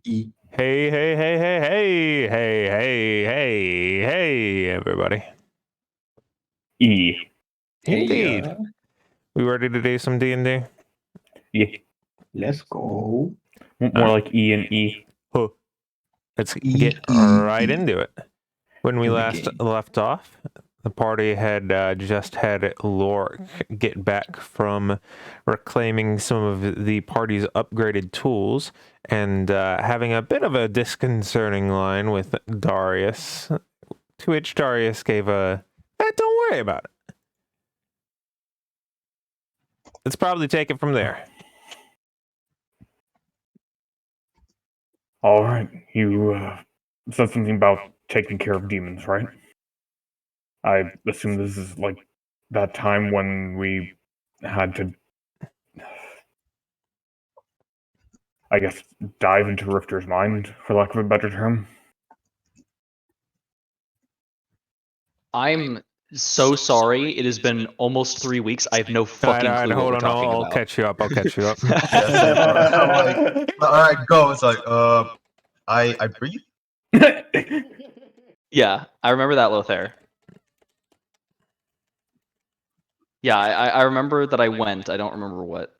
E. Hey, hey, hey, hey, hey, hey, hey, hey, hey, everybody. E. Indeed. We ready to do some D&D? Yeah. Let's go. More like E and E. Huh. Let's E, get E, right E. into it. When we To the last game. left off, the party had just had Lork get back from reclaiming some of the party's upgraded tools and having a bit of a disconcerting line with Darius, to which Darius gave don't worry about it. Let's probably take it from there. All right, you said something about taking care of demons, right? I assume this is like that time when we had to, I guess, dive into Rifter's mind, for lack of a better term. I'm so sorry. It has been almost 3 weeks. I have no fucking clue what we're talking I'll about. catch you up. I'll catch you up. I'm like, alright, go. It's like, I breathe? Yeah, I remember that, Lothair. Yeah, I remember that I went. I don't remember what.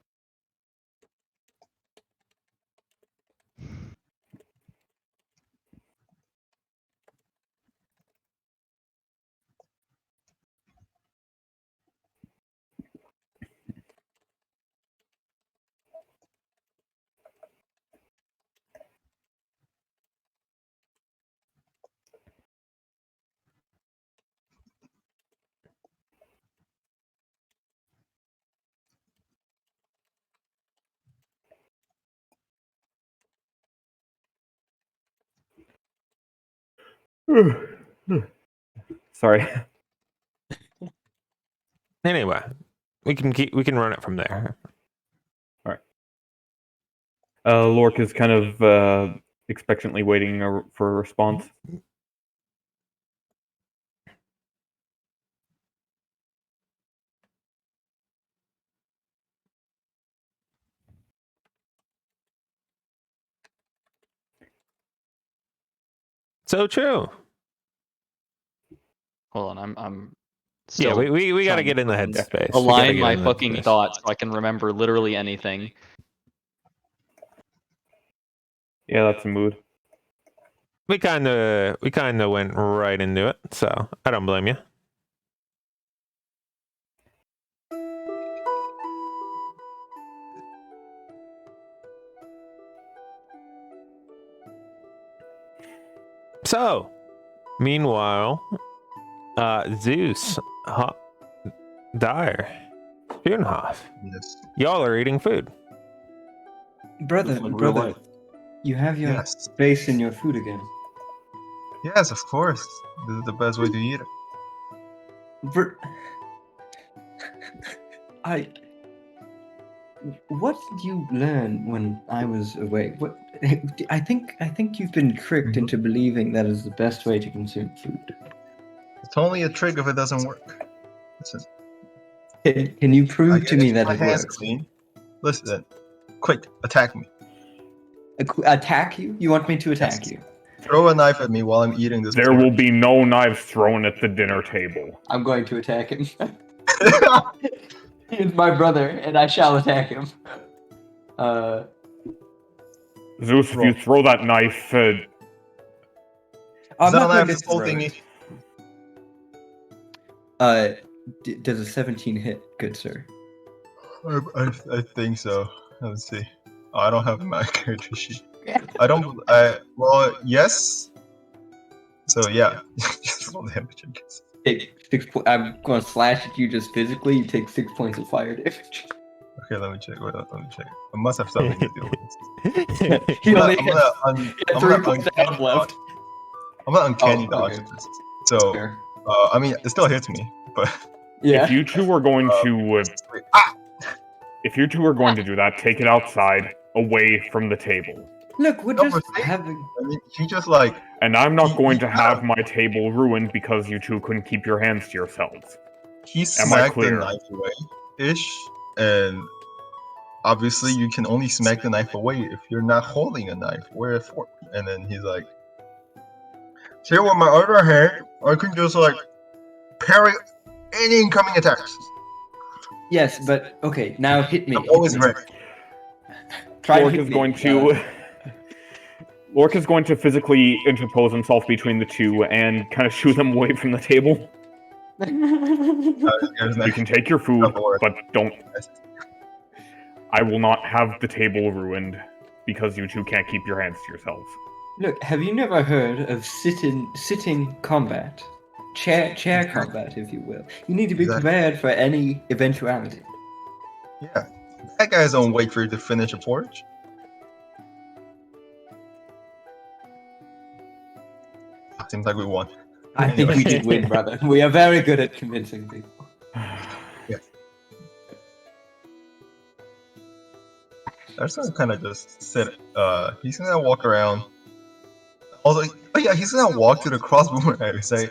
Sorry. Anyway, we can run it from there. Lork is kind of expectantly waiting for a response. So true. Hold on, I'm Yeah, still. we got to trying get in the fucking headspace. Align my fucking thoughts so I can remember literally anything. Yeah, that's a mood. We kind of went right into it, so I don't blame you. So, meanwhile, Zeus, Dire, Schoenhoff, Yes. y'all are eating food. Brother, you have your space in your food again. Yes, of course. This is the best way to eat it. What did you learn when I was away? What I think you've been tricked into believing that is the best way to consume food. It's only a trick if it doesn't work. Listen, Can you I prove get to me that my it hands works? clean. Listen, quick, attack me. Attack you? You want me to attack Yes. you? Throw a knife at me while I'm eating this. There will be no knives thrown at the dinner table. I'm going to attack him. He is my brother, and I shall attack him. Zeus, if you throw that knife, I'm Is that not a going knife to that's holding me. Does a 17 hit, good sir? I think so. Let's see. Oh, I don't have my character sheet. Well, yes. So yeah, just roll damage, I guess. Take 6 points. I'm going to slash at you just physically. You take 6 points of fire damage. Okay, let me check. Wait, let me check. I must have something to do with this. He only I'm had 3 points of health left. I'm not uncanny Oh, dodge okay. this. So, Fair. I mean, it still hits me, but Yeah. if you two are going to, if you two are going to do that, take it outside, away from the table. Look, we're No, just but having. I mean, he just like. And I'm not going to he- have my table ruined because you two couldn't keep your hands to yourselves. He Am I smacked the clear? knife away, ish, and obviously you can only smack the knife away if you're not holding a knife or a fork. And then he's like, see, with my other hand, I can just like parry any incoming attacks. Yes, but okay, now hit me. I'm always ready. Try and Lork hit is me. going to. Lork is going to physically interpose himself between the two and kind of shoo them away from the table. You can take your food, but don't. I will not have the table ruined because you two can't keep your hands to yourselves. Look, have you never heard of sitting combat? Chair combat, if you will. You need to be Exactly. prepared for any eventuality. Yeah. That guys don't wait for you to finish a porridge. Seems like we won. I think we did win, brother. We are very good at convincing people. Yeah. That's gonna kind of just sit. He's gonna walk around. Also, oh yeah, he's gonna walk to the crossbow and say,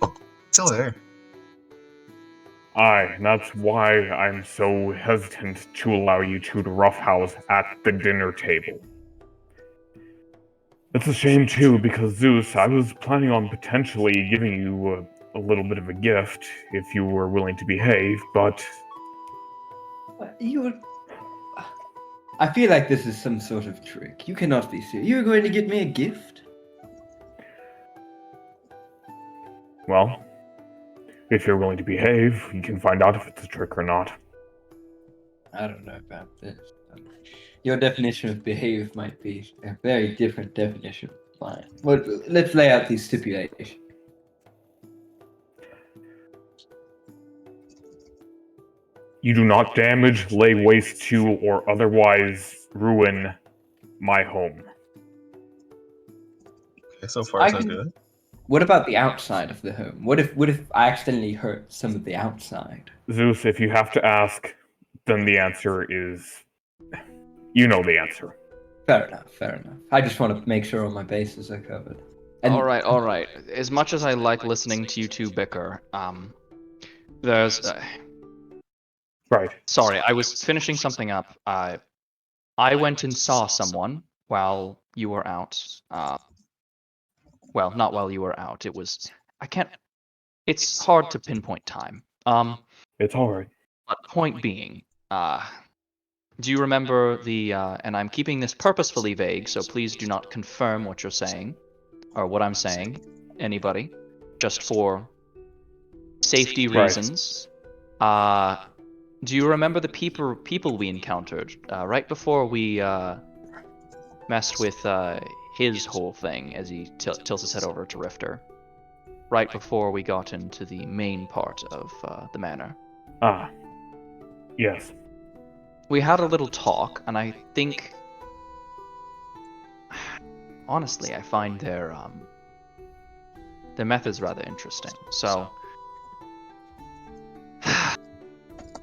"Oh, it's still there." Aye, and that's why I'm so hesitant to allow you two to roughhouse at the dinner table. It's a shame too, because Zeus, I was planning on potentially giving you a little bit of a gift if you were willing to behave, but I feel like this is some sort of trick. You cannot be serious. You're going to get me a gift? well, if you're willing to behave, you can find out if it's a trick or not. I don't know about this. Your definition of behave might be a very different definition of mine. Well, let's lay out these stipulations. You do not damage, lay waste to, or otherwise ruin my home. Okay, so far so can- good. What about the outside of the home? What if I accidentally hurt some of the outside? Zeus, if you have to ask, then the answer is... You know the answer. Fair enough, fair enough. I just want to make sure all my bases are covered. And All right. As much as I like listening to you two bicker, there's. Right. Sorry, I was finishing something up. I went and saw someone while you were out. Well, not while you were out. It was. I can't. It's hard to pinpoint time. It's alright. But point being, do you remember the? And I'm keeping this purposefully vague, so please do not confirm what you're saying, or what I'm saying. Anybody, just for safety reasons. Do you remember the people we encountered right before we messed with his whole thing as he tilts his head over to Rifter? Right before we got into the main part of the manor. Ah. Yes. We had a little talk, and I think... Honestly, I find their methods rather interesting. So...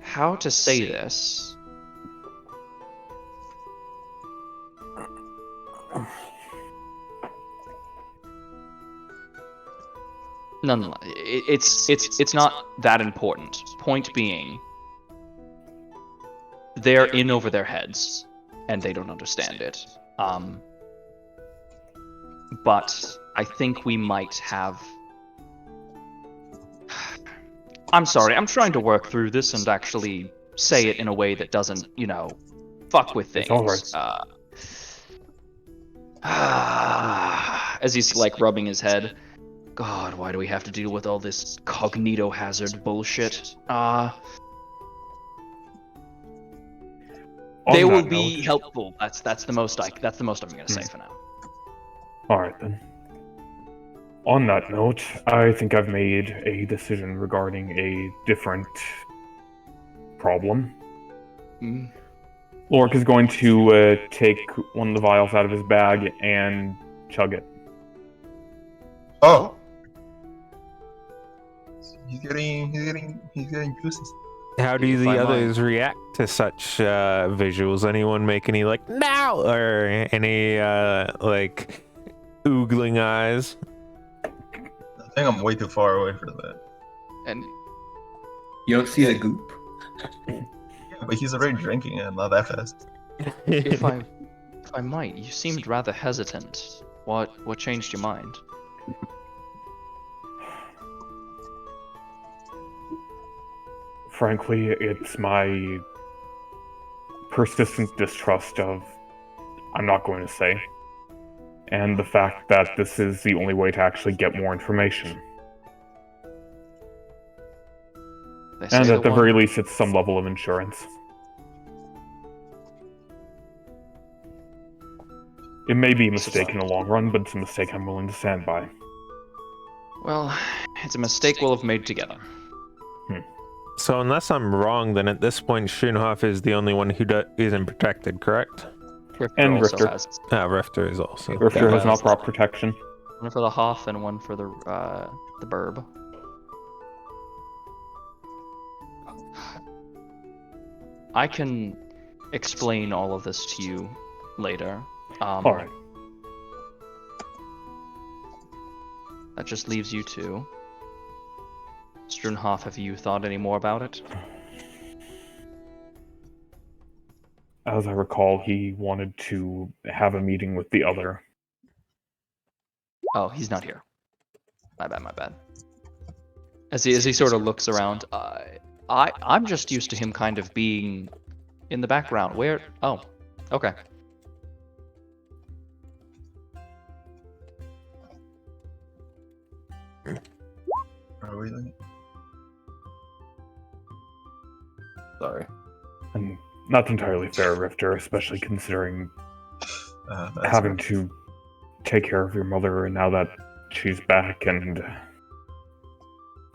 How to say this? Nonetheless, it's not that important. Point being, they're in over their heads, and they don't understand it. But I think we might have... I'm sorry, I'm trying to work through this and actually say it in a way that doesn't, fuck with things. It's all right. As he's, rubbing his head. God, why do we have to deal with all this cognito hazard bullshit? They will be helpful. That's the most I'm gonna say for now. Alright then. On that note, I think I've made a decision regarding a different problem. Lork is going to take one of the vials out of his bag and chug it. Oh. He's getting juices. How do If the I others react to such visuals? Anyone make any no or any oogling eyes? I think I'm way too far away for that. And you don't see the goop? Yeah, but he's already drinking and not that fast. If I might, you seemed rather hesitant. What changed your mind? Frankly, it's my persistent distrust of, I'm not going to say, and the fact that this is the only way to actually get more information. They say And at the one- very least, it's some level of insurance. It may be a mistake in the long run, but it's a mistake I'm willing to stand by. Well, it's a mistake we'll have made together. So unless I'm wrong, then at this point, Schoonhoff is the only one who isn't protected, correct? Rifter And also Rifter. has Rifter is also. Rifter has Yeah. not brought protection. one for the Hoff and one for the Burb. I can explain all of this to you later. Alright. That just leaves you two. Strunhoff, have you thought any more about it? As I recall, he wanted to have a meeting with the other. Oh, he's not here. My bad. As he sort of looks around, I'm just used to him kind of being in the background. Where? Oh, okay. Are we like... Sorry. And that's entirely fair, Rifter, especially considering that's having to take care of your mother and now that she's back and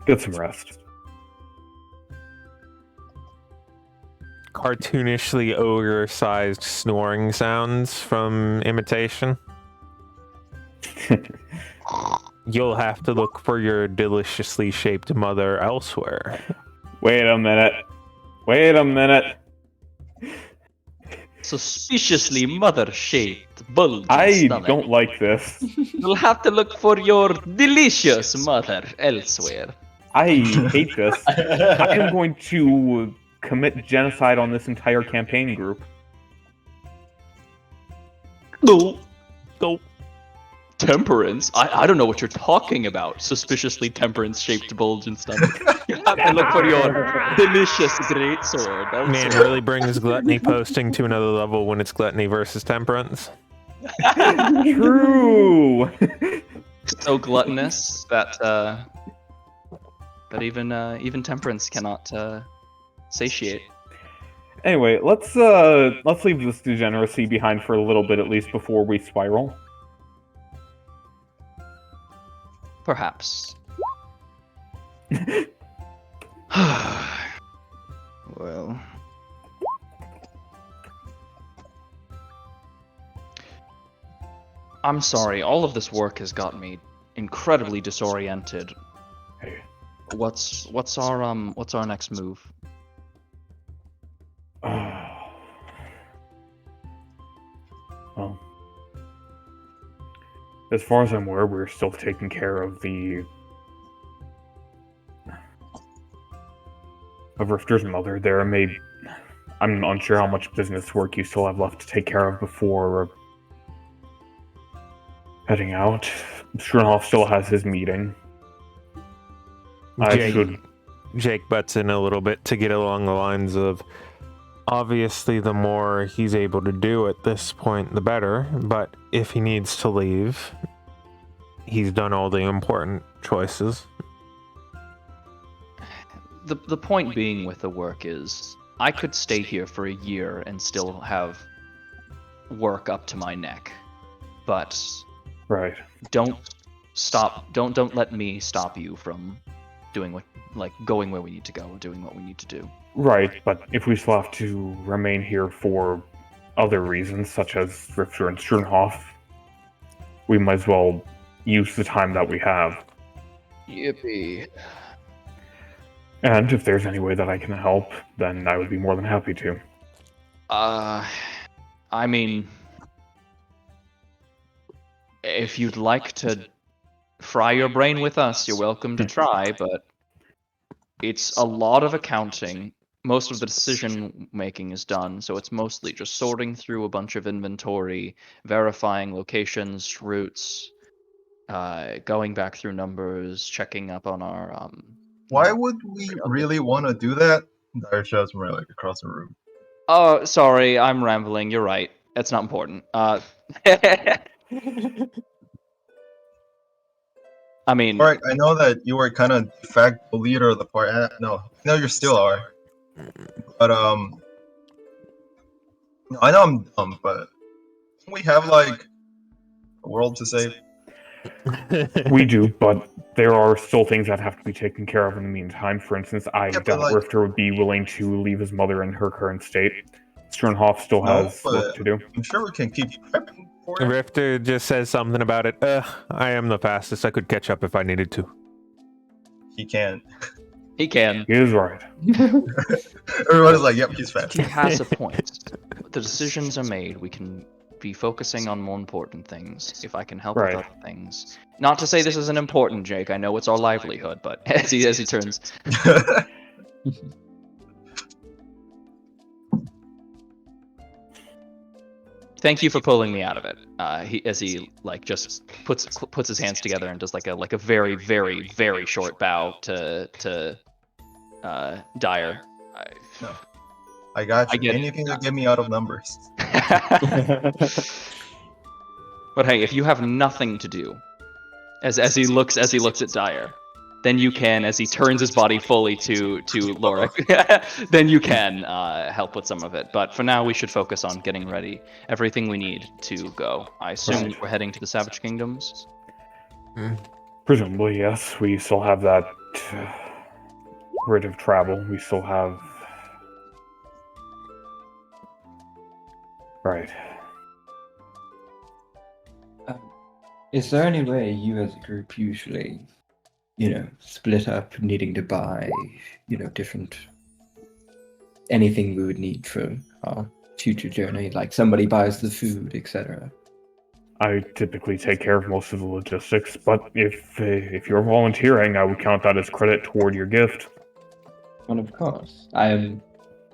get some rest. Cartoonishly ogre-sized snoring sounds from imitation. You'll have to look for your deliciously shaped mother elsewhere. Wait a minute. Suspiciously mother-shaped, bulging I stomach. don't like this. You'll have to look for your delicious mother elsewhere. I hate this. I am going to commit genocide on this entire campaign group. No. Temperance? I don't know what you're talking about. Suspiciously temperance-shaped bulge and stomach. You have to look for your delicious greatsword. Man, it really brings gluttony posting to another level when it's gluttony versus temperance. True. So gluttonous that even temperance cannot satiate. Anyway, let's leave this degeneracy behind for a little bit at least before we spiral. Perhaps. Well. I'm sorry, all of this work has got me incredibly disoriented. Hey. What's our next move? Well, as far as I'm aware, we're still taking care of Rifter's mother. I'm unsure how much business work you still have left to take care of before heading out. Strunhoff still has his meeting. Jake butts in a little bit to get along the lines of, obviously the more he's able to do at this point, the better, but if he needs to leave, he's done all the important choices. The point being with the work is, I could stay here for a year and still have work up to my neck, but Right. don't let me stop you from doing going where we need to go, doing what we need to do. Right, but if we still have to remain here for other reasons, such as Rifter and Strunhoff, we might as well use the time that we have. Yippee. And if there's any way that I can help, then I would be more than happy to. I mean, if you'd like to fry your brain with us, you're welcome to try, but it's a lot of accounting, most of the decision making is done, so it's mostly just sorting through a bunch of inventory, verifying locations, routes, going back through numbers, checking up on our Why would we really want to do that? Dire shouts from like across the room. Oh, sorry, I'm rambling. You're right. That's not important. I mean, Alright, I know that you were kind of de facto leader of the party. No, you still are. But no, I know I'm dumb, but don't we have like a world to save? We do, but there are still things that have to be taken care of in the meantime. For instance, I Yeah, but, doubt like- Rifter would be willing to leave his mother in her current state. Sternhoff still No, has but- work to do. I'm sure we can keep prepping for it. Rifter just says something about it. I am the fastest. I could catch up if I needed to. He can. he can. He is right. Everybody's like, yep, he's fast. He has a point. The decisions are made. We can be focusing on more important things. If I can help Right. with other things. Not to say this isn't important, Jake. I know it's our livelihood, but as he turns. Thank you for pulling me out of it. He like just puts his hands together and does like a very very very short bow to Dyer. I got you. I get it. Anything to get me out of numbers. But hey, if you have nothing to do, as he looks at Dyer, then you can, as he turns his body fully to Lorik, then you can help with some of it. But for now, we should focus on getting ready everything we need to go. I assume Right. we're heading to the Savage Kingdoms. Presumably, yes. We still have that writ of travel. We still have. Right. Is there any way you as a group usually, split up needing to buy, different anything we would need for our future journey? Like somebody buys the food, etc. I typically take care of most of the logistics, but if you're volunteering, I would count that as credit toward your gift. And of course, I am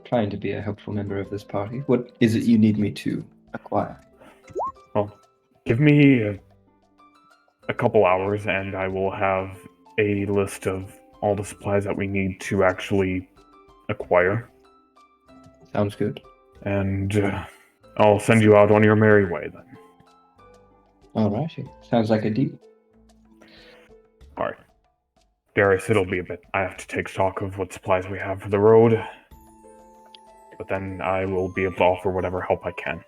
trying to be a helpful member of this party. What is it you need me to acquire? Well, give me a couple hours, and I will have a list of all the supplies that we need to actually acquire, Sounds good. and I'll send you out on your merry way then. Alrighty. Sounds like a deal. All right. Darius, it'll be a bit. I have to take stock of what supplies we have for the road, but then I will be able to offer whatever help I can.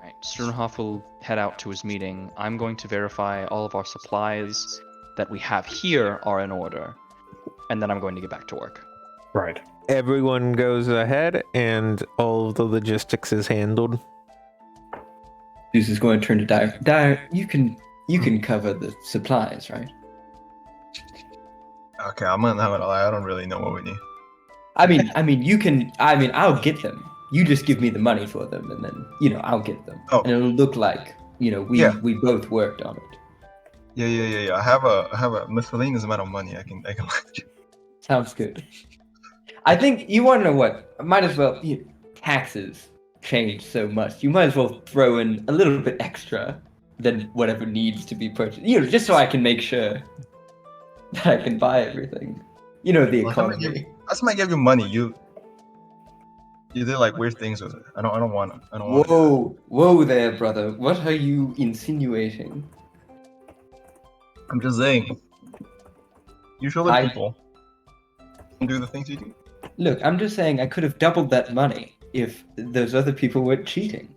Right. Sternhoff will head out to his meeting. I'm going to verify all of our supplies that we have here are in order, and then I'm going to get back to work. Right. Everyone goes ahead, and all of the logistics is handled. Zeus is going to turn to Dyer. Dyer, you can cover the supplies, right? Okay, I'm not gonna lie. I don't really know what we need. I mean, you can. I'll get them. You just give me the money for them, and then I'll get them, Oh. and it'll look like Yeah. we both worked on it. Yeah. I have a miscellaneous amount of money. I can lend you. Sounds good. I think you want to know what? Might as well. Taxes change so much. You might as well throw in a little bit extra than whatever needs to be purchased. Just so I can make sure that I can buy everything. The Well, I'm gonna economy. That's why I give you money. You did like weird things with it. I don't want to. I don't want. Whoa there, brother. What are you insinuating? I'm just saying. Usually I- people don't do the things you do. Look, I'm just saying I could have doubled that money if those other people weren't cheating.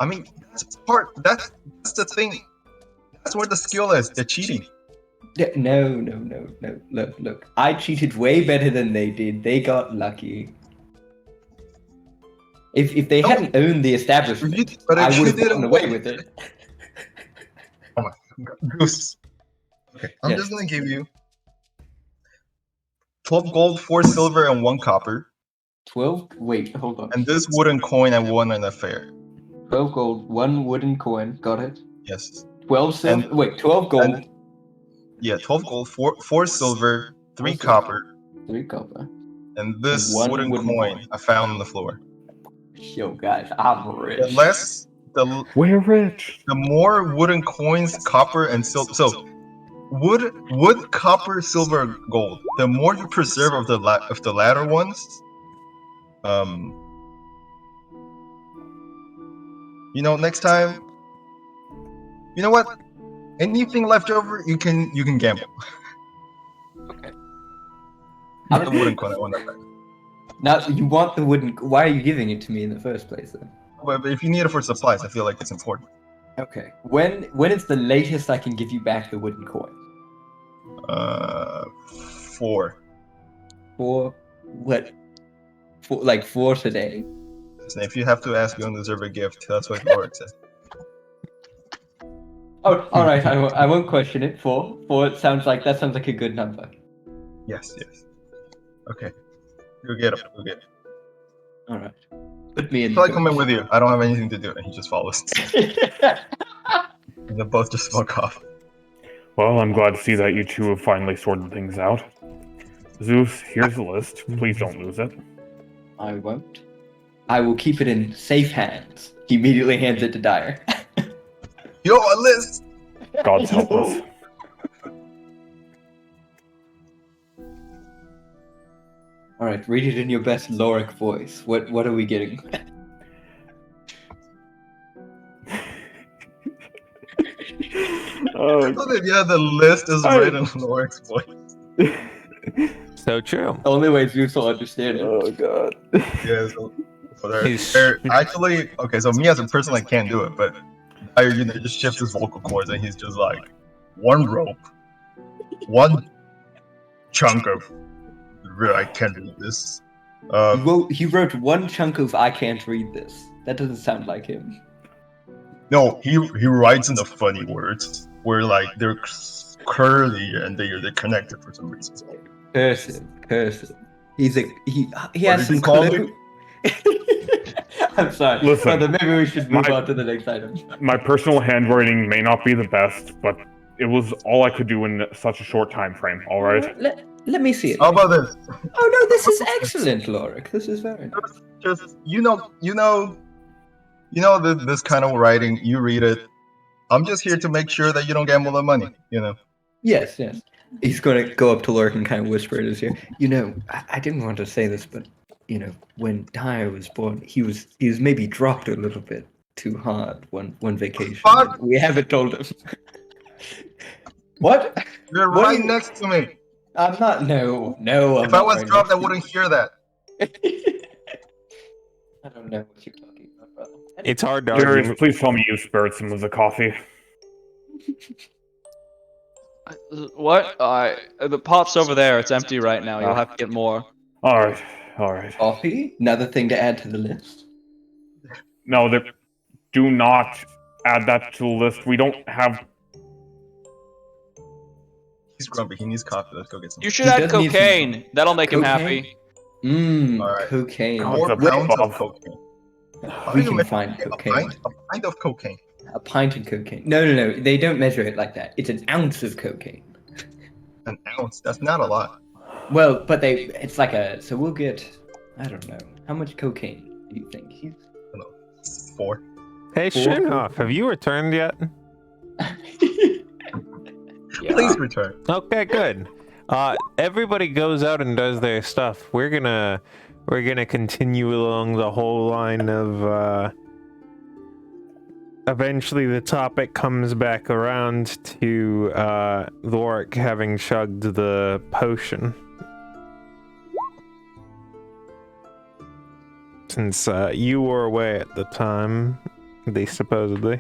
I mean, that's that's the thing. That's where the skill is. The cheating. No. Look. I cheated way better than they did. They got lucky. If they No. hadn't owned the establishment, But I if would you have did gotten away with it. Oh my god. Goose. Okay, I'm Yes. just gonna give you 12 gold, 4 silver, and 1 copper, 12. Wait, hold on. and this wooden coin and 1 in a fair. 12 gold, 1 wooden coin. Got it. Yes. 12 silver. And- Wait, 12 gold, Yeah, 12 gold, 4 silver, 3 silver. copper, 3 copper. and this One wooden wooden coin coin. I found on the floor. Yo, guys, I'm rich. The less, the We're rich. the more wooden coins, copper and silver. So wood, copper, silver, gold. The more you preserve of the latter ones, next time, you know what? Anything left over, you can gamble. Okay. Not the wooden coin. I want that back. Now you want the wooden. Why are you giving it to me in the first place, then? But if you need it for supplies, I feel like it's important. Okay. When is the latest I can give you back the wooden coin? 4. For what? For like 4 today? So if you have to ask, you don't deserve a gift. That's what Lord said. Oh, all right. I won't question it. 4. 4 sounds like a good number. Yes. Okay. Go get him. All right. Put me in. I feel like coming with you. I don't have anything to do, and he just follows. And they both just smoke off. Well, I'm glad to see that you two have finally sorted things out. Zeus, here's the list. Please don't lose it. I won't. I will keep it in safe hands. He immediately hands it to Dyer. Yo, a list. God's help us. All right, read it in your best Lorik voice. What are we getting? Oh, Yeah, the list is right in Lorik's voice. So true. The only way Zeus will understand it. oh God. Yeah, so He's- they're actually okay. So me as a person, I can't do it, but Dyer, just shifts his vocal cords, and he's just like, one rope, one chunk of. I can't do this. He wrote one chunk of "I can't read this." That doesn't sound like him. No, he writes in the funny words where like they're curly and they're connected for some reason. Cursive. He has What some did you call clue. I'm sorry. Listen, Brother, maybe we should move my- on to the next item. My personal handwriting may not be the best, but it was all I could do in such a short time frame. All right. Let me see it. How about this? Oh no, this is excellent, Lorik. This is very nice. Just this kind of writing. You read it. I'm just here to make sure that you don't gamble the money. Yes. He's going to go up to Lorik and kind of whisper in his ear. I didn't want to say this, but when Dyer was born, he was maybe dropped a little bit too hard one vacation. What? We haven't told him. What? You're What right do you- next to me. I'm not. No. If I was dropped, I wouldn't hear that. I don't know what you're talking about, brother. It's hard to Darius, argue. please tell me you spared some of the coffee. What? The pot's over there. It's empty right now. You'll have to get more. All right. Coffee? Another thing to add to the list. No, do not add that to the list. We don't have. He's grumpy. He needs coffee. Let's go get some. You should He add does need some- cocaine. That'll make him Cocaine? happy. Alright. Cocaine. God, More What's a pounds puff? of cocaine. How We do you can measure find a cocaine. pint of cocaine. A pint of cocaine. No. They don't measure it like that. It's an ounce of cocaine. An ounce. That's not a lot. Well, but it's like a. So we'll get. I don't know. How much cocaine do you think? He's. 4. Hey, Shinhoff, have you returned yet? Please return. Okay, good. Everybody goes out and does their stuff. We're gonna continue along the whole line of. Eventually, the topic comes back around to Lorik having chugged the potion. Since you were away at the time, at least supposedly.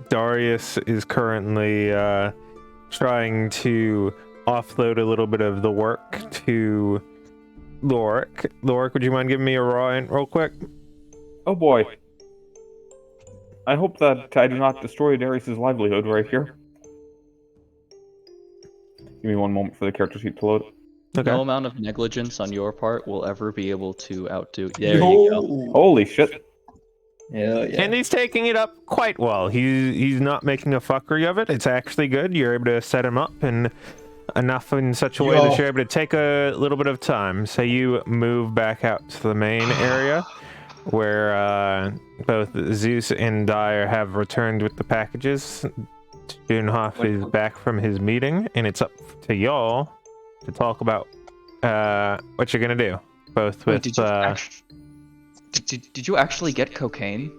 Darius is currently trying to offload a little bit of the work to Lorik. Lorik, would you mind giving me a raw int real quick? Oh boy. I hope that I do not destroy Darius's livelihood right here. Give me one moment for the character sheet to load. Okay. No amount of negligence on your part will ever be able to outdo. There you go. Holy shit. Hell yeah. And he's taking it up quite well. He's not making a fuckery of it. It's actually good. You're able to set him up and enough in such a way that you're able to take a little bit of time. So you move back out to the main area where both Zeus and Dyer have returned with the packages. Junhoff is back from his meeting, and it's up to y'all to talk about what you're gonna do. Both with did you actually get cocaine?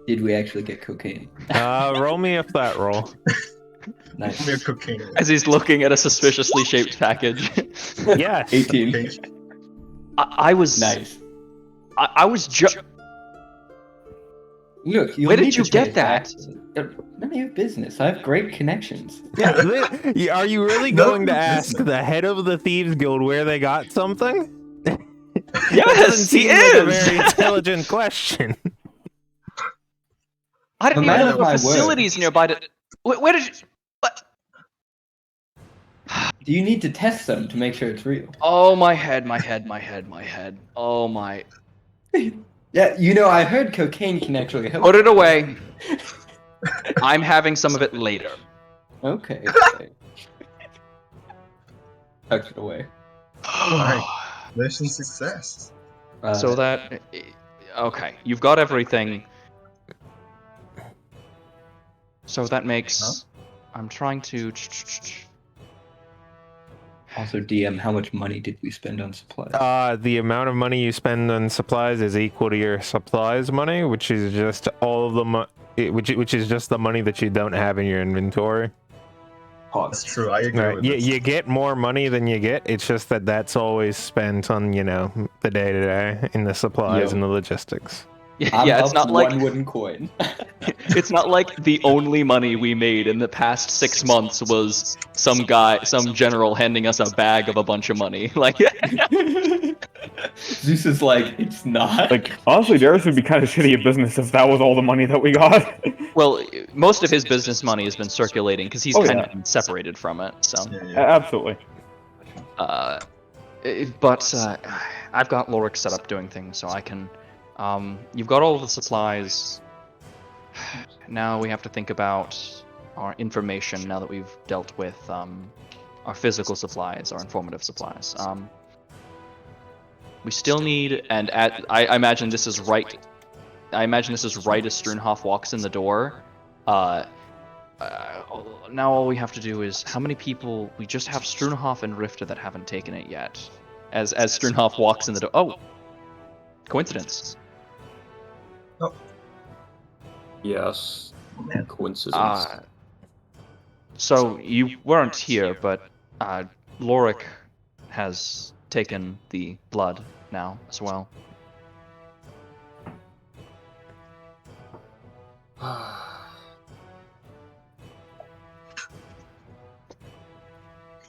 Did we actually get cocaine? roll me a flat roll. Nice. Mere cocaine. As he's looking at a suspiciously shaped package. Yes. 18. I was Nice. I was Look, Where did you get that? None of your business. I have great connections. Yeah. Are you really No, going to ask the head of the Thieves Guild where they got something? Yes, he Like a is. very intelligent question. I didn't A even man know of there were my facilities nearby to. Where did you? What? Do you need to test them to make sure it's real? Oh my head! Oh my! Yeah, you know, I heard cocaine can actually help. Put it away. I'm having some of it later. Okay. Tucked it away. Alright. Mission success. So that, okay, you've got everything. So that makes. I'm trying to. Also, DM, how much money did we spend on supplies? The amount of money you spend on supplies is equal to your supplies money, which is just all of the which is just the money that you don't have in your inventory. That's true. I agree with this. You get more money than you get. It's just that that's always spent on, the day-to-day in the supplies Yo. and the logistics. Yeah, it's not like one wooden coin. it's not like the only money we made in the past 6 months was some general handing us a bag of a bunch of money. Like, Zeus is like, it's not. Like, honestly, Darius would be kind of shitty at business if that was all the money that we got. well, most of his business money has been circulating because he's Oh, kind yeah. of been separated from it. So, Yeah. Absolutely. but I've got Lorik set up doing things, so I can. You've got all of the supplies. Now we have to think about our information. Now that we've dealt with our physical supplies, our informative supplies. We still need, and I imagine this is right. I imagine this is right as Struenhoff walks in the door. Now all we have to do is how many people? We just have Struenhoff and Rifta that haven't taken it yet. As Struenhoff walks in the door. Oh, coincidence. Yes. Man. Coincidence. So you weren't here, but Lorik has taken the blood now as well.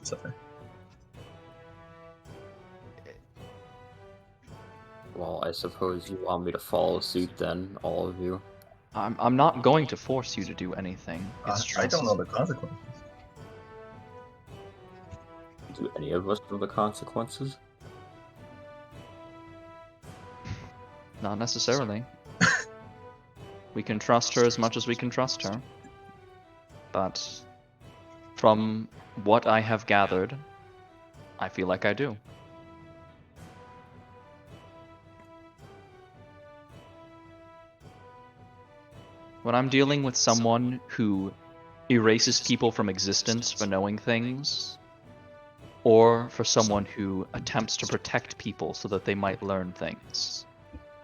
Sorry. Well, I suppose you want me to follow suit then, all of you. I'm not going to force you to do anything. It's I just don't know the consequences. Do any of us know the consequences? not necessarily. We can trust her as much as we can trust her. But from what I have gathered, I feel like I do. When I'm dealing with someone who erases people from existence for knowing things, or for someone who attempts to protect people so that they might learn things,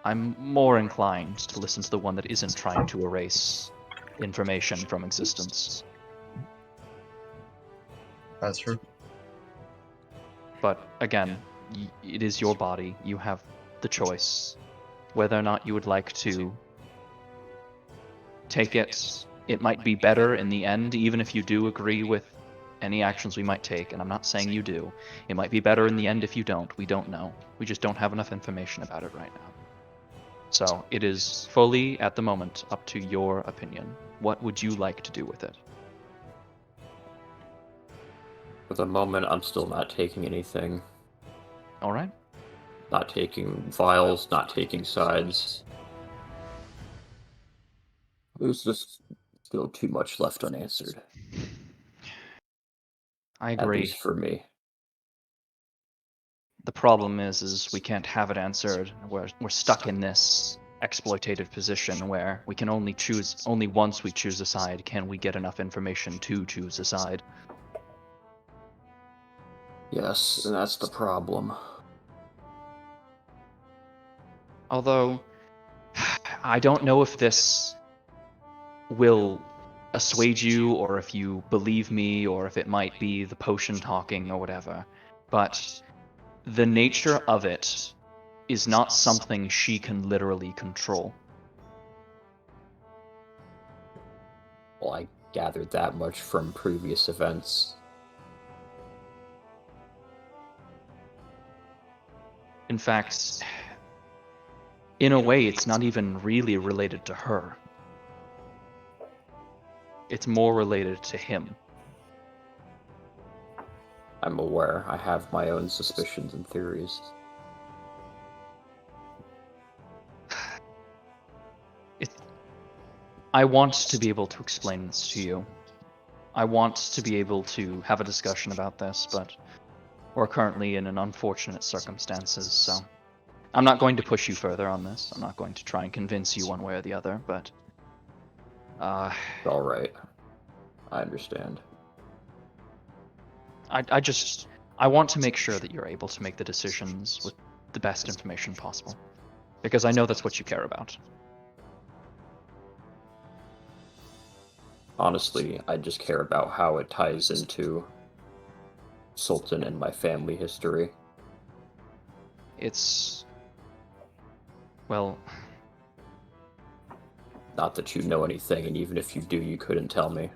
I'm more inclined to listen to the one that isn't trying to erase information from existence. That's true. But again, it is your body. You have the choice whether or not you would like to take it. It might be better in the end, even if you do agree with any actions we might take, and I'm not saying you do. It might be better in the end if you don't. We don't know. We just don't have enough information about it right now. So it is fully, at the moment, up to your opinion. What would you like to do with it? For the moment, I'm still not taking anything. All right. Not taking vials, not taking sides. There's just still too much left unanswered. I At agree. least for me. The problem is we can't have it answered. We're stuck in this exploitative position where we can only once we choose a side can we get enough information to choose a side. Yes, and that's the problem. Although, I don't know if this will assuage you, or if you believe me, or if it might be the potion talking, or whatever, but the nature of it is not something she can literally control. Well, I gathered that much from previous events. In fact, in a way, it's not even really related to her. It's more related to him. I'm aware. I have my own suspicions and theories. I want to be able to explain this to you. I want to be able to have a discussion about this, but we're currently in an unfortunate circumstances, so I'm not going to push you further on this. I'm not going to try and convince you one way or the other, but All right. I understand. I want to make sure that you're able to make the decisions with the best information possible, because I know that's what you care about. Honestly, I just care about how it ties into Sultan and my family history. It's... well... Not that you know anything, and even if you do, you couldn't tell me.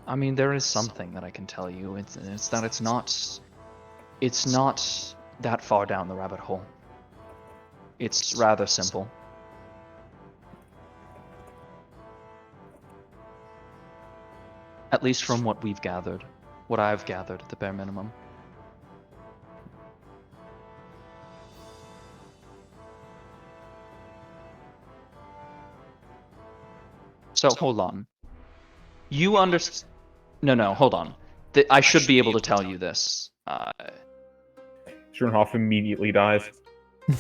I mean, there is something that I can tell you. It's that it's not that far down the rabbit hole. It's rather simple. At least from what we've gathered. What I've gathered, at the bare minimum. So, hold on. You understand... No, hold on. I should be able to tell you this. Sternhoff immediately dies.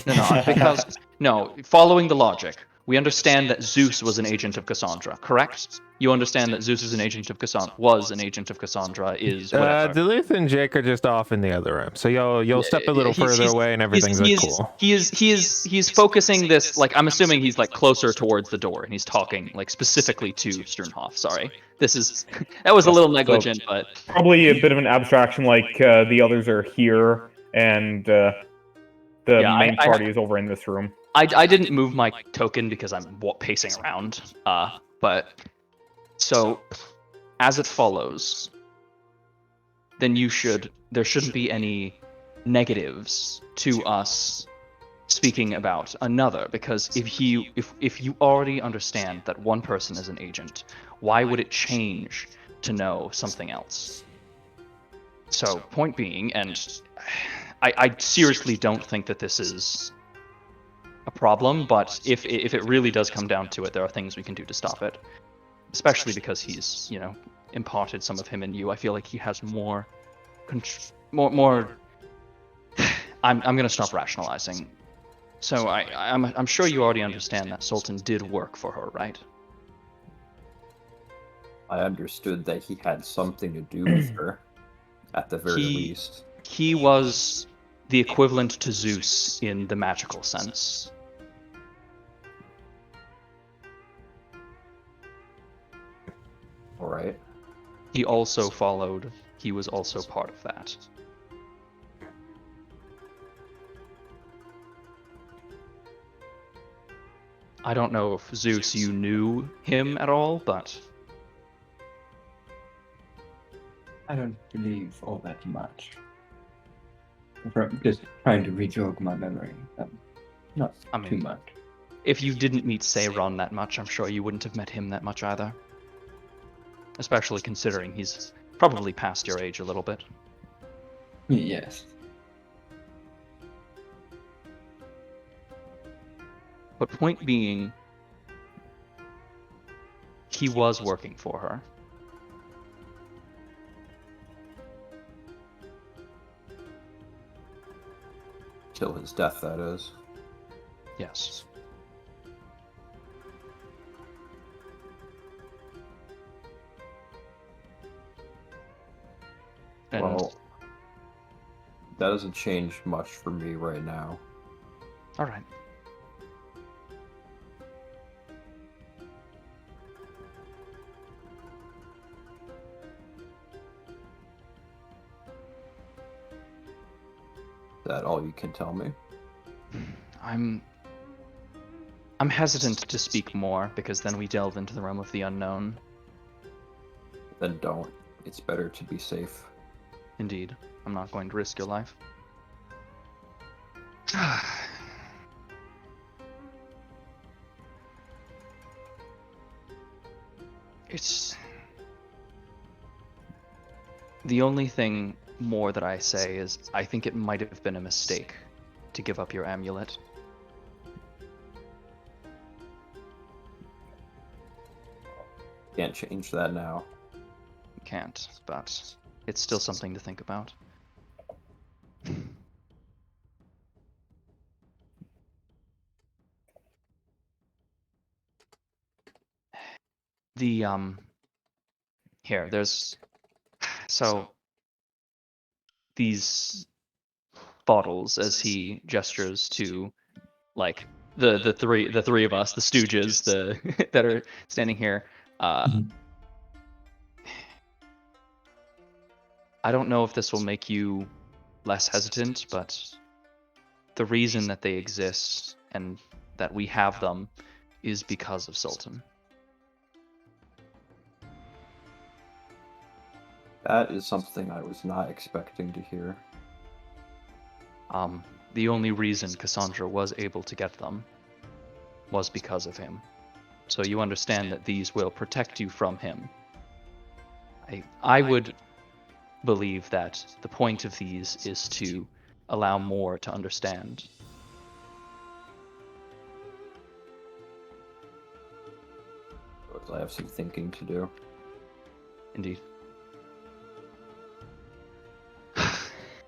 No, because... No, following the logic, we understand that Zeus was an agent of Cassandra, correct? You understand that Zeus is an agent of Cassandra, was an agent of Cassandra, is whatever. Duluth and Jake are just off in the other room, so you'll step a little further away and everything's cool. He's focusing this, like, I'm assuming he's like closer towards the door and he's talking like specifically to Sternhoff. Sorry, this is that was a little negligent, but Probably a bit of an abstraction, like the others are here and the main party is over in this room. I didn't move my token because I'm pacing around. But so as it follows, then there shouldn't be any negatives to us speaking about another, because if you already understand that one person is an agent, why would it change to know something else? So point being, and I seriously don't think that this is a problem, but if it really does come down to it, there are things we can do to stop it. Especially because he's, imparted some of him in you. I feel like he has more. I'm gonna stop rationalizing. So I'm sure you already understand that Sultan did work for her, right? I understood that he had something to do with her, at the very least. He was the equivalent to Zeus in the magical sense. Alright. He also followed. He was also part of that. I don't know if Zeus, you knew him at all, but I don't believe all that much. From just trying to re-jog my memory. Not too much. if you didn't meet Seiron that much, I'm sure you wouldn't have met him that much either. Especially considering he's probably past your age a little bit. Yes. But point being, He was working for her. Till his death, that is. Yes. And Well, that doesn't change much for me right now. all right. Is that all you can tell me? I'm hesitant to speak more because then we delve into the realm of the unknown. Then don't. It's better to be safe. Indeed, I'm not going to risk your life. It's the only thing more that I say is I think it might have been a mistake to give up your amulet. Can't change that now. Can't, but it's still something to think about. The here, there's so these bottles as he gestures to like the three of us, the stooges, the that are standing here. I don't know if this will make you less hesitant, but the reason that they exist and that we have them is because of Sultan. That is something I was not expecting to hear. The only reason Cassandra was able to get them was because of him. So you understand that these will protect you from him. I would believe that the point of these is to allow more to understand. I have some thinking to do. Indeed.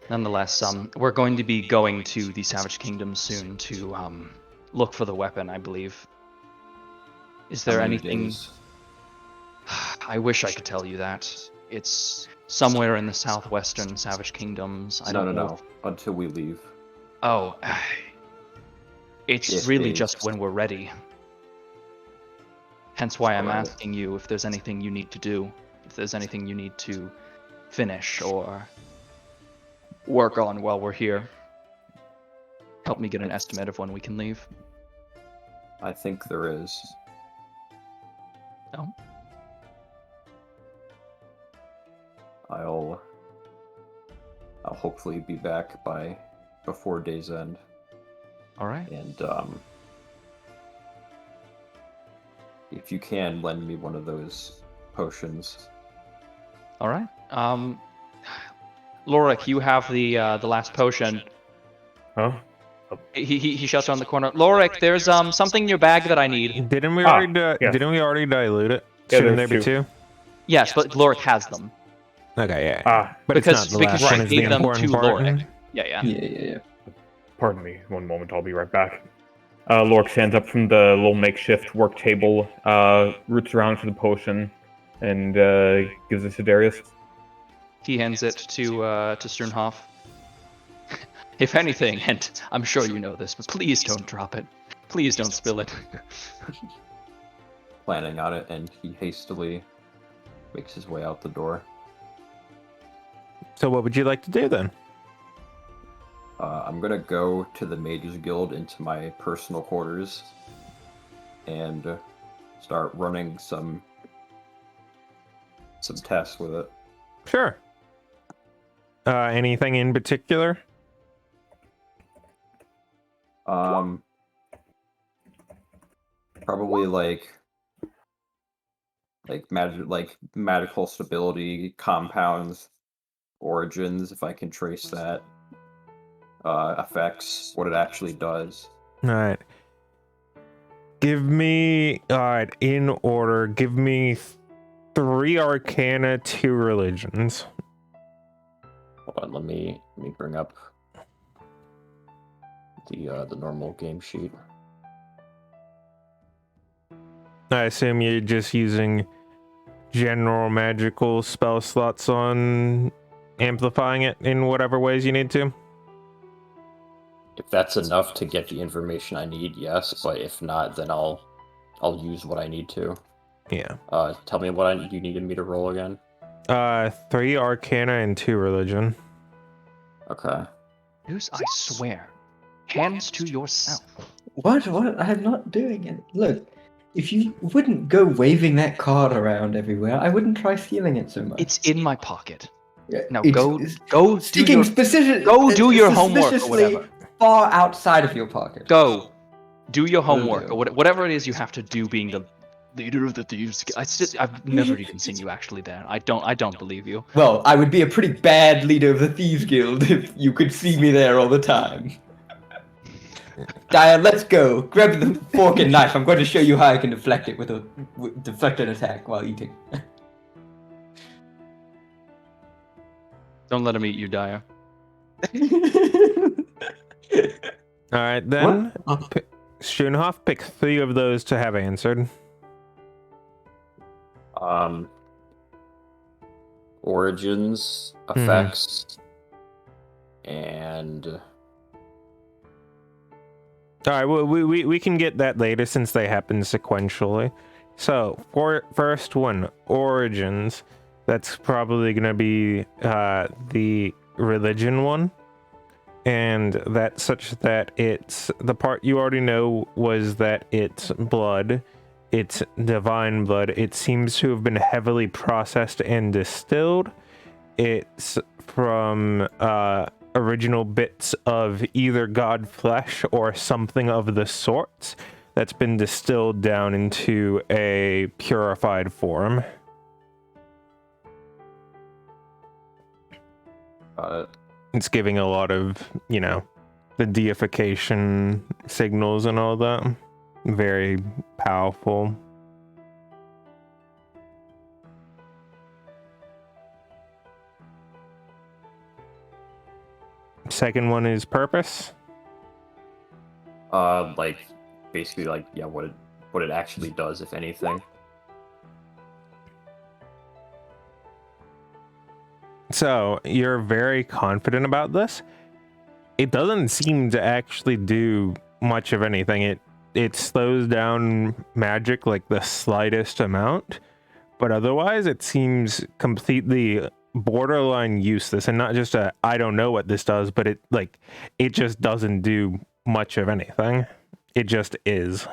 Nonetheless, we're going to be going to the Savage Kingdom soon to look for the weapon, I believe. Is there How many anything? days? I wish I could tell you that. It's somewhere in the southwestern Savage Kingdoms. I don't know. No. Until we leave. Oh, it's Yes, really days. just when we're ready. Hence why I'm Alright. asking you if there's anything you need to do, if there's anything you need to finish or work on while we're here. Help me get an estimate of when we can leave. I think there is. Oh, I'll hopefully be back before day's end. all right. And if you can lend me one of those potions. All right. Lorik, you have the last potion. Huh? He shouts around the corner. Lorik, there's something in your bag that I need. Didn't we Ah, already yes. didn't we already dilute it? Yeah, Shouldn't there there's be two. two? Yes, but Lorik has them. Okay, yeah. Ah, But because it's not the because last she one is the gave them important to part. Lorik. Yeah. Yeah. pardon me, one moment, I'll be right back. Lork stands up from the little makeshift work table, roots around for the potion, and gives it to Darius. He hands it to Sternhoff. If anything, and I'm sure you know this, but please don't drop it. Please don't spill it. Planning on it, and he hastily makes his way out the door. So what would you like to do then? I'm gonna go to the Mages Guild into my personal quarters and start running some tests with it. Sure. Anything in particular? Probably like magical stability, compounds, origins, if I can trace that, effects, what it actually does. All right. Give me, in order, give me 3 Arcana, 2 Religions. Hold on, let me bring up the normal game sheet. I assume you're just using general magical spell slots on amplifying it in whatever ways you need to. If that's enough to get the information I need, yes. But if not, then I'll use what I need to. Yeah. Tell me what you needed me to roll again. 3 Arcana and 2 Religion. Okay. News, I swear. Hands to yourself. What? I'm not doing it. Look, if you wouldn't go waving that card around everywhere, I wouldn't try stealing it so much. It's in my pocket. Yeah, Now it's go do sticking your go do your homework or suspiciously whatever. far outside of your pocket. Go do your homework do. or whatever it is you have to do. Being the leader of the thieves. I've never even seen you actually there. I don't believe you. Well, I would be a pretty bad leader of the Thieves Guild if you could see me there all the time. Daya, let's go. Grab the fork and knife. I'm going to show you how I can deflect it deflect an attack while eating. Don't let him eat you, Dyer. All right, then. What? Schoenhoff, pick 3 of those to have answered. Origins, effects, and All right, well, we can get that later since they happen sequentially. So, for first one, Origins. That's probably going to be the religion one. And that's such that it's the part you already know was that it's blood. It's divine blood. It seems to have been heavily processed and distilled. It's from original bits of either god flesh or something of the sorts that's been distilled down into a purified form. got it. It's giving a lot of, the deification signals and all that. Very powerful. Second one is purpose. Basically what it actually does, if anything. So, you're very confident about this. It doesn't seem to actually do much of anything. It slows down magic like the slightest amount, but otherwise it seems completely borderline useless, and not just I don't know what this does, but it just doesn't do much of anything. It just is.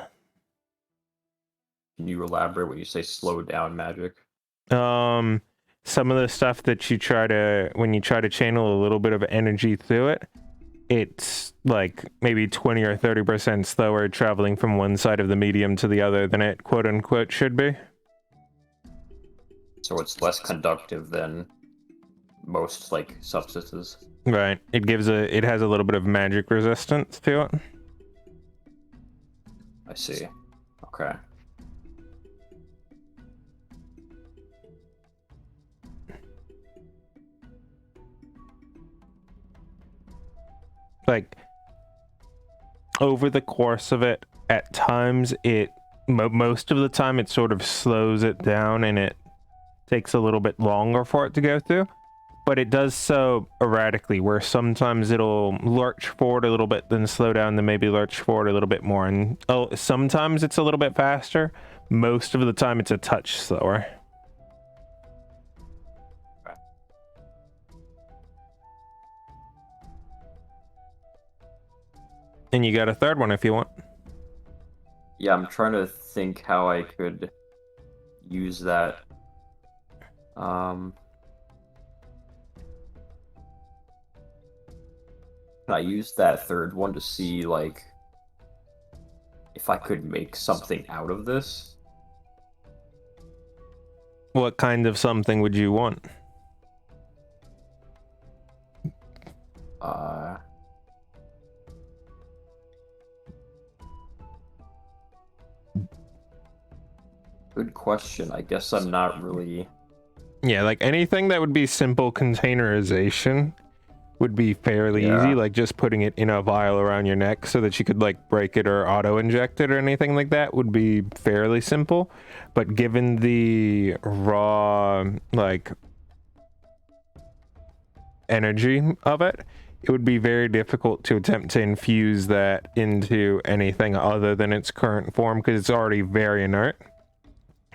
Can you elaborate when you say slow down magic? Some of the stuff that when you try to channel a little bit of energy through it, it's like maybe 20 or 30% slower traveling from one side of the medium to the other than it quote unquote should be. So it's less conductive than most substances. Right. It has a little bit of magic resistance to it. I see. Okay. Over the course of it, at times most of the time it sort of slows it down and it takes a little bit longer for it to go through, but it does so erratically, where sometimes it'll lurch forward a little bit, then slow down, then maybe lurch forward a little bit more, and sometimes it's a little bit faster. Most of the time it's a touch slower. And you got a third one if you want. Yeah, I'm trying to think how I could use that. Can I use that third one to see, if I could make something out of this? What kind of something would you want? Good question. I guess I'm not really. Yeah, like anything that would be simple containerization would be fairly Yeah. easy, like just putting it in a vial around your neck so that you could like break it or auto inject it or anything like that would be fairly simple. But given the raw like energy of it, it would be very difficult to attempt to infuse that into anything other than its current form because it's already very inert.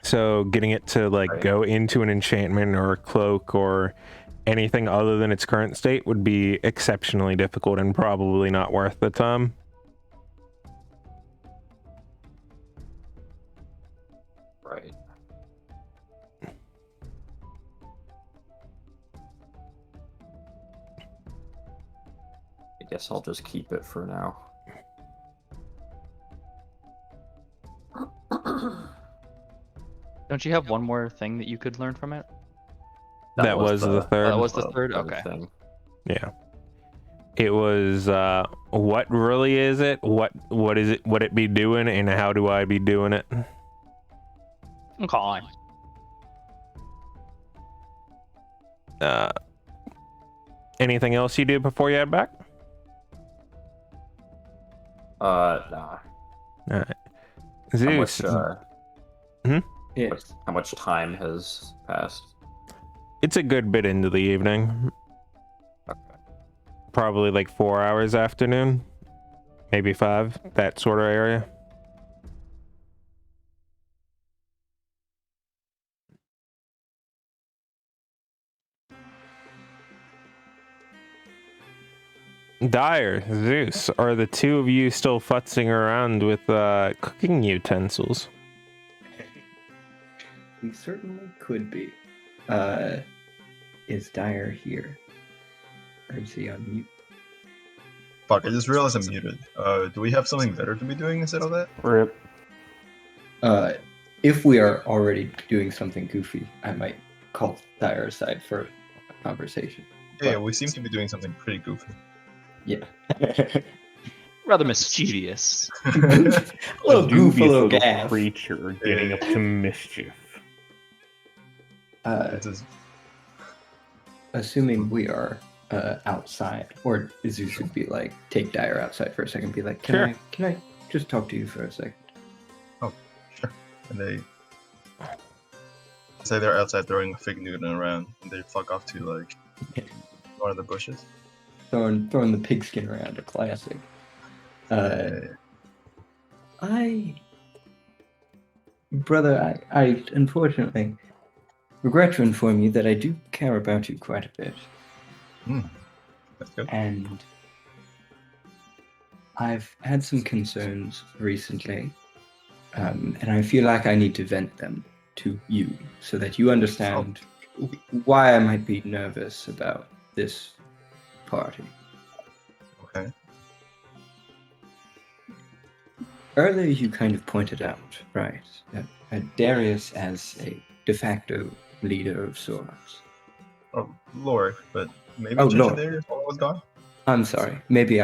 So getting it to like Right. go into an enchantment or a cloak or anything other than its current state would be exceptionally difficult and probably not worth the time. Right. I guess I'll just keep it for now. Don't you have one more thing that you could learn from it? That was the third. Oh, that was the third? Okay. thing. Yeah. It was what really is it? What is it? What it be doing and how do I be doing it? Okay. Anything else you do before you head back? Nah. Alright. How Zeus. much, Yes. how much time has passed? It's a good bit into the evening. Okay. Probably like 4 hours afternoon. Maybe 5, that sort of area. Dyer, Zeus, are the two of you still futzing around with cooking utensils? We certainly could be. Is Dyer here? Or is he on mute? Fuck, I just realized I'm muted. Do we have something better to be doing instead of that? Rip. If we are already doing something goofy, I might call Dyer aside for a conversation. Yeah, we seem to be doing something pretty goofy. Yeah. Rather mischievous. a little goof, a dubious little gas. creature getting up to mischief. It's just, Assuming we are outside, or Zeus would be like, take Dyer outside for a second, be like, Sure. can I just talk to you for a second? and they say they're outside throwing a fig Newton around, and they fuck off to like one of the bushes. Throwing the pigskin around, a classic. Brother, I unfortunately regret to inform you that I do care about you quite a bit. That's good. And I've had some concerns recently, and I feel like I need to vent them to you so that you understand why I might be nervous about this party. Okay. Earlier, you kind of pointed out, right, that Darius as a de facto leader of sorts. Oh, Lord, but maybe Oh, Lord. there while I was gone? I'm sorry. Maybe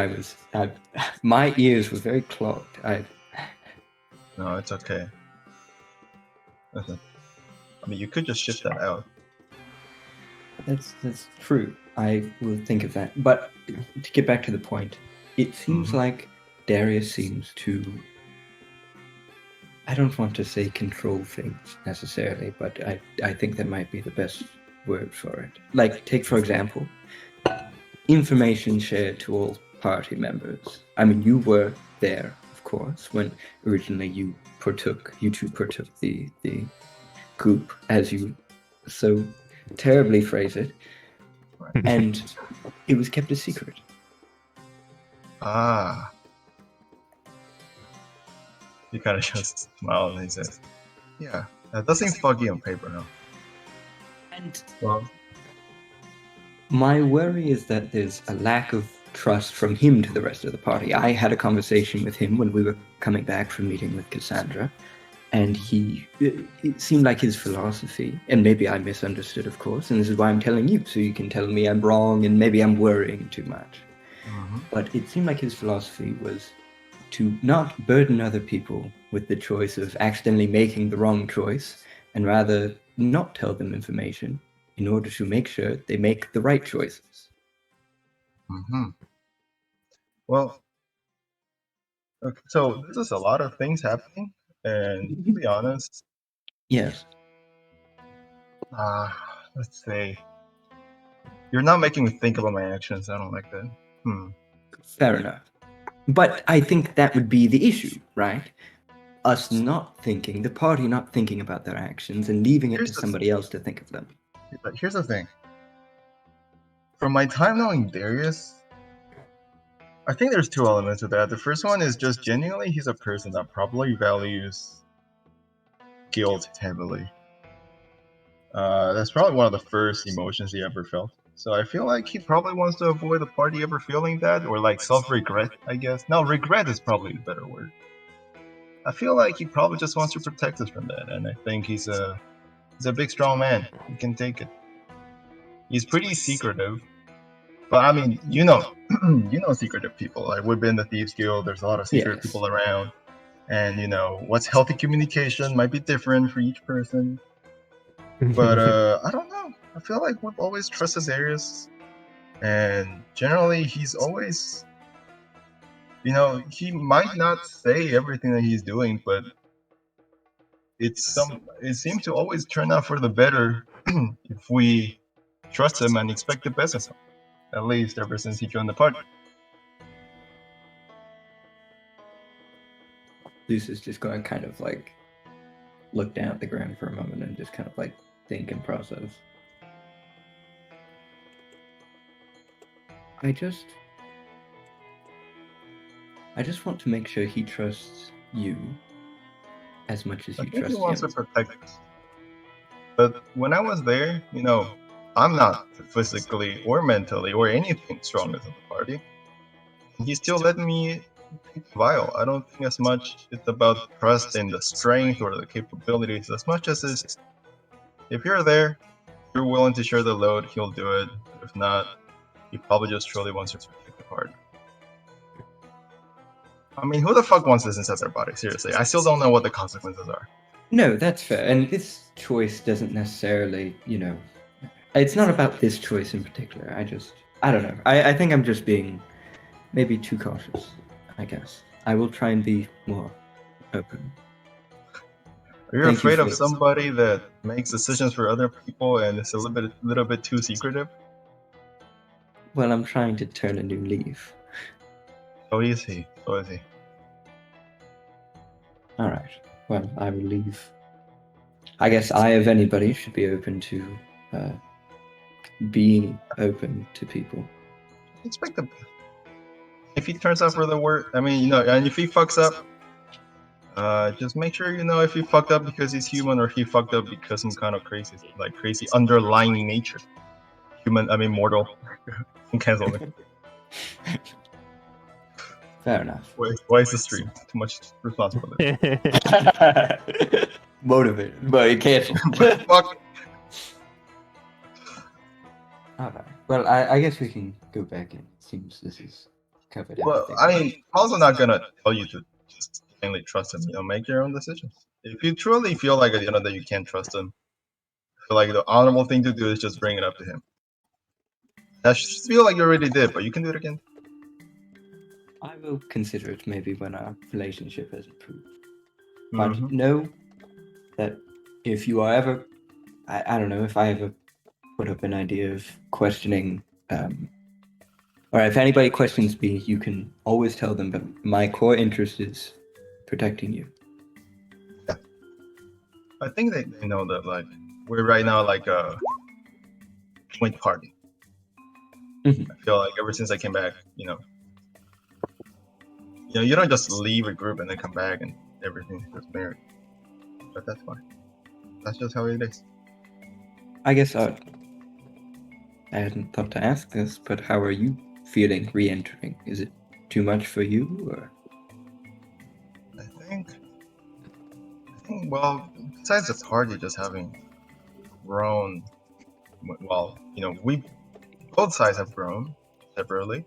my ears were very clogged. No, it's okay. Listen, I mean, you could just shift that out. That's true. I will think of that. But to get back to the point, it seems like Darius seems to, I don't want to say control things necessarily, but I think that might be the best word for it. Like, take for example, information shared to all party members. I mean, you were there, of course, when originally you two partook the group, as you so terribly phrase it, and it was kept a secret. Ah. He kind of just smiles and he says, yeah, that does seem foggy on paper now. And Well, my worry is that there's a lack of trust from him to the rest of the party. I had a conversation with him when we were coming back from meeting with Cassandra, and it seemed like his philosophy, and maybe I misunderstood, of course, and this is why I'm telling you, so you can tell me I'm wrong and maybe I'm worrying too much. But it seemed like his philosophy was to not burden other people with the choice of accidentally making the wrong choice, and rather not tell them information in order to make sure they make the right choices. Mm-hmm. Well, okay, so this is a lot of things happening, and to be honest, Yes, let's say you're not making me think about my actions. I don't like that. fair enough. But I think that would be the issue, right? Us not thinking, the party not thinking about their actions and leaving it Here's to the- somebody else to think of them. But here's the thing. From my time knowing Darius, I think there's two elements to that. The first one is just genuinely he's a person that probably values guilt heavily. That's probably one of the first emotions he ever felt. So I feel like he probably wants to avoid the party ever feeling that, or like self-regret, I guess. No, regret is probably a better word. I feel like he probably just wants to protect us from that, and I think he's a big, strong man. He can take it. He's pretty secretive, but I mean, you know secretive people. Like we've been in the Thieves Guild. There's a lot of secret Yes. people around, and what's healthy communication might be different for each person. But I don't know. I feel like we've always trusted Darius, and generally he's always, he might not say everything that he's doing, but it seems to always turn out for the better if we trust him and expect the best of him. At least ever since he joined the party. Zeus is just going to kind of like look down at the ground for a moment and just kind of like think and process. I just want to make sure he trusts you as much as I you think he trust wants him. to protect us. But when I was there, I'm not physically or mentally or anything strong as in the party. He still let me take the vial. I don't think as much it's about trust in the strength or the capabilities as much as it's if you're there, you're willing to share the load, he'll do it. If not, he probably just truly wants to protect the party. I mean, who the fuck wants this inside their body? Seriously, I still don't know what the consequences are. No, that's fair. And this choice doesn't necessarily, it's not about this choice in particular. I don't know. I think I'm just being maybe too cautious, I guess. I will try and be more open. Are you Thank you afraid of for- somebody that makes decisions for other people and is a little bit too secretive? Well, I'm trying to turn a new leaf. So is he. So is he. All right. Well, I will leave. I guess I, of anybody, should be open to being open to people. Expect the if he turns out for the worst, I mean, and if he fucks up, just make sure if he fucked up because he's human or he fucked up because some kind of crazy underlying nature. Human, I mean mortal. Can cancel me. Fair enough. Why is the stream? Too much responsibility. Motivated, but it canceled. Fuck. Alright. Well, I guess we can go back in. Seems this is covered Well, everything. I mean, I'm also not gonna tell you to just blindly trust him. Make your own decisions. If you truly feel like at the end of the day you can't trust him, I feel like the honorable thing to do is just bring it up to him. I feel like you already did, but you can do it again. I will consider it maybe when our relationship has improved. But Mhm. know that if you are ever, I don't know, if I ever put up an idea of questioning, or if anybody questions me, you can always tell them, but my core interest is protecting you. I think they know that like we're right now like a joint party. Mhm. I feel like ever since I came back, you don't just leave a group and then come back and everything's just married. But that's fine. That's just how it is. I guess I hadn't thought to ask this, but how are you feeling re-entering? Is it too much for you, or? I think well, besides the party just having grown, well, we both sides have grown separately,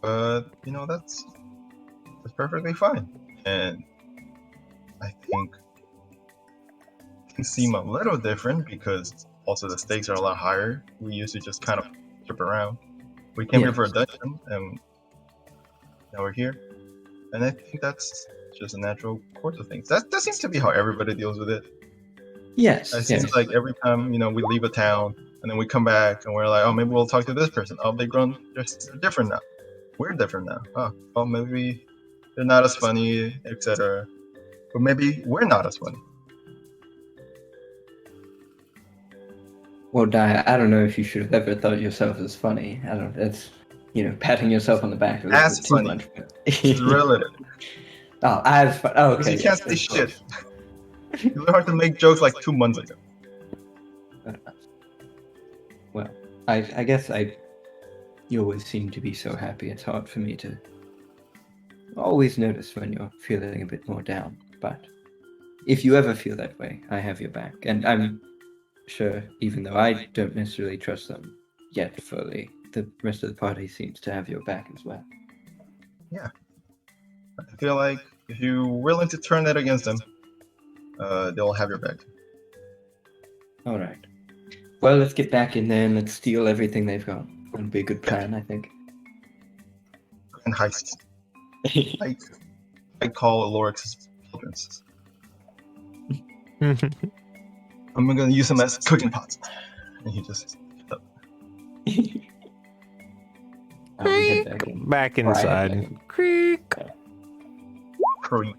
but It's perfectly fine. And I think things seem a little different because also the stakes are a lot higher. We used to just kind of trip around. We came here for a dungeon, and now we're here. And I think that's just a natural course of things. That seems to be how everybody deals with it. Yes. It seems like every time, we leave a town, and then we come back, and we're like, oh, maybe we'll talk to this person. Oh, they're different now. We're different now. Oh, well, maybe they're not as funny, etc. But maybe we're not as funny. Well, Di, I don't know if you should have ever thought yourself as funny. I don't. That's patting yourself on the back a little As bit too funny. much. It's relative. Oh, as fun. Oh, Because okay. you can't say shit. You learned how to make jokes like 2 months ago. Well, I guess you always seem to be so happy. It's hard for me to always notice when you're feeling a bit more down. But if you ever feel that way, I have your back. And I'm sure, even though I don't necessarily trust them yet fully, the rest of the party seems to have your back as well. Yeah. I feel like if you're willing to turn that against them, they'll have your back. All right. Well, let's get back in there and let's steal everything they've got. That'll be a good plan, I think. And heist. I call Lorix's children's. I'm gonna use them as cooking pots. And he just We head back in. Back Or I head inside. back in. Creak. creep.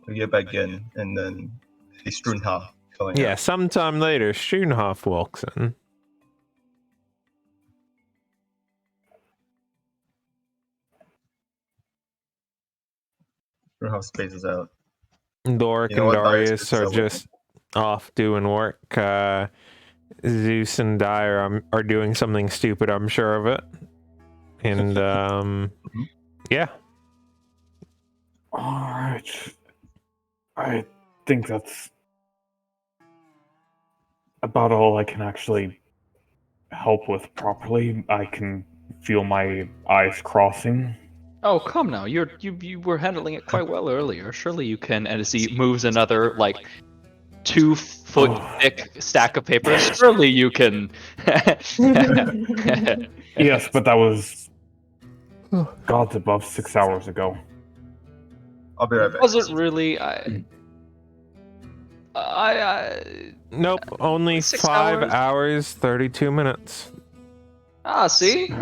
We get back in, and then see Strunhoff filling Yeah, out. sometime later, Schoenhoff walks in. Strunhoff spaces out. Doric You know and what, Darius Darius is are so just off doing work. Zeus and Dyer are doing something stupid, I'm sure of it. And, yeah. Alright. I think that's about all I can actually help with properly. I can feel my eyes crossing. Oh, come now. You were handling it quite well earlier. Surely you can, as he moves another, 2-foot thick stack of papers, surely you can. Yes, but that was gods above 6 hours ago. I'll be right back. Was it really? Nope, only 6 5 hours? hours, 32 minutes. See?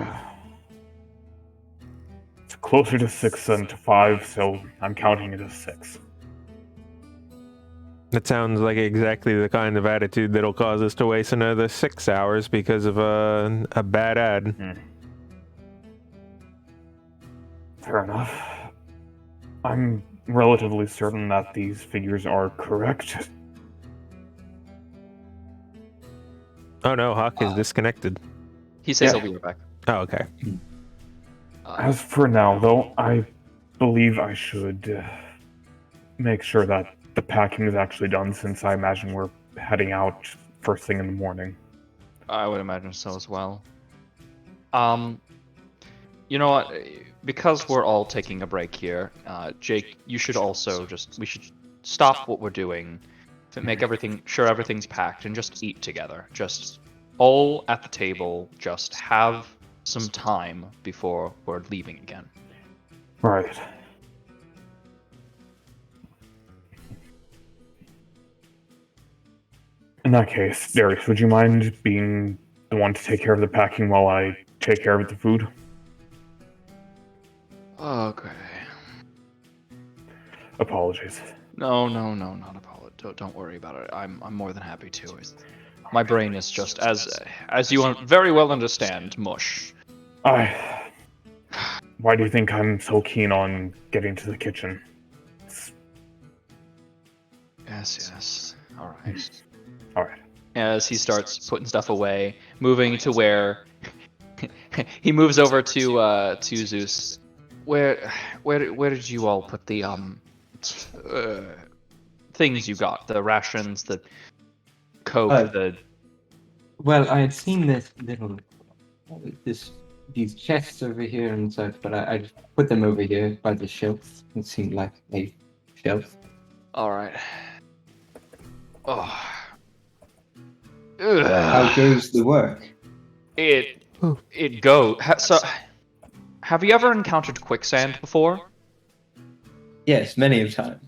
It's closer to 6 than to 5, so I'm counting it as 6. That sounds like exactly the kind of attitude that'll cause us to waste another 6 hours because of a bad ad. Fair enough. I'm relatively certain that these figures are correct. Oh no, Hawk is disconnected. He says Yeah. he'll be right back. Oh, okay. As for now, though, I believe I should make sure that the packing is actually done, since I imagine we're heading out first thing in the morning. I would imagine so as well. You know what? Because we're all taking a break here, Jake, you should also we should stop what we're doing, to make sure everything's packed, and just eat together. Just all at the table, just have some time before we're leaving again. Right. In that case, Darius, would you mind being the one to take care of the packing while I take care of the food? Okay. Apologies. No, not apologize. Don't worry about it. I'm more than happy to. My brain is just, as you very well understand, mush. Why do you think I'm so keen on getting to the kitchen? Yes. All right. Alright. As he starts putting stuff away, moving to where he moves over to Zeus. Where did you all put the things you got? The rations, the coke, Well, I had seen these chests over here and such, but I just put them over here by the shelf. It seemed like a shelf. All right. Oh. How Ugh. goes the work? It go. So, have you ever encountered quicksand before? Yes, many a time.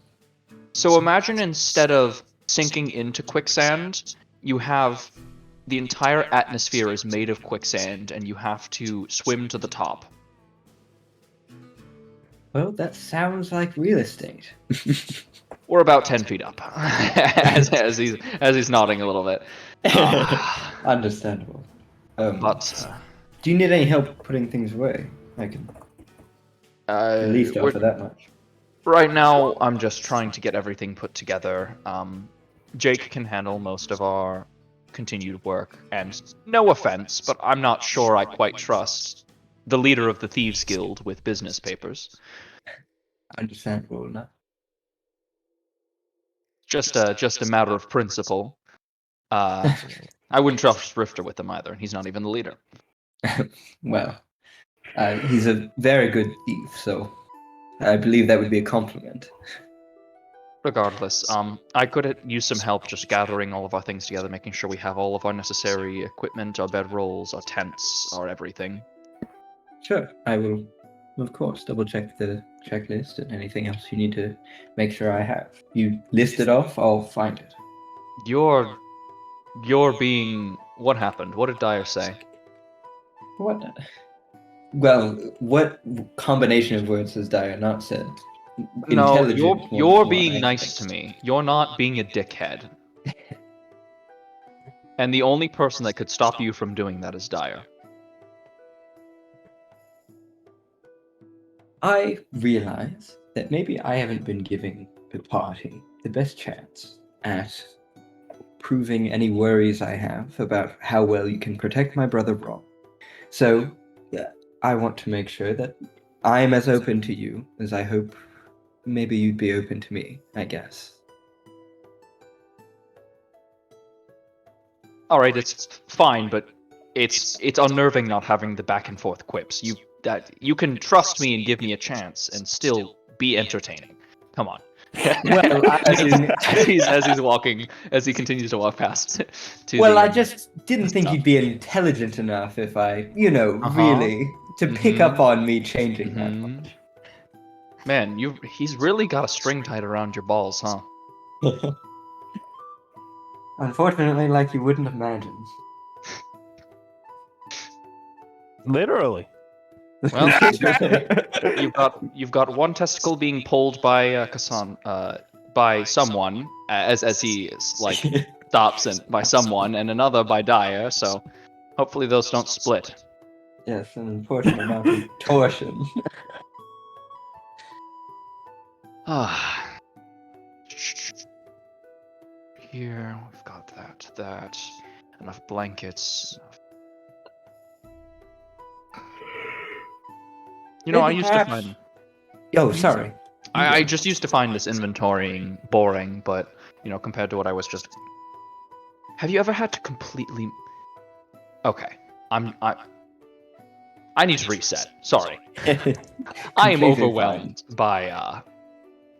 So imagine instead of sinking into quicksand, you have the entire atmosphere is made of quicksand, and you have to swim to the top. Well, that sounds like real estate. We're about 10 feet up, as he's nodding a little bit. Understandable. But Do you need any help putting things away? I can at least offer that much. right now, I'm just trying to get everything put together. Jake can handle most of our continued work, and no offense, but I'm not sure I quite trust the leader of the Thieves Guild with business papers. Understandable enough. Just a matter of principle. I wouldn't trust Rifter with them either. He's not even the leader. Well, he's a very good thief, so I believe that would be a compliment. Regardless, I could use some help just gathering all of our things together, making sure we have all of our necessary equipment, our bedrolls, our tents, our everything. Sure, I will, of course, double check the checklist and anything else you need to make sure I have. You list it off, I'll find it. You're being... What happened? What did Dyer say? What? Well, what combination of words has Dyer not said? No, Intelligent you're ones, being I nice to think. me. You're not being a dickhead. And the only person that could stop you from doing that is Dyer. I realize that maybe I haven't been giving the party the best chance at proving any worries I have about how well you can protect my brother wrong. So, I want to make sure that I'm as open to you as I hope maybe you'd be open to me, I guess. All right, it's fine, but it's unnerving not having the back and forth quips. You can trust me and give me a chance and still be entertaining. Come on. Well, as he continues to walk past. I just didn't think you'd be intelligent enough if I, really, to pick up on me changing that much. Man, he's really got a string tied around your balls, huh? Unfortunately, like you wouldn't imagine. Literally. Well, you've got one testicle being pulled by by someone as he stops and by someone, and another by Dyer. So hopefully those don't split. Yes, an unfortunate amount of torsion. Here we've got that, enough blankets. I used to find. Oh, sorry. I just used to find this inventorying boring, but compared to what I was just. Have you ever had to completely? Okay, I need to reset. Sorry, I am overwhelmed by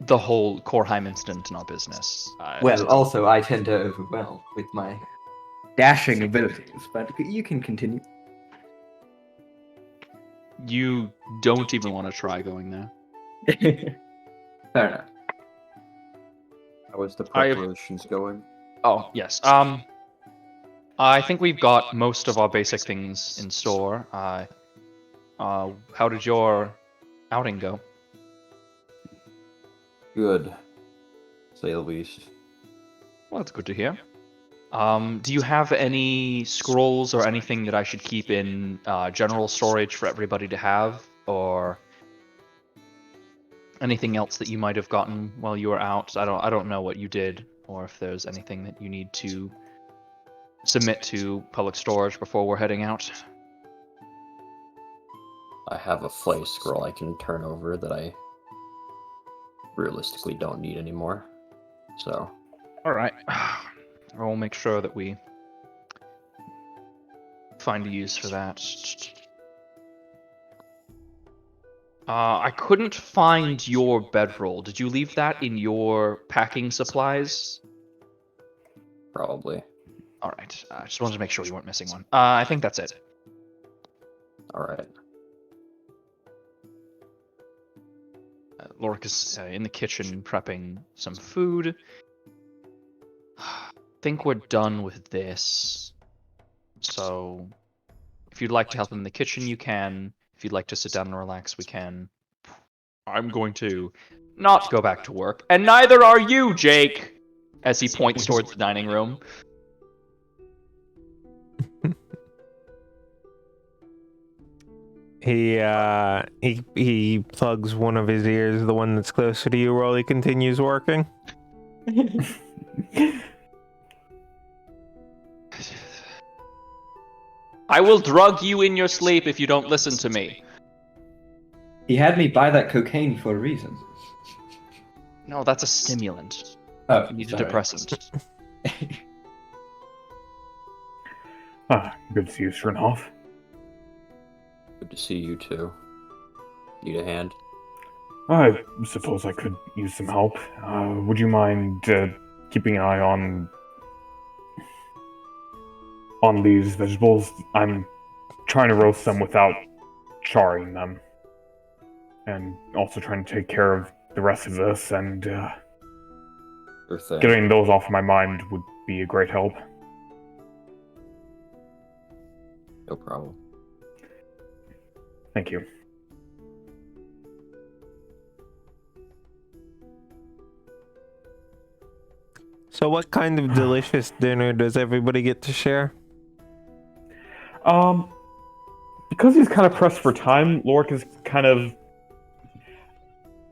the whole Korheim incident in our business. Well, also I tend to overwhelm with my dashing abilities, but you can continue. You don't even want to try going there. Fair enough. How is the preparations going? Oh, yes. I think we've got most of our basic things in store. How did your outing go? Good, to say the least. Well, that's good to hear. Do you have any scrolls or anything that I should keep in general storage for everybody to have, or anything else that you might have gotten while you were out? I don't know what you did, or if there's anything that you need to submit to public storage before we're heading out. I have a flight scroll I can turn over that I realistically don't need anymore. So. All right. I'll make sure that we find a use for that. I couldn't find your bedroll. Did you leave that in your packing supplies? Probably. All right. I just wanted to make sure you weren't missing one. I think that's it. All right. Lorik is in the kitchen prepping some food. Think we're done with this. So, if you'd like to help him in the kitchen, you can. If you'd like to sit down and relax, we can. I'm going to not go back to work. And neither are you, Jake! As he points towards the dining room. He plugs one of his ears, the one that's closer to you, while he continues working. I will drug you in your sleep if you don't listen to me. He had me buy that cocaine for a reason. No, that's a stimulant. Oh, You need a sorry. depressant. Good to see you, Sternhoff. Good to see you too. Need a hand? I suppose I could use some help. Would you mind keeping an eye on these vegetables? I'm trying to roast them without charring them. And also trying to take care of the rest of this, and Sure thing. getting those off my mind would be a great help. No problem. Thank you. So what kind of delicious dinner does everybody get to share? Because he's kind of pressed for time, Lorik is kind of,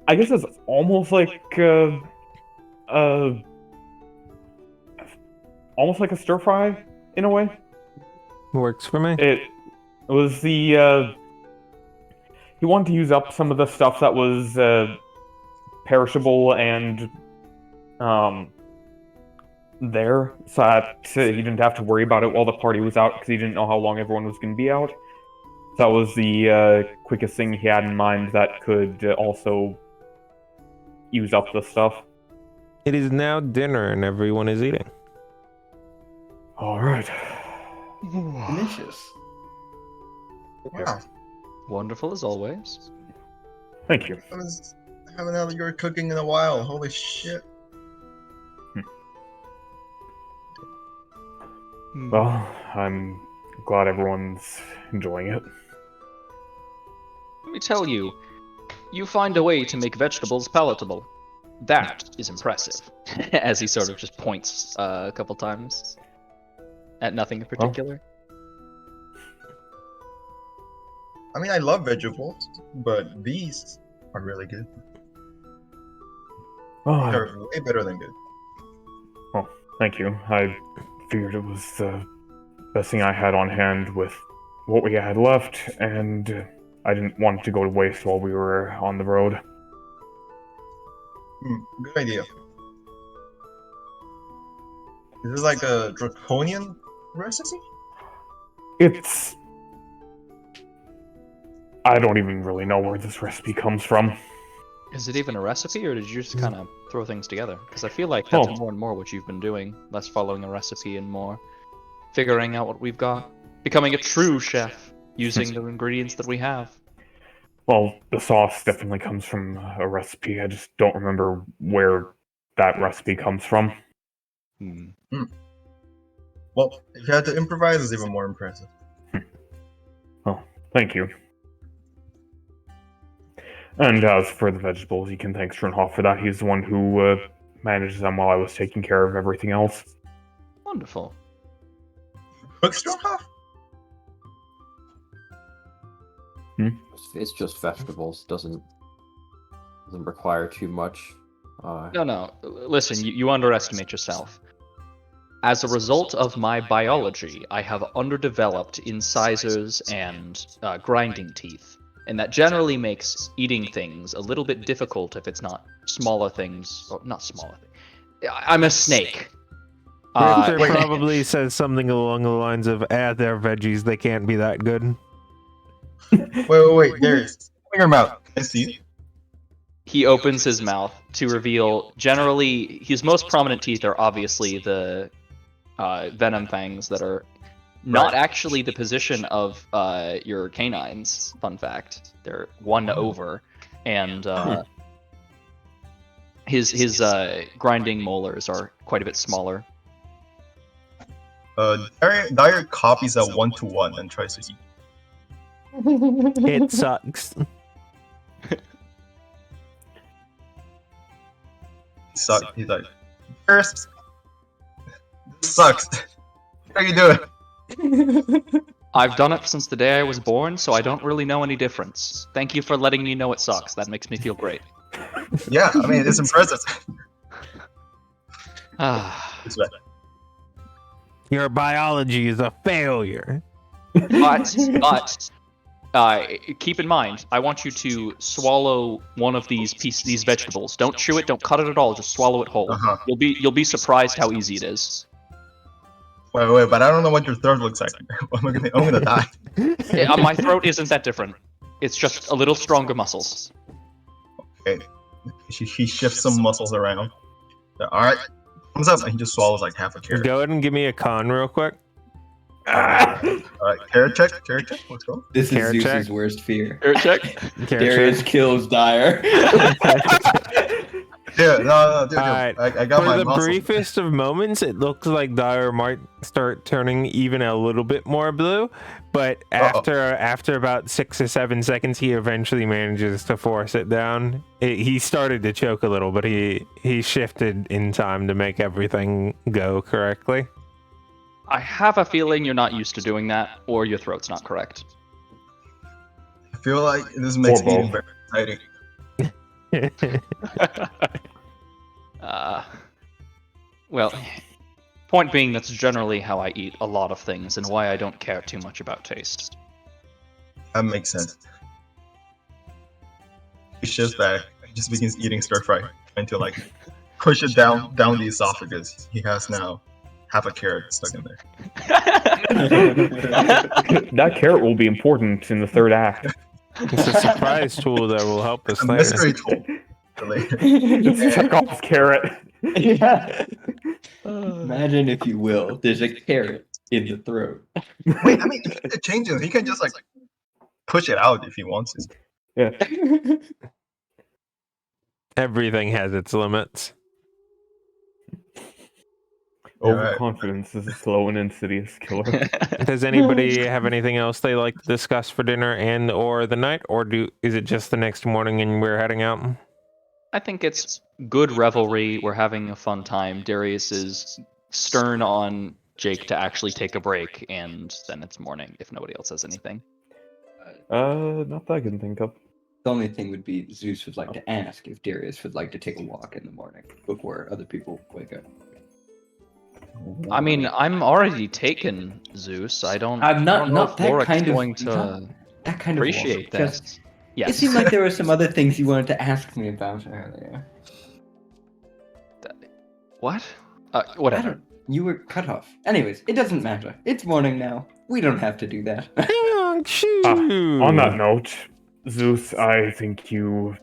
I guess it's almost like almost like a stir fry in a way. Works for me. It was the he wanted to use up some of the stuff that was perishable and there, so that he didn't have to worry about it while the party was out, because he didn't know how long everyone was going to be out. So that was the quickest thing he had in mind that could also use up the stuff. It is now dinner and everyone is eating. All right. Delicious. Wow. Wonderful as always. Thank you. I haven't had your cooking in a while. Holy shit. Well, I'm glad everyone's enjoying it. Let me tell you, you find a way to make vegetables palatable. That is impressive. As he sort of just points a couple times at nothing in particular. I mean, I love vegetables, but these are really good. Oh, They're way better than good. thank you. I figured it was the best thing I had on hand with what we had left, and I didn't want it to go to waste while we were on the road. Good idea. Is this like a draconian recipe? It's... I don't even really know where this recipe comes from. Is it even a recipe, or did you just kind of throw things together? Because I feel like that's Oh. more and more what you've been doing. Less following a recipe and more figuring out what we've got. Becoming a true chef, using the ingredients that we have. Well, the sauce definitely comes from a recipe. I just don't remember where that recipe comes from. Well, if you had to improvise, it's even more impressive. Thank you. And as for the vegetables, you can thank Sternhoff for that. He's the one who managed them while I was taking care of everything else. Wonderful. Hookstromhoff? It's just vegetables. Doesn't require too much. No. Listen, you underestimate yourself. As a result of my biology, I have underdeveloped incisors and grinding teeth. And that generally makes eating things a little bit difficult if it's not smaller things. Or not smaller things. I'm a snake. Richter wait. probably says something along the lines of, they're veggies, they can't be that good. Wait, Darius. Open your mouth. Can I see? He opens his mouth to reveal, generally, his most prominent teeth are obviously the venom fangs that are not actually the position of your canines. Fun fact. They're one over. And his grinding molars are quite a bit smaller. Dyer copies that 1-to-1 and tries to eat. It sucks. He's like, Darius, this sucks. What are you doing? I've done it since the day I was born, so I don't really know any difference. Thank you for letting me know it sucks. That makes me feel great. Yeah, I mean, it's impressive. It's bad. Your biology is a failure. But keep in mind, I want you to swallow one of these vegetables. Don't chew it. Don't cut it at all. Just swallow it whole. Uh-huh. You'll be surprised how easy it is. Wait, but I don't know what your throat looks like. I'm gonna die. My throat isn't that different. It's just a little stronger muscles. Okay. He shifts some muscles around. Alright. Comes up and he just swallows like half a carrot. Go ahead and give me a con real quick. Alright, carrot check. Let's go. This is Carrot Zeus's check. worst fear. Here, check. Darius kills Dyer. Yeah, no, dude. Alright, I got For my the muscles. briefest of moments, it looks like Dyer might start turning even a little bit more blue, but after about 6 or 7 seconds, he eventually manages to force it down. He started to choke a little, but he shifted in time to make everything go correctly. I have a feeling you're not used to doing that, or your throat's not correct. I feel like this makes Or both. eating very exciting. Well, point being, that's generally how I eat a lot of things, and why I don't care too much about taste. That makes sense. He shifts back. He just begins eating stir fry, trying to like push it down the esophagus. He has now half a carrot stuck in there. That carrot will be important in the third act. It's a surprise tool that will help us A later. mystery tool for later. It's Chekhov's carrot. Yeah. Imagine, if you will, there's a carrot in the throat. Wait, I mean, it changes. He can just like push it out if he wants to. Yeah. Everything has its limits. Overconfidence is a slow and insidious killer. Does anybody have anything else they like to discuss for dinner and or the night, or is it just the next morning and we're heading out? I think it's good revelry. We're having a fun time. Darius is stern on Jake to actually take a break, and then it's morning if nobody else has anything. Not that I can think of. The only thing would be Zeus would like to ask if Darius would like to take a walk in the morning before other people wake up. I mean, I'm already taken, Zeus. I don't. I'm not- I don't know not if that Lorik's kind of- going to not That kind of walk. appreciate Just- that. It Yes. seemed like there were some other things you wanted to ask me about earlier. What? I Whatever. don't. You were cut off. Anyways, it doesn't matter. It's morning now. We don't have to do that. On that note, Zeus, I think you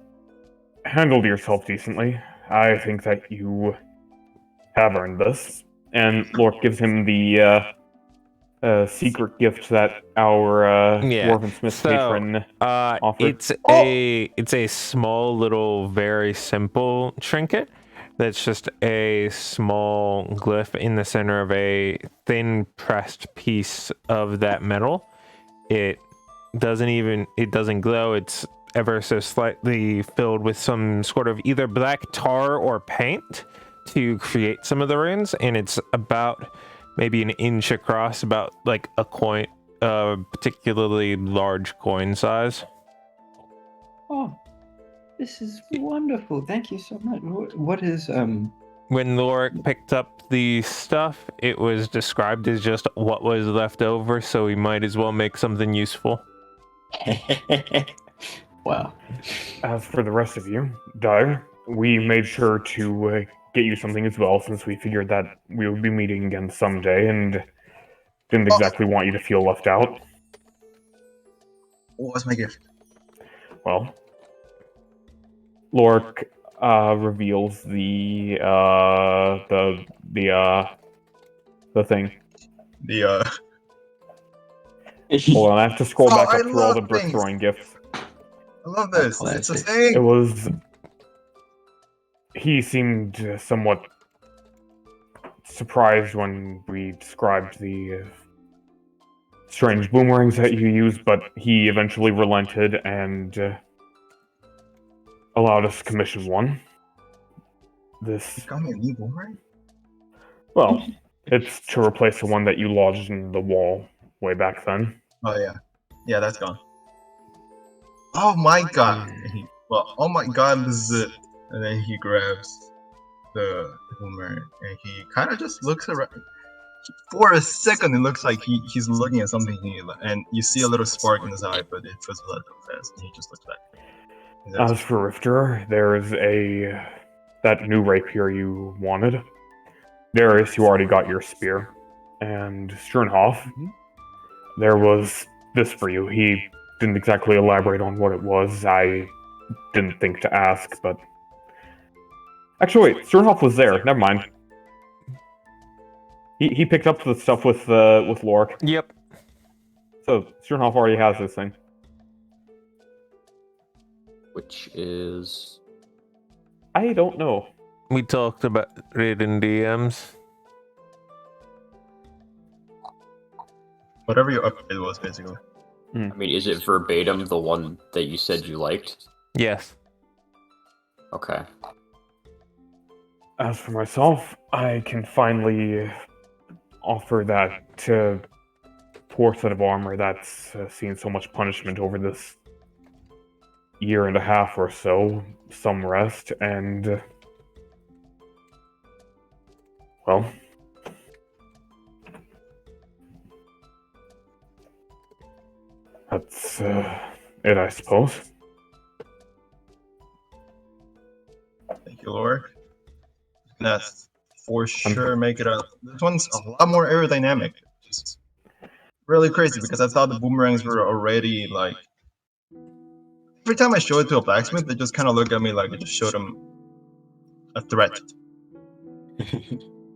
handled yourself decently. I think that you have earned this. And Lork gives him the secret gift that our Dwarven Smith patron offered. It's a small little, very simple trinket. That's just a small glyph in the center of a thin pressed piece of that metal. It doesn't glow. It's ever so slightly filled with some sort of either black tar or paint to create some of the runes, and it's about maybe an inch across, about like a coin, particularly large coin size. Oh, this is wonderful. Thank you so much. What is When Lorik picked up the stuff, it was described as just what was left over, so we might as well make something useful. Wow. As for the rest of you, Dyer, we made sure to get you something as well, since we figured that we would be meeting again someday, and didn't exactly want you to feel left out. What was my gift? Well, Lork reveals the thing. The Hold on, I have to scroll Oh, back I up through all love the brick things. throwing gifts. I love this. It's a classic. thing. It was. He seemed somewhat surprised when we described the strange boomerangs that you used, but he eventually relented and allowed us to commission one. This, You got me a new boomerang? well, it's to replace the one that you lodged in the wall way back then. Oh yeah. Yeah, that's gone. Oh my god. Oh my god, this is it. And then he grabs the boomerang and he kind of just looks around. For a second, it looks like he's looking at something new, and you see a little spark in his eye, but it fizzles out real fast, and he just looks back. As for Rifter, there is that new rapier you wanted. Darius, you already got your spear. And Sternhoff, there was this for you. He didn't exactly elaborate on what it was. I didn't think to ask, but... Actually, wait, Sternhoff was there. Never mind. He picked up the stuff with Lork. Yep. So, Sternhoff already has this thing. Which is... I don't know. We talked about it in DMs. Whatever your upgrade was, basically. I mean, is it verbatim the one that you said you liked? Yes. Okay. As for myself, I can finally offer that poor set of armor that's seen so much punishment over this year and a half or so, some rest, and well, that's it, I suppose. Thank you, Lord. That's for sure make it a. This one's a lot more aerodynamic. Just really crazy because I thought the boomerangs were already like. Every time I show it to a blacksmith, they just kind of look at me like I just showed them a threat.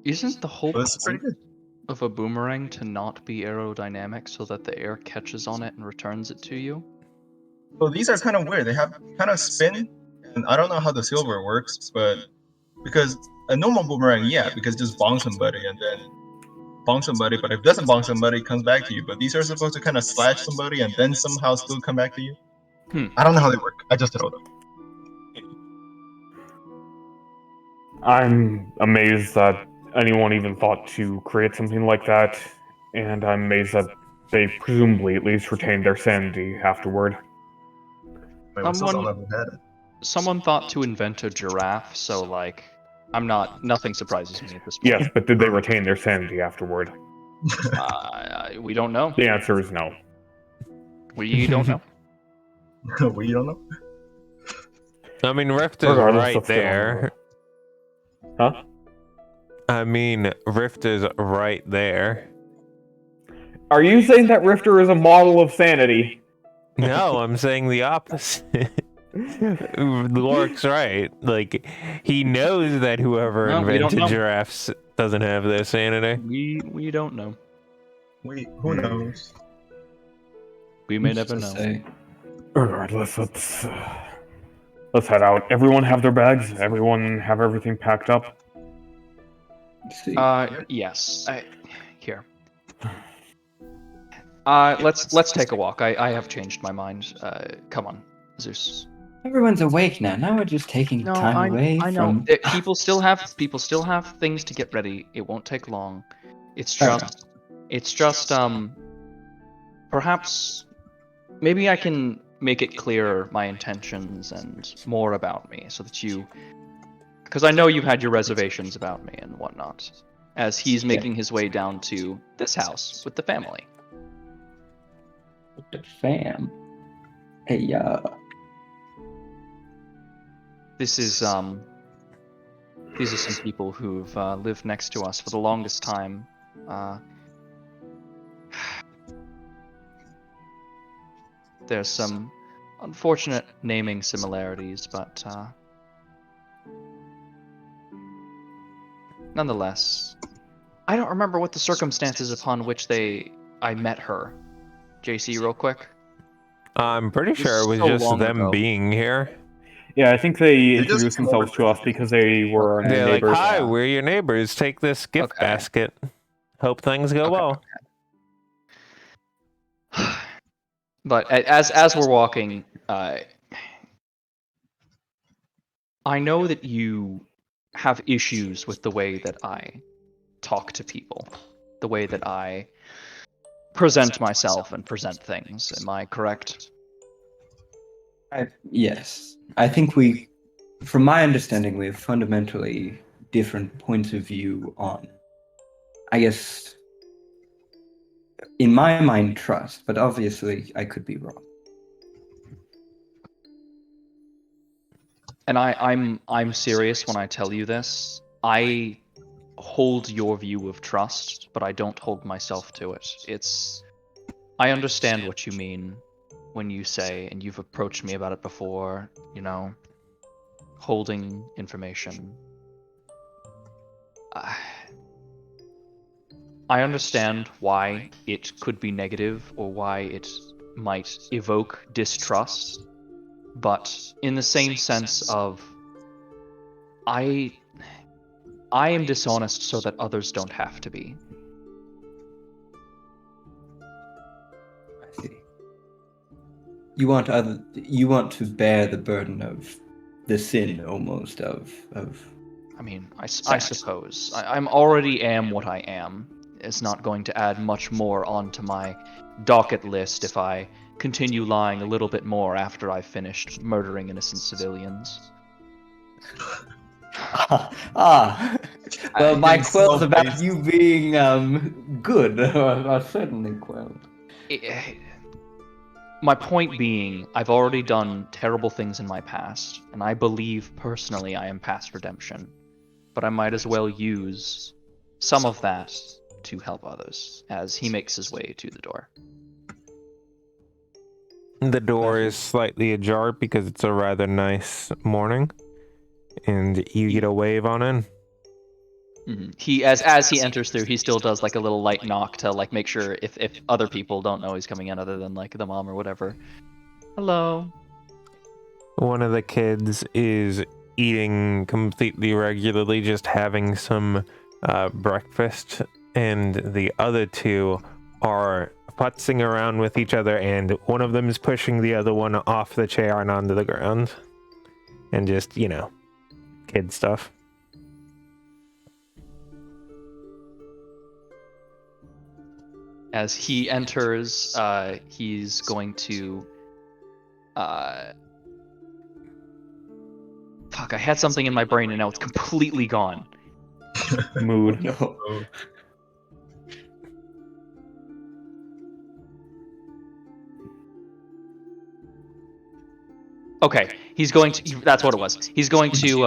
Isn't the whole But it's pretty point good. of a boomerang to not be aerodynamic so that the air catches on it and returns it to you? So these are kind of weird. They have kind of spin, and I don't know how the silver works, but because a normal boomerang, yeah, because just bonk somebody and then bonk somebody, but if it doesn't bonk somebody, it comes back to you. But these are supposed to kind of slash somebody and then somehow still come back to you. I don't know how they work. I just throw them. I'm amazed that anyone even thought to create something like that, and I'm amazed that they presumably at least retained their sanity afterward. Wait, we still Someone- don't know who had it. Someone thought to invent a giraffe, so like, nothing surprises me at this point. Yes, but did they retain their sanity afterward? We don't know. The answer is no. We don't know. We don't know. I mean, Rift is Regardless, right let's get on there. Huh? I mean, Rift is right there. Are you saying that Rifter is a model of sanity? No, I'm saying the opposite. Lork's right. Like, he knows that whoever No, we don't invented know. giraffes doesn't have their sanity. We don't know. Who knows? We may Who's never to know. say? Regardless, let's head out. Everyone have their bags. Everyone have everything packed up. Let's see. Yes. Here. Let's take a walk. I have changed my mind. Come on, Zeus. Everyone's awake now. Now we're just taking time away I know. from. People still have things to get ready. It won't take long. It's just perhaps maybe I can make it clearer my intentions and more about me so that because I know you've had your reservations about me and whatnot, as he's making his way down to this house with the family. With the fam. Hey, This is These are some people who've lived next to us for the longest time. There's some unfortunate naming similarities, but nonetheless, I don't remember what the circumstances upon which I met her. JC, real quick. I'm pretty sure it was so just long them ago. being here. Yeah, I think they They just introduced came themselves over to us because they were our They're like, neighbors. "Hi, Yeah. we're your neighbors. Take this gift Okay. basket. Hope things go Okay, well." But as we're walking, I know that you have issues with the way that I talk to people, the way that I present myself and present things. Am I correct? Yes. I think from my understanding, we have fundamentally different points of view on, I guess, in my mind, trust, but obviously I could be wrong. And I'm serious when I tell you this. I hold your view of trust, but I don't hold myself to it. I understand what you mean when you say, and you've approached me about it before, holding information. I understand why it could be negative or why it might evoke distrust, but in the same sense of I am dishonest so that others don't have to be. I see. You want to bear the burden of the sin almost of I mean, I suppose. I'm already am what I am. It's not going to add much more onto my docket list if I continue lying a little bit more after I've finished murdering innocent civilians. Well, my Being qualms so about based. you being good are certainly quelled. My point being, I've already done terrible things in my past, and I believe personally I am past redemption. But I might as well use some of that to help others as he makes his way to the door. The door is slightly ajar because it's a rather nice morning, and you get a wave on in. Mm-hmm. He as he enters through, he still does like a little light knock to like make sure if other people don't know he's coming in other than like the mom or whatever. Hello. One of the kids is eating completely regularly, just having some breakfast, and the other two are putzing around with each other, and one of them is pushing the other one off the chair and onto the ground. And just, kid stuff. As he enters, he's going to fuck, I had something in my brain and now it's completely gone. Mood. No. Oh, Okay, he's going to. That's what it was. He's going to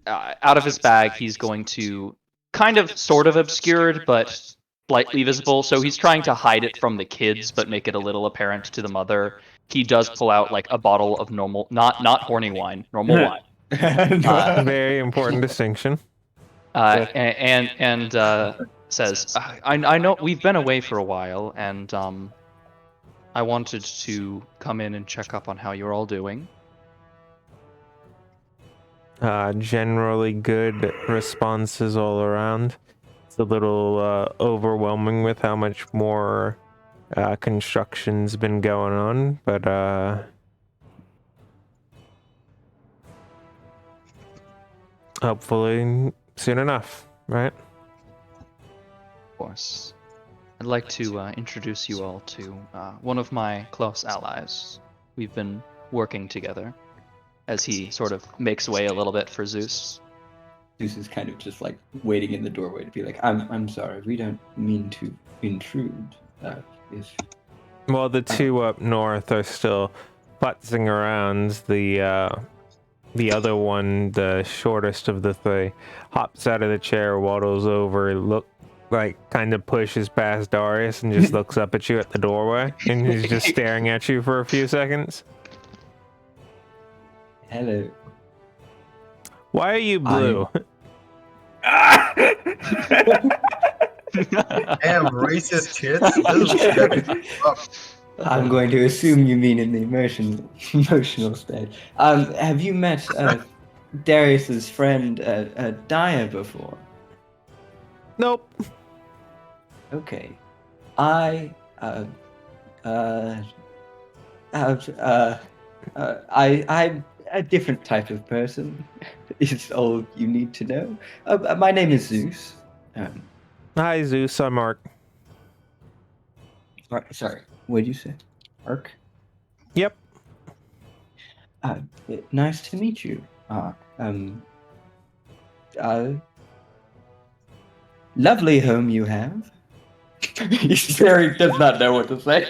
out of his bag. He's going to kind of, sort of obscured, but slightly visible. So he's trying to hide it from the kids, but make it a little apparent to the mother. He does pull out like a bottle of normal, not horny wine, normal wine. Very important distinction. And says, I know we've been away for a while, and I wanted to come in and check up on how you're all doing. Generally good responses all around. It's a little overwhelming with how much more construction's been going on, but hopefully soon enough, right? Of course. I'd like to introduce you all to one of my close allies. We've been working together as he sort of makes way a little bit for Zeus. Zeus is kind of just like waiting in the doorway to be like, I'm sorry, we don't mean to intrude. Well, the two up north are still putzing around. The The other one, the shortest of the three, hops out of the chair, waddles over, kind of pushes past Darius and just looks up at you at the doorway, and he's just staring at you for a few seconds. Hello. Why are you blue? Damn, racist kids. This is stepping up. I'm going to assume you mean in the emotional state. Have you met Darius's friend Daya before? Nope. Okay. I'm a different type of person. Is all you need to know. My name is Zeus. Hi, Zeus. I'm Mark. Sorry, what did you say? Mark? Yep. Nice to meet you. Lovely home you have. Jerry does not know what to say.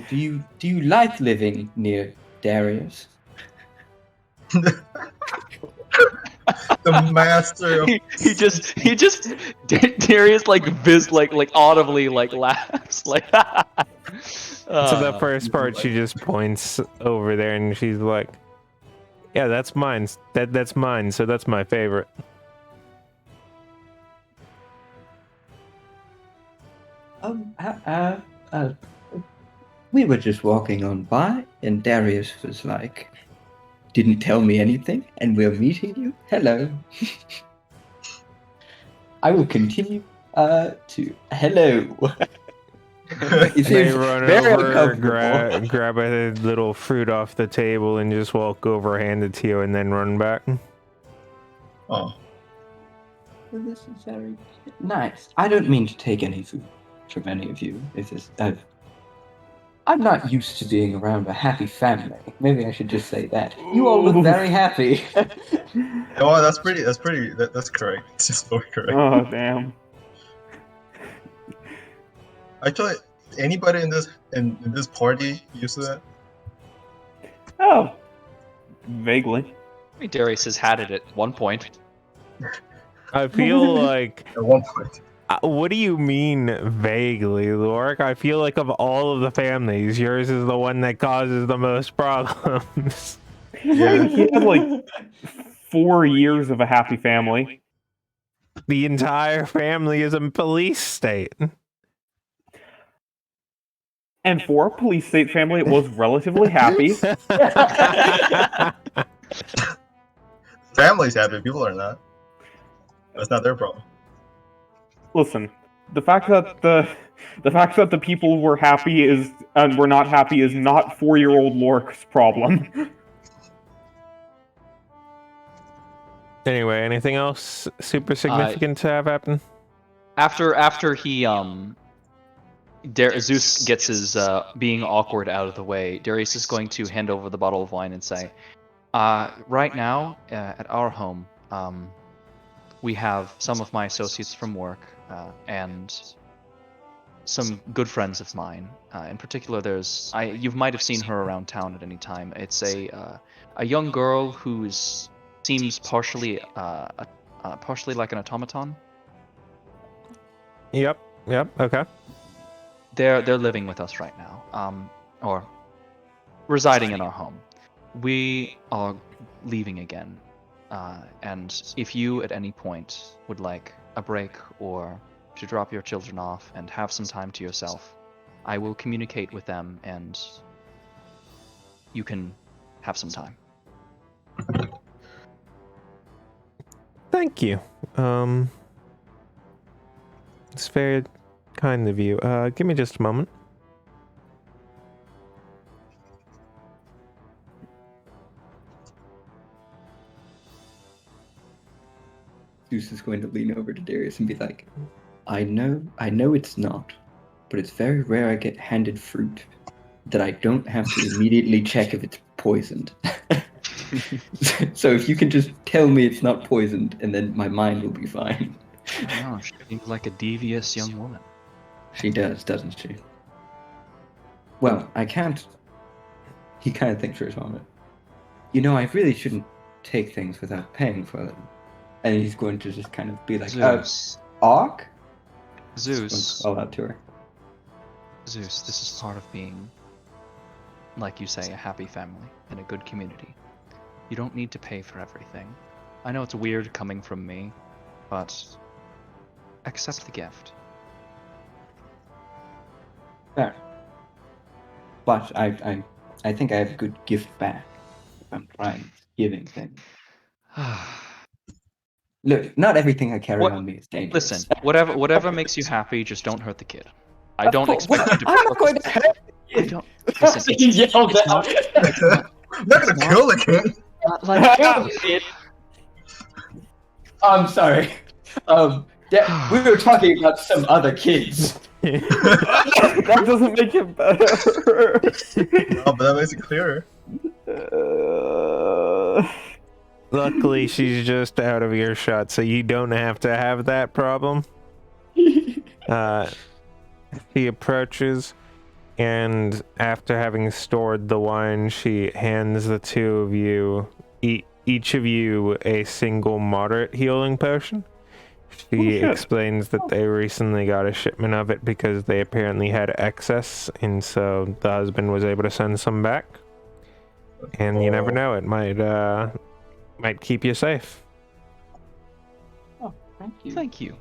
Do you like living near Darius? The master of he just Darius like audibly like laughs like. So the first part, she just points over there, and she's like, "Yeah, that's mine. That's mine. So that's my favorite." We were just walking on by, and Darius was like, didn't tell me anything, and we're meeting you. Hello. I will continue to hello. They run very over, uncomfortable. grab a little fruit off the table, and just walk over, hand it to you, and then run back. Oh. Well, this is very nice. I don't mean to take any food from any of you. I'm not used to being around a happy family. Maybe I should just say that. You all look very happy. Oh, that's correct. It's just very correct. Oh, damn. I thought anybody in this party used to that? Oh. Vaguely. I mean, Darius has had it at one point. I feel like. At one point. What do you mean vaguely, Lorik? I feel like of all of the families, yours is the one that causes the most problems. Yeah. He had like 4 years of a happy family. The entire family is a police state. And for a police state family, it was relatively happy. Family's happy, people are not. That's not their problem. Listen, the fact that the people were happy and were not happy is not 4-year-old Lork's problem. Anyway, anything else super significant to have happen? After he Zeus gets his being awkward out of the way, Darius is going to hand over the bottle of wine and say, right now at our home, we have some of my associates from work and some good friends of mine. In particular, you might have seen her around town at any time. It's a young girl who seems partially like an automaton. Yep. Okay. They're living with us right now, or residing in our home. We are leaving again, and if you at any point would like a break or to drop your children off and have some time to yourself, I will communicate with them and you can have some time. Thank you. It's very kind of you. Give me just a moment. Zeus is going to lean over to Darius and be like, I know it's not, but it's very rare I get handed fruit that I don't have to immediately check if it's poisoned. So if you can just tell me it's not poisoned, and then my mind will be fine. Oh, she seems like a devious young woman. She does, doesn't she? Well, I can't. He kind of thinks for a moment. You know, I really shouldn't take things without paying for them. And he's going to just kind of be like, Zeus. Ark? Zeus. All out to her. Zeus, this is part of being, like you say, a happy family in a good community. You don't need to pay for everything. I know it's weird coming from me, but accept the gift. Fair. But I think I have a good gift back. If I'm trying giving things. Look, not everything I carry on me is dangerous. Listen, whatever makes you happy, just don't hurt the kid. I don't expect you to. I'm not going to hurt I you. don't. Listen, He yelled it's out. I'm not gonna kill the kid. like, I'm sorry. We were talking about some other kids. That doesn't make it better. No, but that makes it clearer. Luckily, she's just out of earshot, so you don't have to have that problem. He approaches, and after having stored the wine, she hands the two of you, each of you, a single moderate healing potion. She explains that they recently got a shipment of it because they apparently had excess, and so the husband was able to send some back. And you never know, it might keep you safe. Oh, thank you. thank you.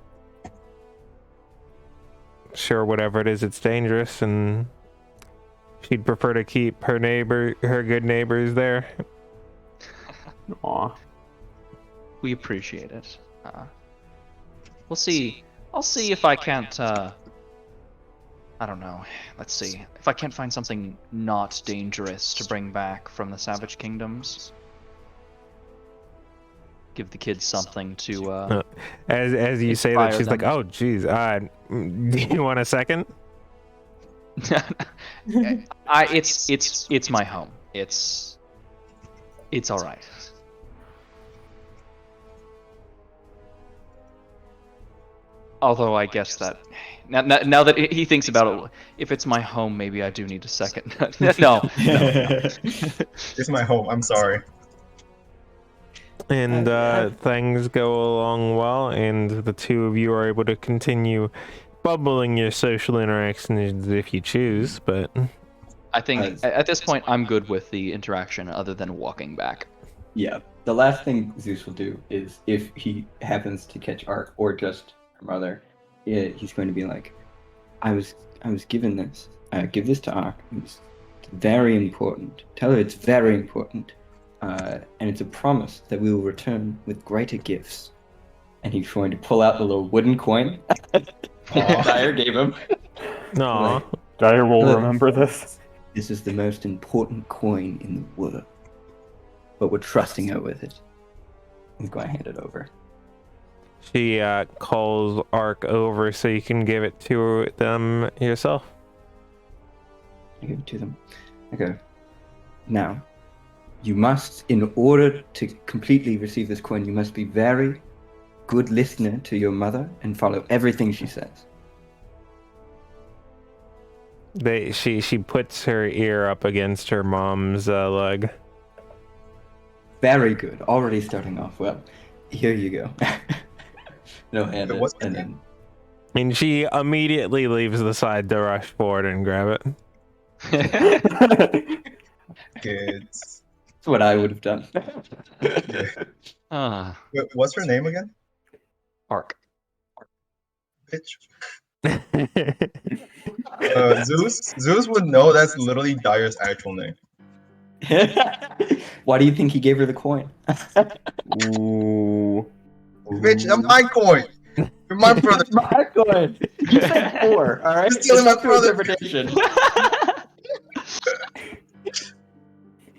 Sure, whatever it is, it's dangerous, and she'd prefer to keep her good neighbors there. Aw. We appreciate it. We'll see. I'll see if I can't. I don't know. Let's see. If I can't find something not dangerous to bring back from the Savage Kingdoms. Give the kids something to. As you say that, inspire she's them. like, "Oh, geez, do you want a second?" It's my home. It's all right. Although I guess that now that he thinks about it, if it's my home, maybe I do need a second. No. It's my home. I'm sorry. And things go along well, and the two of you are able to continue bubbling your social interactions if you choose, but I think at this point I'm good with the interaction other than walking back. Yeah. The last thing Zeus will do is, if he happens to catch Ark or just her mother, he's going to be like, I was given this. Give this to Ark. It's very important. Tell her it's very important. And it's a promise that we will return with greater gifts. And he's going to pull out the little wooden coin Dyer gave him. no. Dyer will remember this. This is the most important coin in the world. But we're trusting her with it. He's going to hand it over. She calls Ark over so you can give it to them yourself. I give it to them. I go, now, you must, in order to completely receive this coin, you must be very good listener to your mother and follow everything she says. She puts her ear up against her mom's leg. Very good. Already starting off well. Here you go. No hand it, What's the and name? then And she immediately leaves the side to rush forward and grab it. Kids. that's what I would have done. Wait, what's her name again? Ark. Bitch. Zeus would know that's literally Dyer's actual name. Why do you think he gave her the coin? Ooh. Bitch, that's my coin. You're my brother. My coin. You said 4, all right? You're stealing my It's up to brother. interpretation.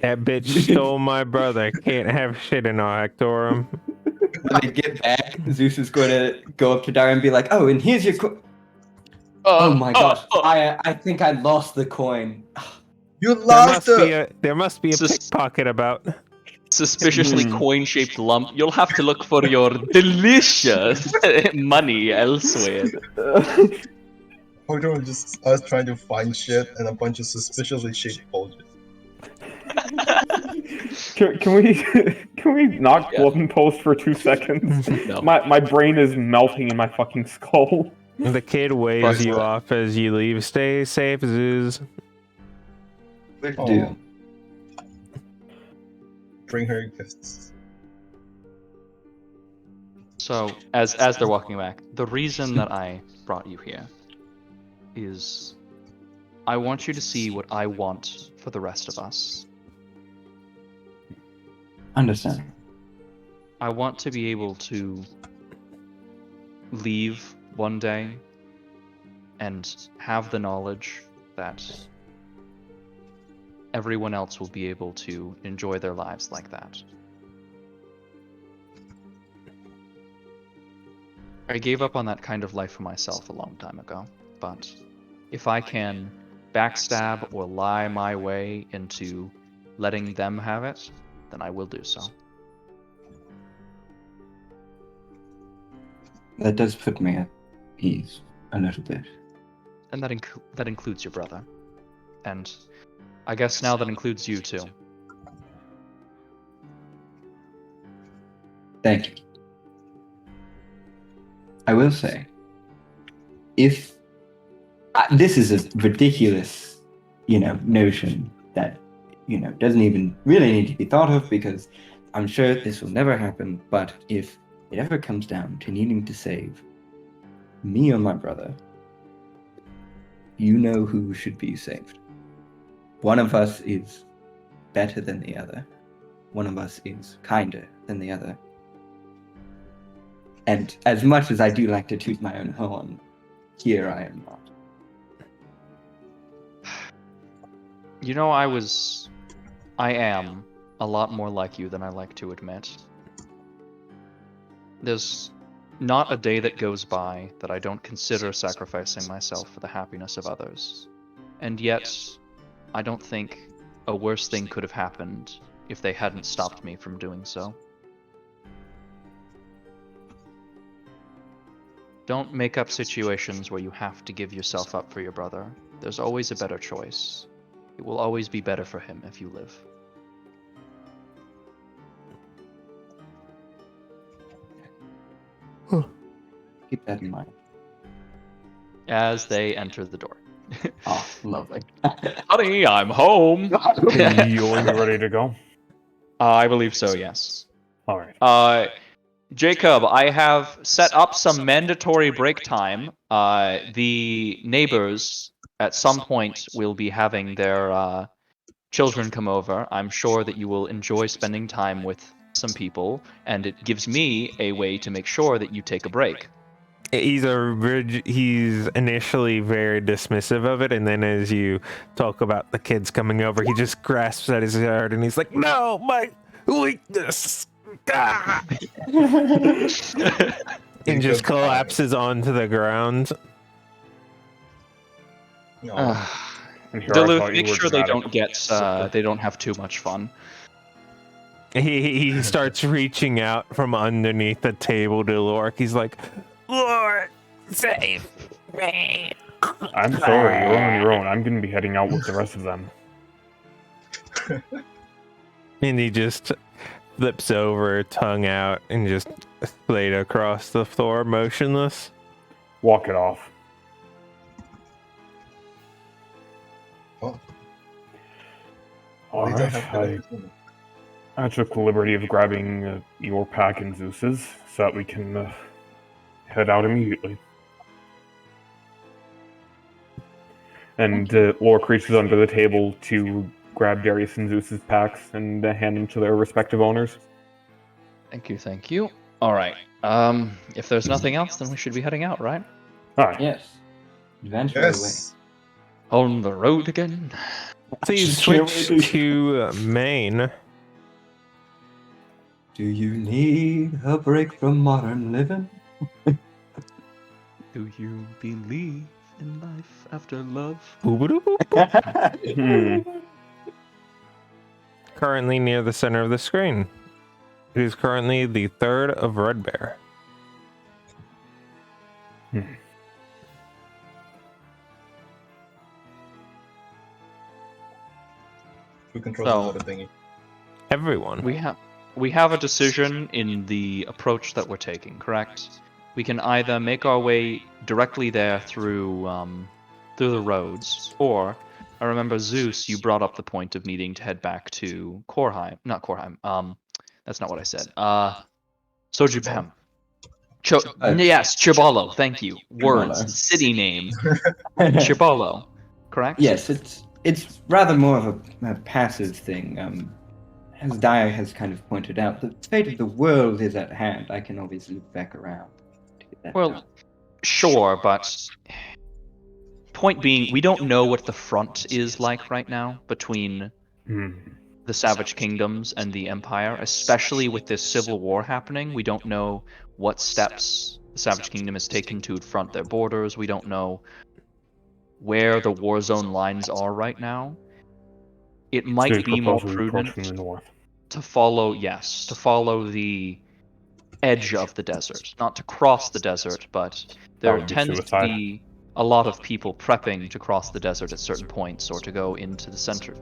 That bitch stole my brother. Can't have shit in our Hectorum. When they get back, Zeus is going to go up to Dyer and be like, "Oh, and here's your coin." Oh my gosh! I think I lost the coin. You lost it. There must be a pickpocket about. Suspiciously coin-shaped lump. You'll have to look for your delicious money elsewhere. Hectorum just us trying to find shit and a bunch of suspiciously shaped bulges. Can we can we not Yeah. glove post for 2 seconds? No. My brain is melting in my fucking skull. The kid waves you off as you leave. Stay safe, Zeus. Will Oh. do. Bring her gifts. So, as they're walking back, the reason that I brought you here is I want you to see what I want for the rest of us. Understand. I want to be able to leave one day and have the knowledge that everyone else will be able to enjoy their lives like that. I gave up on that kind of life for myself a long time ago, but if I can backstab or lie my way into letting them have it, then I will do so. That does put me at ease a little bit. And that includes your brother. And I guess now that includes you too. Thank you. I will say, if this is a ridiculous, notion that, doesn't even really need to be thought of, because I'm sure this will never happen, but if it ever comes down to needing to save me or my brother, you know who should be saved. One of us is better than the other. One of us is kinder than the other. And as much as I do like to toot my own horn, here I am not. I am a lot more like you than I like to admit. There's not a day that goes by that I don't consider sacrificing myself for the happiness of others. And yet, I don't think a worse thing could have happened if they hadn't stopped me from doing so. Don't make up situations where you have to give yourself up for your brother. There's always a better choice. It will always be better for him if you live. Keep that in mind. As they enter the door. Oh, lovely. Honey, I'm home! You're ready to go? I believe so, yes. All right. Jacob, I have set up some mandatory break time. The neighbors, at some point, will be having their children come over. I'm sure that you will enjoy spending time with some people, and it gives me a way to make sure that you take a break. He's initially very dismissive of it, and then as you talk about the kids coming over, he just grasps at his heart and he's like, "No, my weakness!" Ah! And just collapses onto the ground. No. And here I Duluth, thought you make were sure they dramatic. they don't have too much fun. He starts reaching out from underneath the table to Lork. He's like, "Lord, save me." I'm sorry, you're on your own. I'm gonna be heading out with the rest of them. And he just flips over, tongue out, and just laid across the floor, motionless. Walk it off. Oh. Alright, I took the liberty of grabbing your pack and Zeus's so that we can head out immediately. And Lork reaches under the table to grab Darius and Zeus's packs and hand them to their respective owners. Thank you. Alright, if there's nothing else, then we should be heading out, right? Alright. Yes. Adventure Yes. On the road again. Please switch to main. Do you need a break from modern living? Do you believe in life after love? Currently near the center of the screen. It is currently the 3rd of Red Bear. Who controls So- the water thingy? Everyone. We have a decision in the approach that we're taking, correct? We can either make our way directly there through the roads, or I remember Zeus, you brought up the point of needing to head back to not Korheim. That's not what I said. Sojupem. Yes, Chibolo. Thank you. Words, Chibolo. city name, Chibolo. Correct? Yes, it's rather more of a passive thing. As Dyer has kind of pointed out, the fate of the world is at hand. I can always loop back around to get that Well, done. sure, but point being, we don't know what the front is like right now between the Savage Kingdoms and the Empire, especially with this civil war happening. We don't know what steps the Savage Kingdom has taken to front their borders. We don't know where the war zone lines are right now. It might be more prudent from the north. to follow the edge of the desert, not to cross the desert, but there would be tends suicide. to be a lot of people prepping to cross the desert at certain points or to go into the center.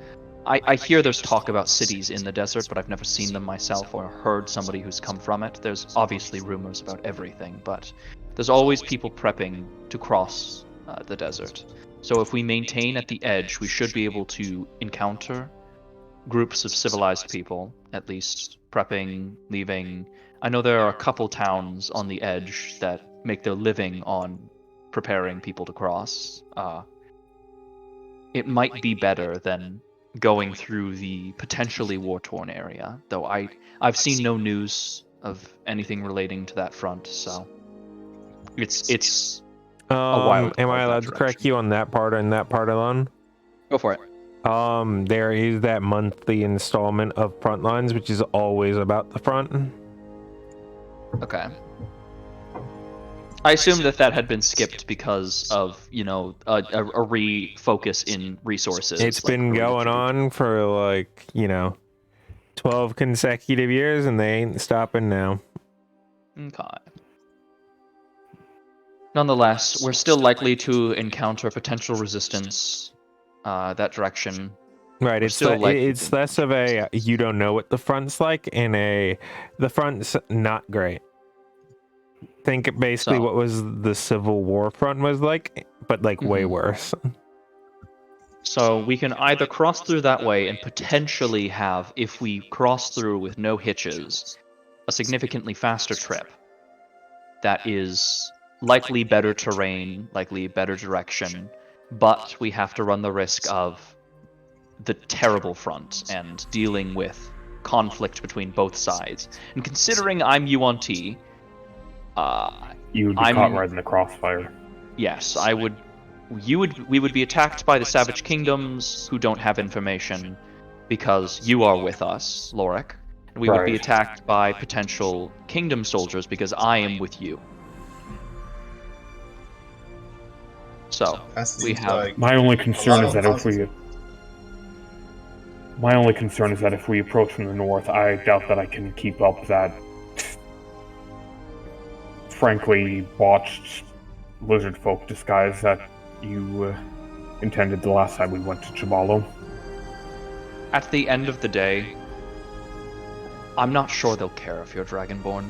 I hear there's talk about cities in the desert, but I've never seen them myself or heard somebody who's come from it. There's obviously rumors about everything, but there's always people prepping to cross the desert. So if we maintain at the edge, we should be able to encounter groups of civilized people, at least prepping, leaving. I know there are a couple towns on the edge that make their living on preparing people to cross. It might be better than going through the potentially war-torn area, though I've seen no news of anything relating to that front, so it's a wild Am card I that allowed to correct direction. you on that part and that part alone? Go for it. There is that monthly installment of Frontlines, which is always about the front. Okay. I assume that had been skipped because of, a refocus in resources. It's like been related going to- on for 12 consecutive years, and they ain't stopping now. Okay. Nonetheless, we're still likely to encounter potential resistance that direction. Right, We're it's still likely it's to- less of a you don't know what the front's like, and the front's not great. Think basically So- what was the Civil War front was like, but way Mhm. worse. So we can either cross through that way and potentially have, if we cross through with no hitches, a significantly faster trip that is likely better terrain, likely better direction, but we have to run the risk of the terrible front and dealing with conflict between both sides. And considering I'm UNT, You would be caught right in the crossfire. yes, we would be attacked by the Savage Kingdoms who don't have information because you are with us, Lorik. And we would be Right. attacked by potential Kingdom soldiers because I am with you. So, That we seems have- like My only concern lot is of that if we approach from the north, I doubt that I can keep up that frankly botched lizard folk disguise that you intended the last time we went to Chibalo. at the end of the day, I'm not sure they'll care if you're Dragonborn.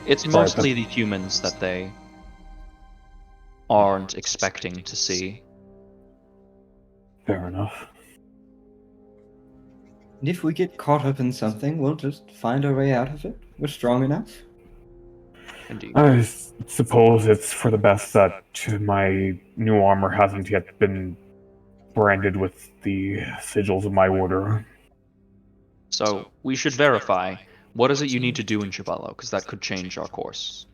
It's Right, mostly the humans that they aren't expecting to see. Fair enough. And if we get caught up in something, we'll just find our way out of it. We're strong enough. Indeed. I suppose it's for the best that my new armor hasn't yet been branded with the sigils of my order. So, we should verify, what is it you need to do in Chibalo? Because that could change our course.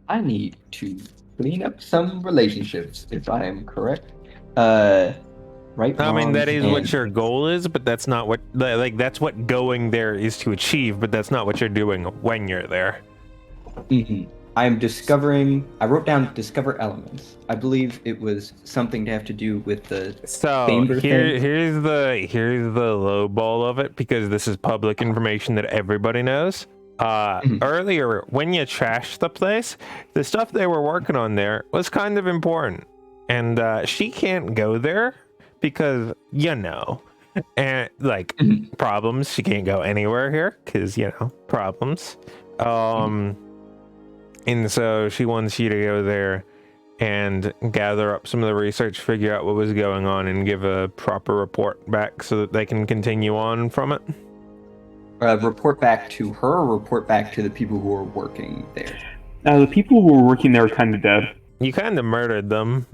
I need to clean up some relationships, if I am correct. Right. I mean, that wrongs, is what and- your goal is, but that's not what that's what going there is to achieve, but that's not what you're doing when you're there. Mhm. I'm discovering. I wrote down discover elements. I believe it was something to have to do with the. So Chamber thing? here's the low ball of it, because this is public information that everybody knows. Earlier, when you trashed the place, the stuff they were working on there was kind of important, and she can't go there because and like problems. She can't go anywhere here because problems. And so she wants you to go there and gather up some of the research, figure out what was going on, and give a proper report back so that they can continue on from it. Report back to her, or report back to the people who are working there? The people who were working there are kind of dead. You kind of murdered them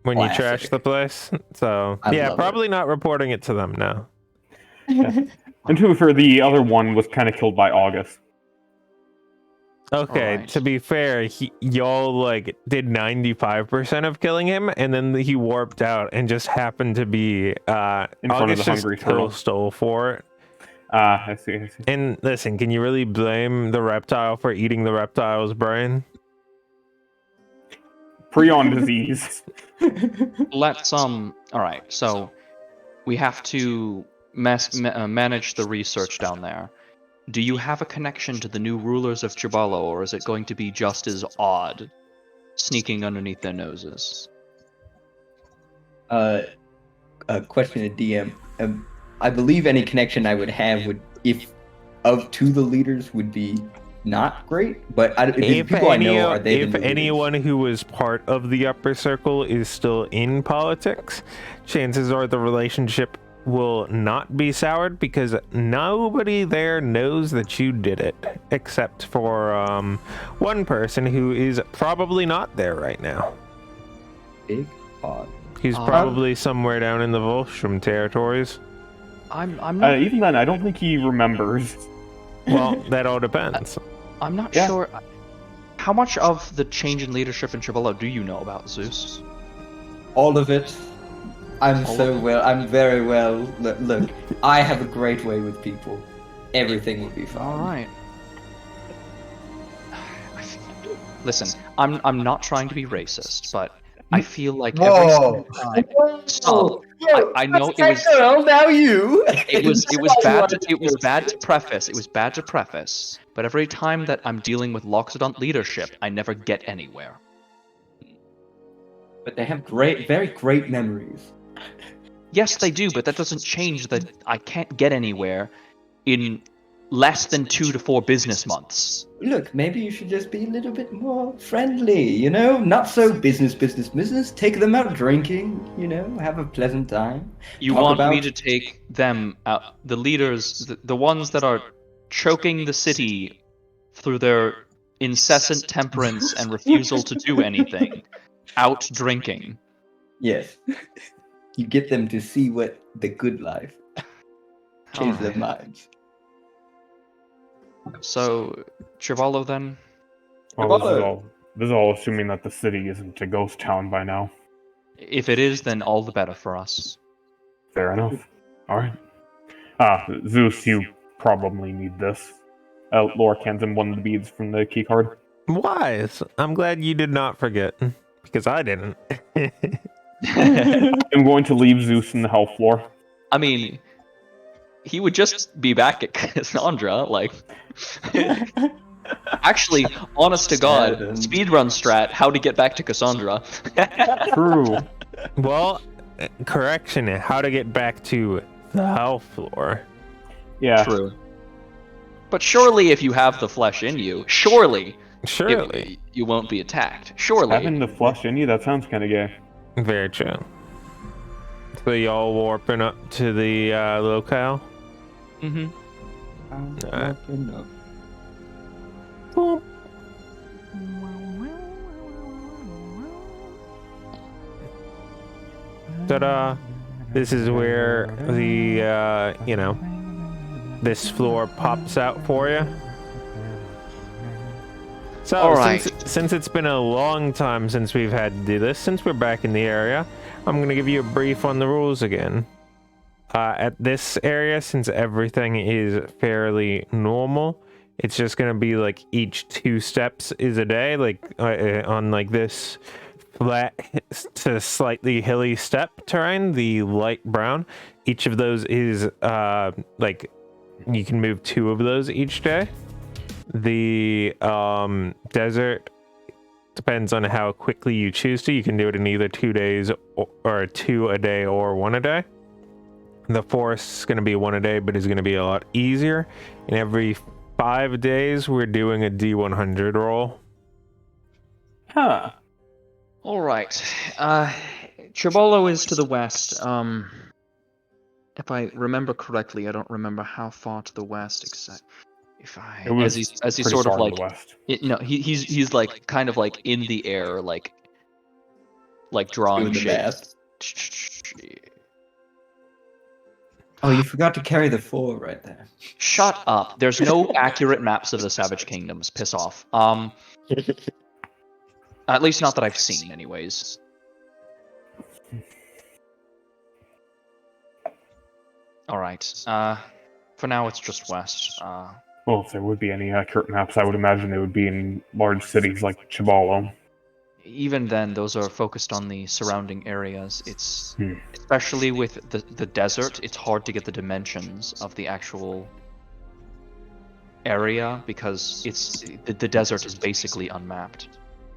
when you Classic. trashed the place. So, I yeah, love probably not reporting it to them now. And to be fair, the other one was kind of killed by August. Okay, Alright. to be fair, y'all like did 95% of killing him, and then he warped out and just happened to be In front of August the just hungry turtle. stole for it. I see. And listen, can you really blame the reptile for eating the reptile's brain? Prion disease. Let's all right, so we have to manage the research down there. Do you have a connection to the new rulers of Chibalo, or is it going to be just as odd, sneaking underneath their noses? A question to DM. I believe any connection I would have to the leaders would be not great, but the people I know, are they the if new leaders? anyone who was part of the upper circle is still in politics, chances are the relationship will not be soured because nobody there knows that you did it, except for one person who is probably not there right now. Big odd. He's probably somewhere down in the Volstrom territories. I'm not. Even then, I don't think he remembers. Well, that all depends. I'm not Yeah. sure. How much of the change in leadership in Chibalo do you know about, Zeus? All of it. I'm All so of it? well. I'm very well. Look, I have a great way with people. Everything will be fine. All right. Listen, I'm not trying to be racist, but I feel like every Whoa! single time. Stop. I know it was. Well, now you. It was bad to preface. It was bad to preface. But every time that I'm dealing with Loxodont leadership, I never get anywhere. But they have very great memories. Yes, they do, but that doesn't change that I can't get anywhere in less than 2 to 4 business months. Look, maybe you should just be a little bit more friendly, Not so business. Take them out drinking, have a pleasant time. You Talk want me about- to take them out, the leaders, the ones that are choking the city through their incessant temperance and refusal to do anything, out drinking. Yes. You get them to see what the good life. Change their Alright. minds. So, Chivalo then? Well, this is all assuming that the city isn't a ghost town by now. If it is, then all the better for us. Fair enough. Alright. Zeus, you probably need this. Lorik hands him one of the beads from the keycard. Wise. I'm glad you did not forget, because I didn't. I'm going to leave Zeus in the health floor. I mean, he would just be back at Cassandra, like... Actually, honest to God, speedrun strat, how to get back to Cassandra. True. Well, correction, how to get back to the health floor. Yeah. True. But surely if you have the flesh in you, surely you won't be attacked. Surely. Having the flesh in you, that sounds kind of gay. Very true. So y'all warping up to the locale? Mm-hmm. Alright. Boom. Ta-da! This is where the, this floor pops out for you. So, Alright. since it's been a long time since we've had to do this, since we're back in the area, I'm going to give you a brief on the rules again. At this area, since everything is fairly normal, it's just going to be like each 2 steps is a day, like on like this flat to slightly hilly step terrain, the light brown. Each of those is like you can move 2 of those each day. The desert Depends on how quickly you choose to. You can do it in either 2 days or 2 a day or 1 a day. The forest is going to be 1 a day, but it's going to be a lot easier. And every 5 days, we're doing a D100 roll. Huh. All right. Chibolo is to the west. If I remember correctly, I don't remember how far to the west exactly. It was As he's pretty sort of far to like the west. he's like kind of like in the air, like drawing Doing the shapes. Oh, you forgot to carry the 4 right there. Shut up. There's no accurate maps of the Savage Kingdoms. Piss off. At least not that I've seen, anyways. All right. For now, it's just west. Well, if there would be any accurate maps, I would imagine they would be in large cities like Chibalo. Even then, those are focused on the surrounding areas. It's Hmm. especially with the desert. It's hard to get the dimensions of the actual area because the desert is basically unmapped.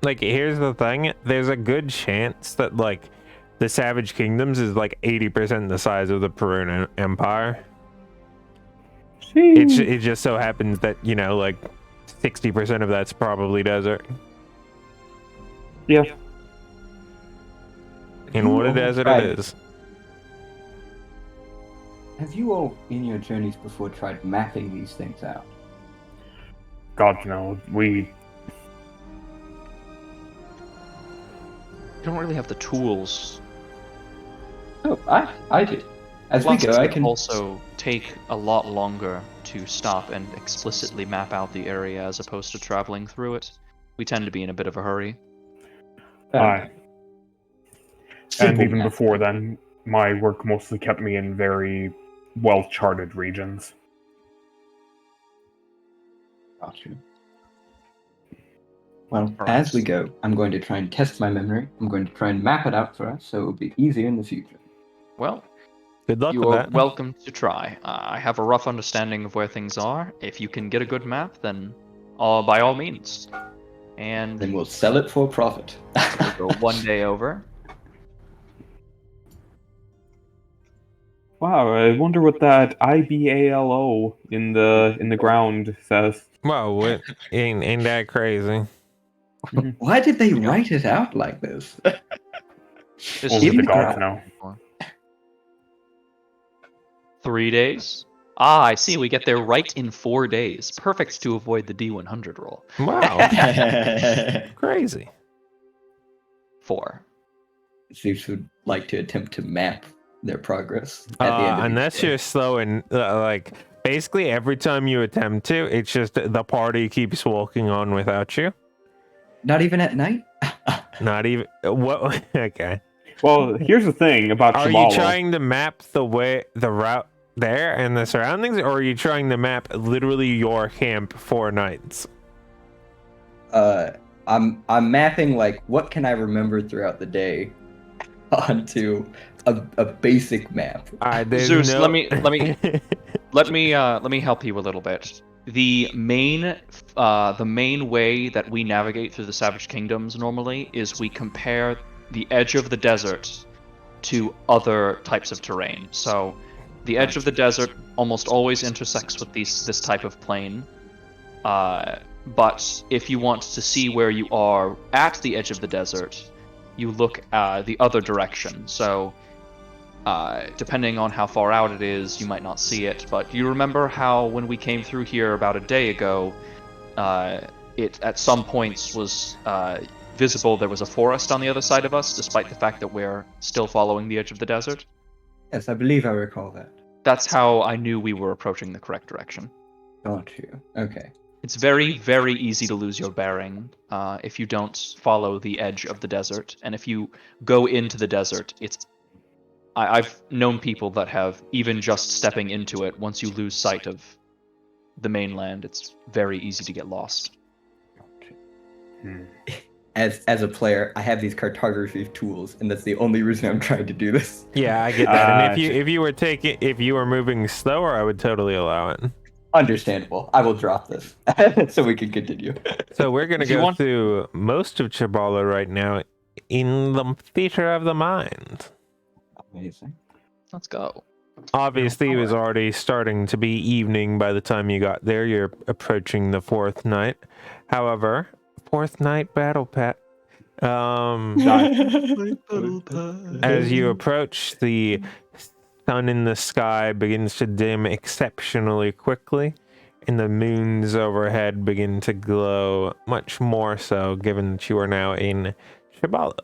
Like, here's the thing. There's a good chance that, like, the Savage Kingdoms is, like, 80% the size of the Perun Empire. It just so happens that, you know, like, 60% of that's probably desert. Yeah. And what a Ooh, desert right. it is. Have you all, in your journeys before, tried mapping these things out? God, no. We... You don't really have the tools. Oh, I did. As Plus, we go, I it can... also take a lot longer to stop and explicitly map out the area as opposed to traveling through it. We tend to be in a bit of a hurry. And Simple even map. before then, my work mostly kept me in very well-charted regions. Gotcha. Well, Alright. as we go, I'm going to try and test my memory. I'm going to try and map it out for us so it will be easier in the future. Well, Good luck you with are that. welcome to try. I have a rough understanding of where things are. If you can get a good map, then by all means. And Then we'll sell it for a profit. we'll go 1 day over. Wow, I wonder what that IBALO in the ground says. Wow, what? Ain't that crazy? Why did they write it out like this? This Only is the the gods ground. know. 3 days? Ah, I see. We get there right in 4 days. Perfect to avoid the D100 roll. Wow, crazy. 4. Zeus would like to attempt to map their progress at the end of Unless each day. you're slow and like basically every time you attempt to, it's just the party keeps walking on without you. Not even at night? Not even what? Okay. Well, here's the thing about Are Chibalo. you trying to map the route there and the surroundings, or are you trying to map literally your camp for nights? I'm mapping like what can I remember throughout the day onto a basic map. There's Zeus, no... let me help you a little bit. The main way that we navigate through the Savage Kingdoms normally is we compare the edge of the desert to other types of terrain. So the edge of the desert almost always intersects with this type of plain. But if you want to see where you are at the edge of the desert, you look the other direction. So depending on how far out it is, you might not see it. But you remember how when we came through here about a day ago, it at some points was visible there was a forest on the other side of us, despite the fact that we're still following the edge of the desert? Yes, I believe I recall that. That's how I knew we were approaching the correct direction. Got you. Okay. It's very, very easy to lose your bearing if you don't follow the edge of the desert. And if you go into the desert, I've known people that have, even just stepping into it, once you lose sight of the mainland, it's very easy to get lost. As a player, I have these cartography tools, and that's the only reason I'm trying to do this. Yeah, I get that. And if you were moving slower, I would totally allow it. Understandable. I will drop this so we can continue. So we're going to If you go want- through most of Chibala right now in the theater of the mind. Amazing. Let's go. Obviously, it was already starting to be evening by the time you got there. You're approaching the fourth night. However, fourth night battle pet. As you approach, the sun in the sky begins to dim exceptionally quickly, and the moons overhead begin to glow much more so, given that you are now in Chibalo,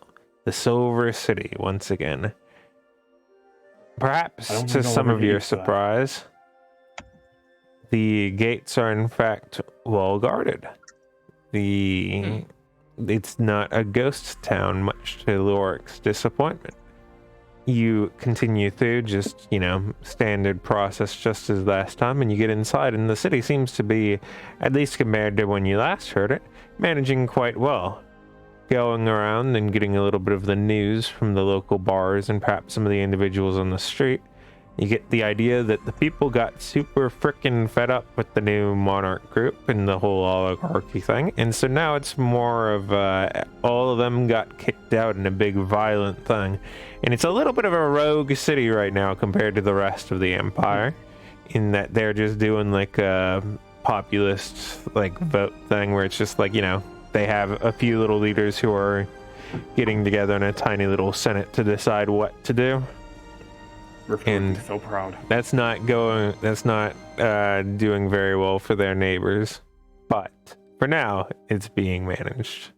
the Silver City once again. Perhaps don't to think I'll some ever of get your used to that. surprise, the gates are in fact well guarded. It's not a ghost town, much to Lorik's disappointment. You continue through, just, standard process just as last time, and you get inside, and the city seems to be, at least compared to when you last heard it, managing quite well. Going around and getting a little bit of the news from the local bars and perhaps some of the individuals on the street, you get the idea that the people got super frickin' fed up with the new monarch group and the whole oligarchy thing, and so now it's more of all of them got kicked out in a big violent thing, and it's a little bit of a rogue city right now compared to the rest of the empire, in that they're just doing like a populist vote thing where it's just they have a few little leaders who are getting together in a tiny little senate to decide what to do. And so proud. That's not doing very well for their neighbors, but for now it's being managed.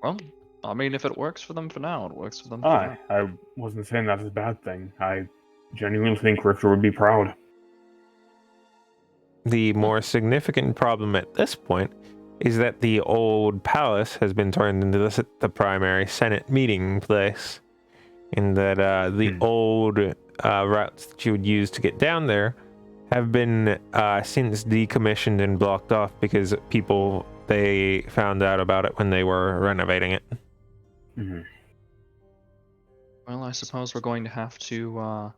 Well, I mean, if it works for them for now, it works for them for now. I wasn't saying that's a bad thing. I genuinely think Richter would be proud. The more significant problem at this point is that the old palace has been turned into the primary Senate meeting place, and that the old routes that you would use to get down there have been since decommissioned and blocked off because they found out about it when they were renovating it. Mm-hmm. Well, I suppose we're going to have to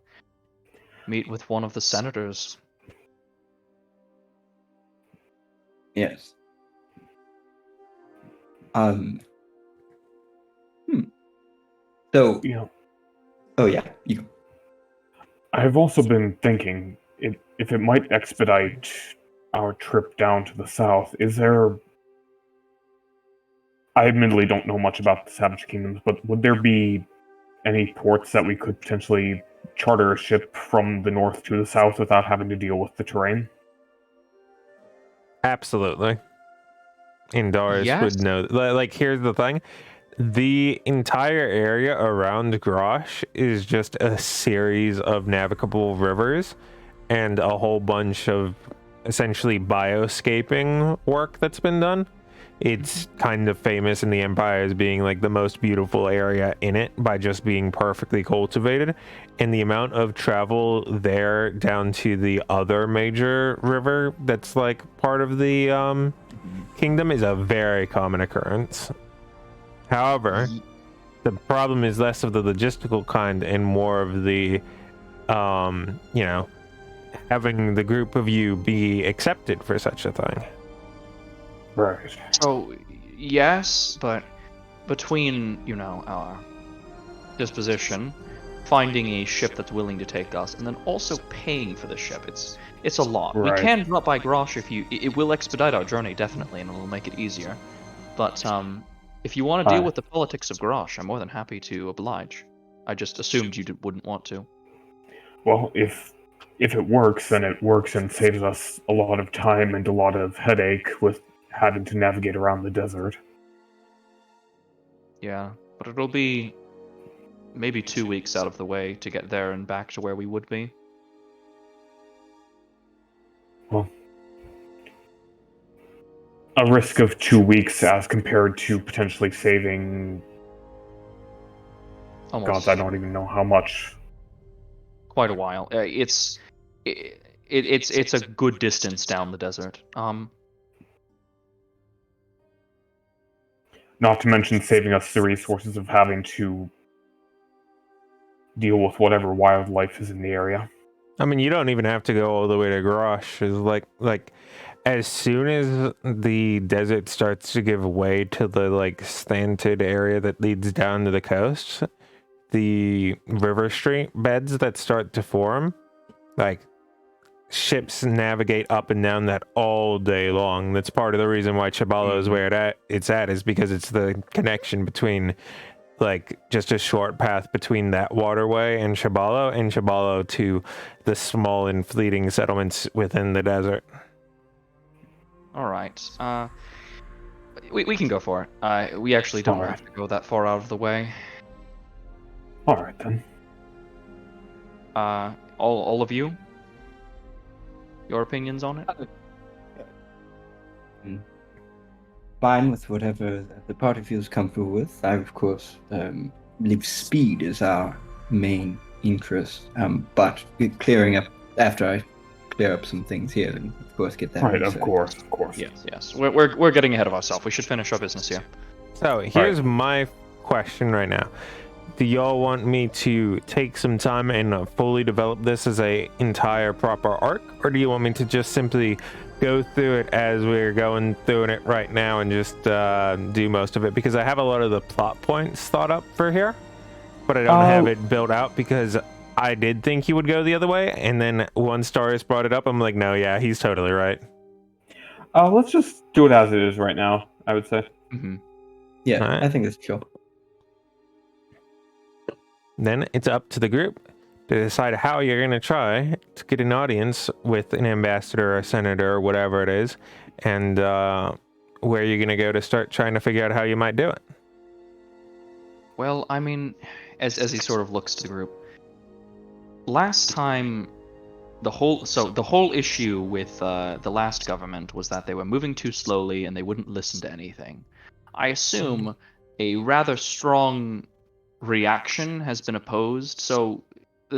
meet with one of the senators. Yes. So, oh yeah, you. I've also been thinking if it might expedite our trip down to the south. Is there? I admittedly don't know much about the Savage Kingdoms, but would there be any ports that we could potentially charter a ship from the north to the south without having to deal with the terrain? Absolutely. And Doris Yes. would know. Here's the thing. The entire area around Grosh is just a series of navigable rivers and a whole bunch of essentially bioscaping work that's been done. It's kind of famous in the Empire as being the most beautiful area in it by just being perfectly cultivated. And the amount of travel there down to the other major river that's part of the kingdom is a very common occurrence. However, the problem is less of the logistical kind and more of the, having the group of you be accepted for such a thing. Right. So, yes, but between, our disposition, finding a ship that's willing to take us, and then also paying for the ship, it's a lot. Right. We can drop by Grosh it will expedite our journey, definitely, and it will make it easier. But, if you want to deal with the politics of Grosh, I'm more than happy to oblige. I just assumed you wouldn't want to. Well, if it works, then it works and saves us a lot of time and a lot of headache with having to navigate around the desert. Yeah, but it'll be maybe 2 weeks out of the way to get there and back to where we would be. Well, a risk of 2 weeks as compared to potentially saving... Almost. God, I don't even know how much. Quite a while. It's a good distance down the desert. Not to mention saving us the resources of having to deal with whatever wildlife is in the area. I mean, you don't even have to go all the way to Grosh. It's like as soon as the desert starts to give way to the like slanted area that leads down to the coast, the river street beds that start to form, like ships navigate up and down that all day long. That's part of the reason why Chibalo is where it's at is because it's the connection between like just a short path between that waterway and Chibalo to the small and fleeting settlements within the desert. All right. We can go for it. We actually don't Alright. have to go that far out of the way. All right then. All of you. Your opinions on it? Fine with whatever the party feels comfortable with. I, of course, believe speed is our main interest. But clearing up after I clear up some things here, and of course get that. Right, research. of course. Yes. We're getting ahead of ourselves. We should finish our business here. So here's my question right now. Do y'all want me to take some time and fully develop this as a entire proper arc, or do you want me to just simply go through it as we're going through it right now and just do most of it? Because I have a lot of the plot points thought up for here, but I don't have it built out because I did think he would go the other way, and then once Starius brought it up, I'm like, no, yeah, he's totally right. Let's just do it as it is right now, I would say. Mm-hmm. Yeah, Alright. I think that's chill. Then it's up to the group to decide how you're going to try to get an audience with an ambassador or a senator or whatever it is, and where you're going to go to start trying to figure out how you might do it. Well, I mean, as he sort of looks to the group, last time the whole issue with the last government was that they were moving too slowly and they wouldn't listen to anything. I assume a rather strong reaction has been opposed. So,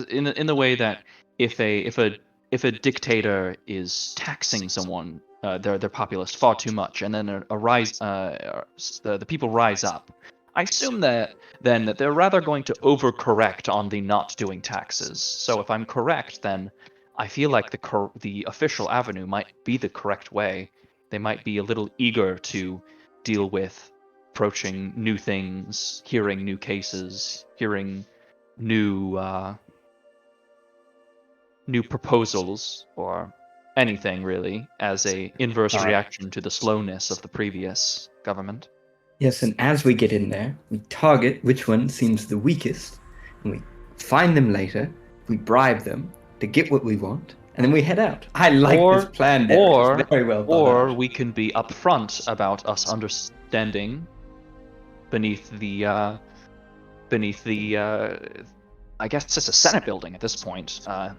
in the way that if a dictator is taxing someone, their populace far too much, and then the people rise up, I assume that they're rather going to overcorrect on the not doing taxes. So if I'm correct, then I feel like the official avenue might be the correct way. They might be a little eager to deal with approaching new things, hearing new cases, hearing new proposals, or anything really, as a inverse reaction to the slowness of the previous government. Yes, and as we get in there, we target which one seems the weakest, and we find them later, we bribe them to get what we want, and then we head out. I like this plan, Derek. It's very well thought out. We can be upfront about us understanding beneath the I guess it's a Senate building at this point. I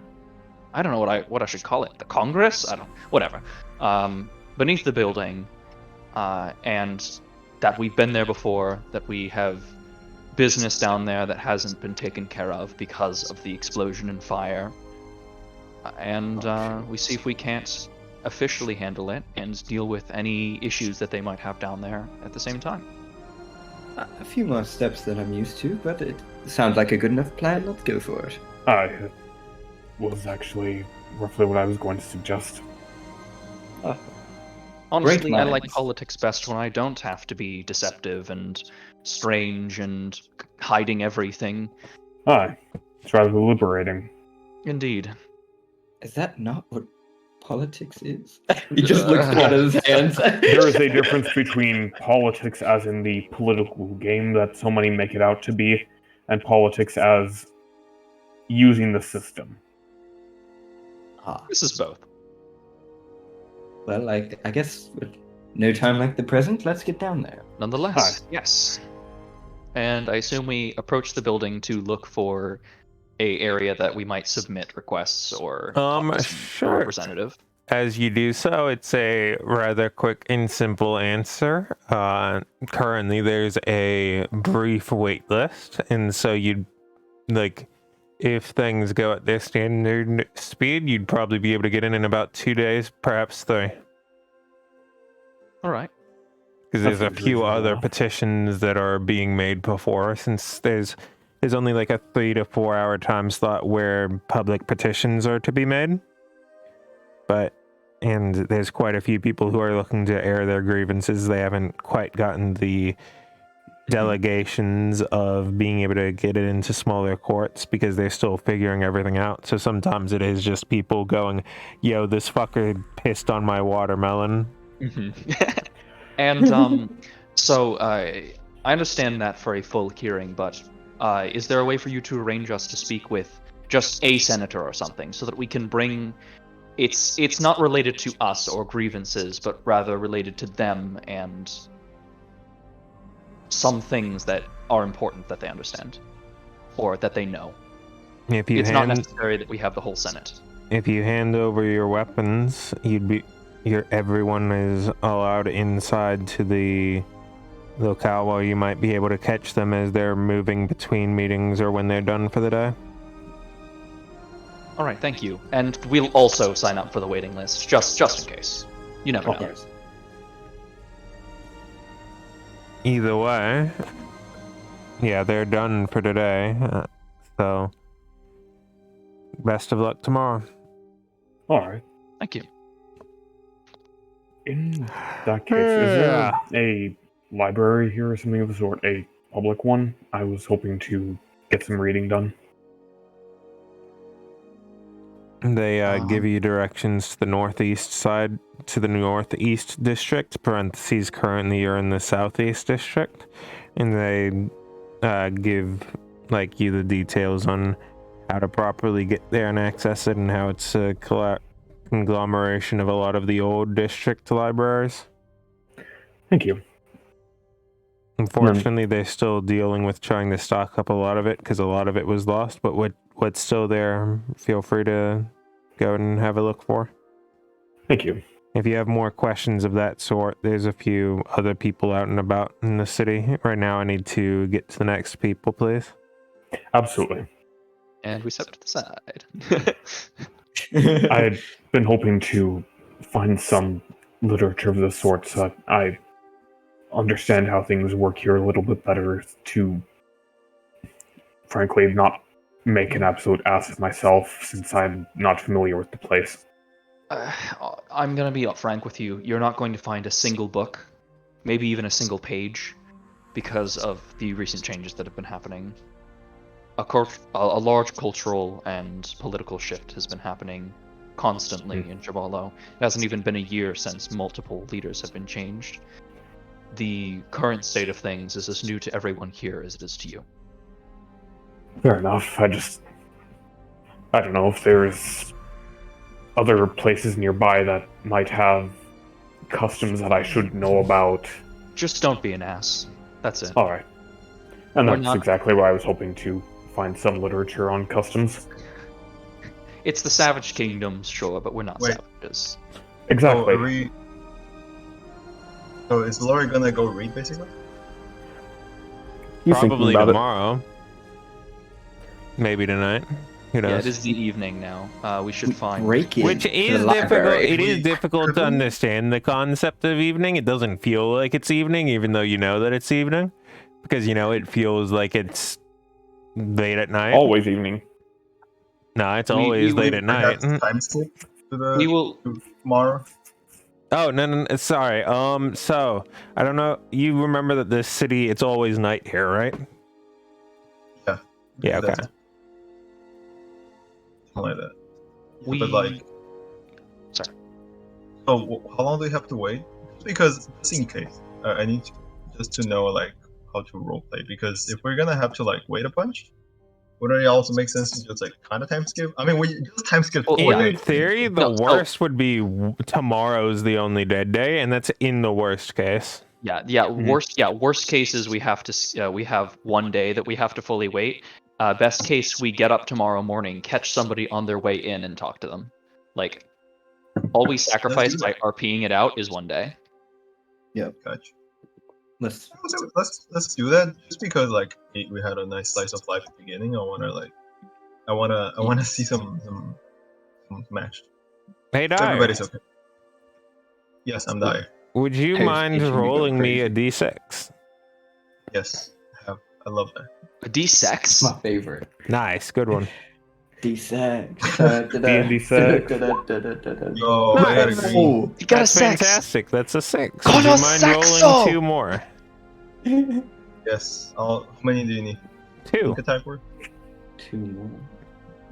don't know what I should call it. The Congress? Whatever. Beneath the building, and that we've been there before, that we have business down there that hasn't been taken care of because of the explosion and fire. And we see if we can't officially handle it and deal with any issues that they might have down there at the same time. A few more steps than I'm used to, but it sounds like a good enough plan. Let's go for it. It was actually roughly what I was going to suggest. Honestly, Great I like minds. politics best when I don't have to be deceptive and strange and hiding everything. It's rather liberating. Indeed. Is that not what politics is? He just looks at his hands. There is a difference between politics as in the political game that so many make it out to be, and politics as using the system. This is both. Well, I guess with no time like the present, let's get down there. Nonetheless, yes. And I assume we approach the building to look for a area that we might submit requests or talk to some Sure. representative. As you do so, it's a rather quick and simple answer. Currently, there's a brief wait list, and so you'd like, if things go at their standard speed, you'd probably be able to get in about 2 days, perhaps 3. All right. Because there's a That seems few reasonable other enough. petitions that are being made before, since there's there's only like a 3 to 4 hour time slot where public petitions are to be made. And there's quite a few people who are looking to air their grievances. They haven't quite gotten the delegations of being able to get it into smaller courts because they're still figuring everything out. So sometimes it is just people going, yo, this fucker pissed on my watermelon. And so I understand that for a full hearing, but is there a way for you to arrange us to speak with just a senator or something so that we can bring... It's not related to us or grievances, but rather related to them and some things that are important that they understand or that they know. It's not necessary that we have the whole Senate. If you hand over your weapons, everyone is allowed inside to the locale where you might be able to catch them as they're moving between meetings or when they're done for the day. All right, thank you. And we'll also sign up for the waiting list, just in case. You never know. Yes. Either way, yeah, they're done for today. So, best of luck tomorrow. All right. Thank you. In that case, is there a library here or something of the sort? A public one? I was hoping to get some reading done. They give you directions to the northeast side, to the northeast district, parentheses, currently you're in the southeast district, and they give you the details on how to properly get there and access it, and how it's a conglomeration of a lot of the old district libraries. Thank you. Unfortunately, they're still dealing with trying to stock up a lot of it, because a lot of it was lost, but what's still there, feel free to go and have a look for. Thank you. If you have more questions of that sort, there's a few other people out and about in the city. Right now, I need to get to the next people, please. Absolutely. And we step to the side. I had been hoping to find some literature of the sort so that I understand how things work here a little bit better to, frankly, not make an absolute ass of myself since I'm not familiar with the place. I'm going to be frank with you. You're not going to find a single book, maybe even a single page, because of the recent changes that have been happening. A large cultural and political shift has been happening constantly in Jabalo. It hasn't even been a year since multiple leaders have been changed. The current state of things is as new to everyone here as it is to you. Fair enough. I don't know if there's other places nearby that might have customs that I should know about. Just don't be an ass. That's it. Alright. And that's exactly why I was hoping to find some literature on customs. It's the Savage Kingdoms, sure, but we're not savages. Exactly. So is Lori gonna go read, basically? Probably tomorrow. Maybe tonight. Who knows? Yeah, it is the evening now. We should find... Which is difficult. It is difficult to understand the concept of evening. It doesn't feel like it's evening, even though you know that it's evening. Because, it feels like it's late at night. Always evening. No, it's always late at night. Time skip to we will... tomorrow. Oh, no, sorry. So, I don't know. You remember that this city, it's always night here, right? Yeah. Yeah, okay. Something like that. We... But Sorry. So, how long do we have to wait? Because, just in case, I need just to know, how to roleplay. Because if we're gonna have to, wait a bunch, wouldn't it also make sense to just, kind of time skip? I mean, we just time skip. In theory, the worst would be tomorrow's the only dead day, and that's in the worst case. Yeah. Worst case is we have to. We have one day that we have to fully wait. Best case, we get up tomorrow morning, catch somebody on their way in, and talk to them. All we sacrifice by RPing it out is one day. Yep, gotcha. Let's do that. Just because we had a nice slice of life at the beginning. I wanna see some match. Hey, Dyer. Everybody's okay. Yes, I'm Dyer. Would you mind rolling me a d6? Yes, I love that. D-sex? My favorite. Nice, good one. D-sex. D&D sex. Yo, I gotta agree. Oh. You got a That's sex! fantastic. That's a 6. Got Would you a mind sexo! rolling 2 more? Yes. How many do you need? 2. Sneak attack word? 2 more.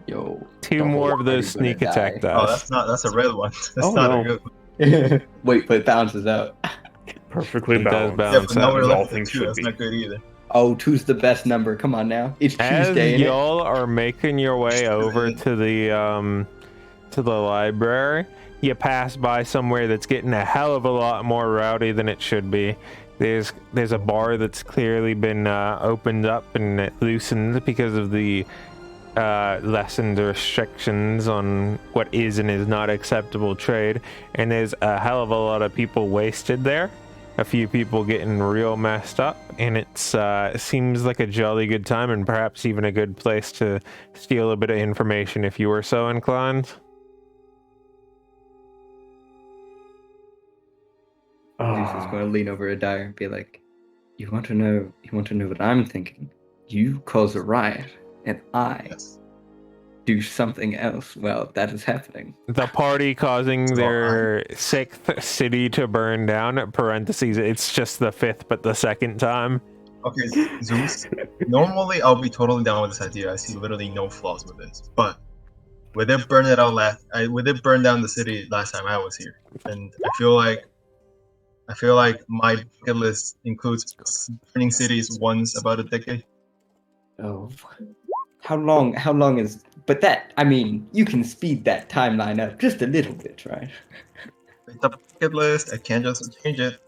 Yo. 2 double more of those already sneak gonna attack die. Oh, dice. that's a red one. That's Oh, not no. a good one. Wait, but it bounces out. Perfectly It does balanced. balance. Yeah, Balance but now out. we're as all left at things 2. should That's be. not good either. Oh, 2's the best number. Come on now. It's As Tuesday, ain't it? y'all are making your way over to the library, you pass by somewhere that's getting a hell of a lot more rowdy than it should be. There's a bar that's clearly been opened up and loosened because of the lessened restrictions on what is and is not acceptable trade, and there's a hell of a lot of people wasted there. A few people getting real messed up, and it seems like a jolly good time, and perhaps even a good place to steal a bit of information if you were so inclined. Zeus is going to lean over at Dyer and be like, "You want to know what I'm thinking? You cause a riot, and I Yes. do something else. Well, that is happening." The party causing So their 6th city to burn down, parentheses, it's just the 5th, but the 2nd time. Okay, Zeus. Normally, I'll be totally down with this idea. I see literally no flaws with this. But with it burn it out with it burn down the city last time I was here, and I feel like my bucket list includes burning cities once about a decade. Oh, how long is? But that, I mean, you can speed that timeline up just a little bit, right? It's a bucket list. I can't just change it.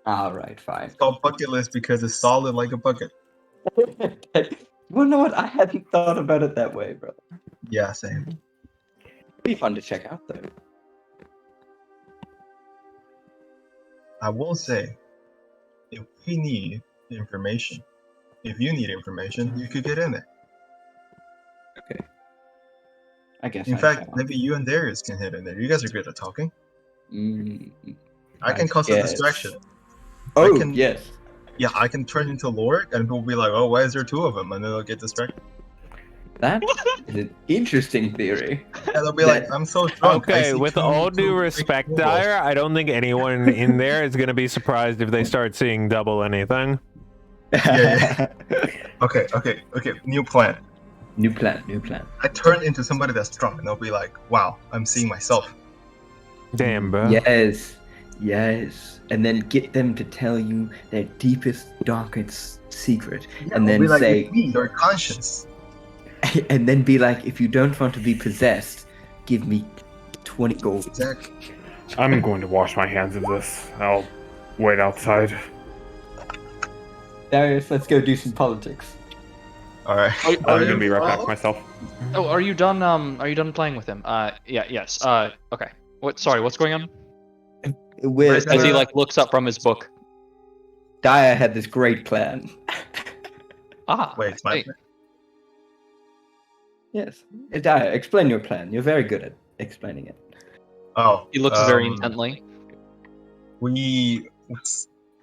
All right, fine. It's called bucket list because it's solid like a bucket. Well, know what? I hadn't thought about it that way, brother. Yeah, same. Be fun to check out, though. I will say, if we need information, if you need information, you could get in there. Okay. I guess. In I fact, shall. maybe you and Darius can hit in there. You guys are good at talking. I can I cause a guess. distraction. Oh, can- yes. Yeah, I can turn into Lorik, and people will be like, "Oh, why is there 2 of them?" And then they'll get distracted. That is an interesting theory. Yeah, they'll be like, "I'm so drunk." I Okay, see with 2 all due big respect, snowballs." Dyer, I don't think anyone in there is going to be surprised if they start seeing double anything. Yeah. Okay. New plan. New plan. I turn into somebody that's drunk, and they'll be like, "Wow, I'm seeing myself." Damn, bro. Yes. And then get them to tell you their deepest, darkest secret. And They'll then be like, say, "It's me, your conscience." and then be like, if you don't want to be possessed, give me 20 gold. Exactly. I'm going to wash my hands of this. I'll wait outside. Darius, let's go do some politics. All right. I'm gonna be right back myself. Oh, are you done? Are you done playing with him? Yes. Okay. Sorry, what's going on? With As he looks up from his book. Daya had this great plan. Wait, it's my hey, plan? Yes. Daya, explain your plan. You're very good at explaining it. Oh. He looks very intently. We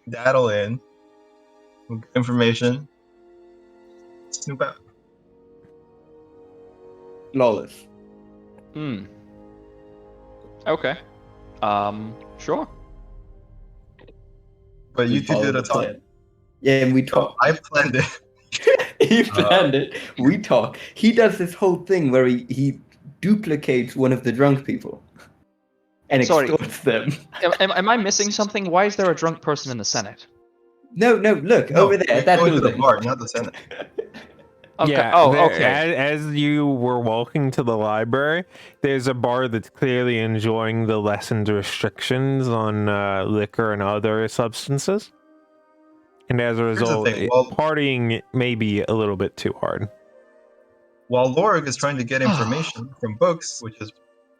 daddle in with information. Snoop out. Lawless. Okay. Sure. But you two Follow did a the talk. plan. Yeah, and we talk. I planned it. He planned it. We talk. He does this whole thing where he duplicates one of the drunk people and Sorry. extorts them. Am I missing something? Why is there a drunk person in the Senate? No, look No, over there we're at that going to the building. bar, not the Senate. Okay. Yeah, Okay. As you were walking to the library, there's a bar that's clearly enjoying the lessened restrictions on liquor and other substances. And as a the result, thing, well- partying may be a little bit too hard. While Lorik is trying to get information from books, which is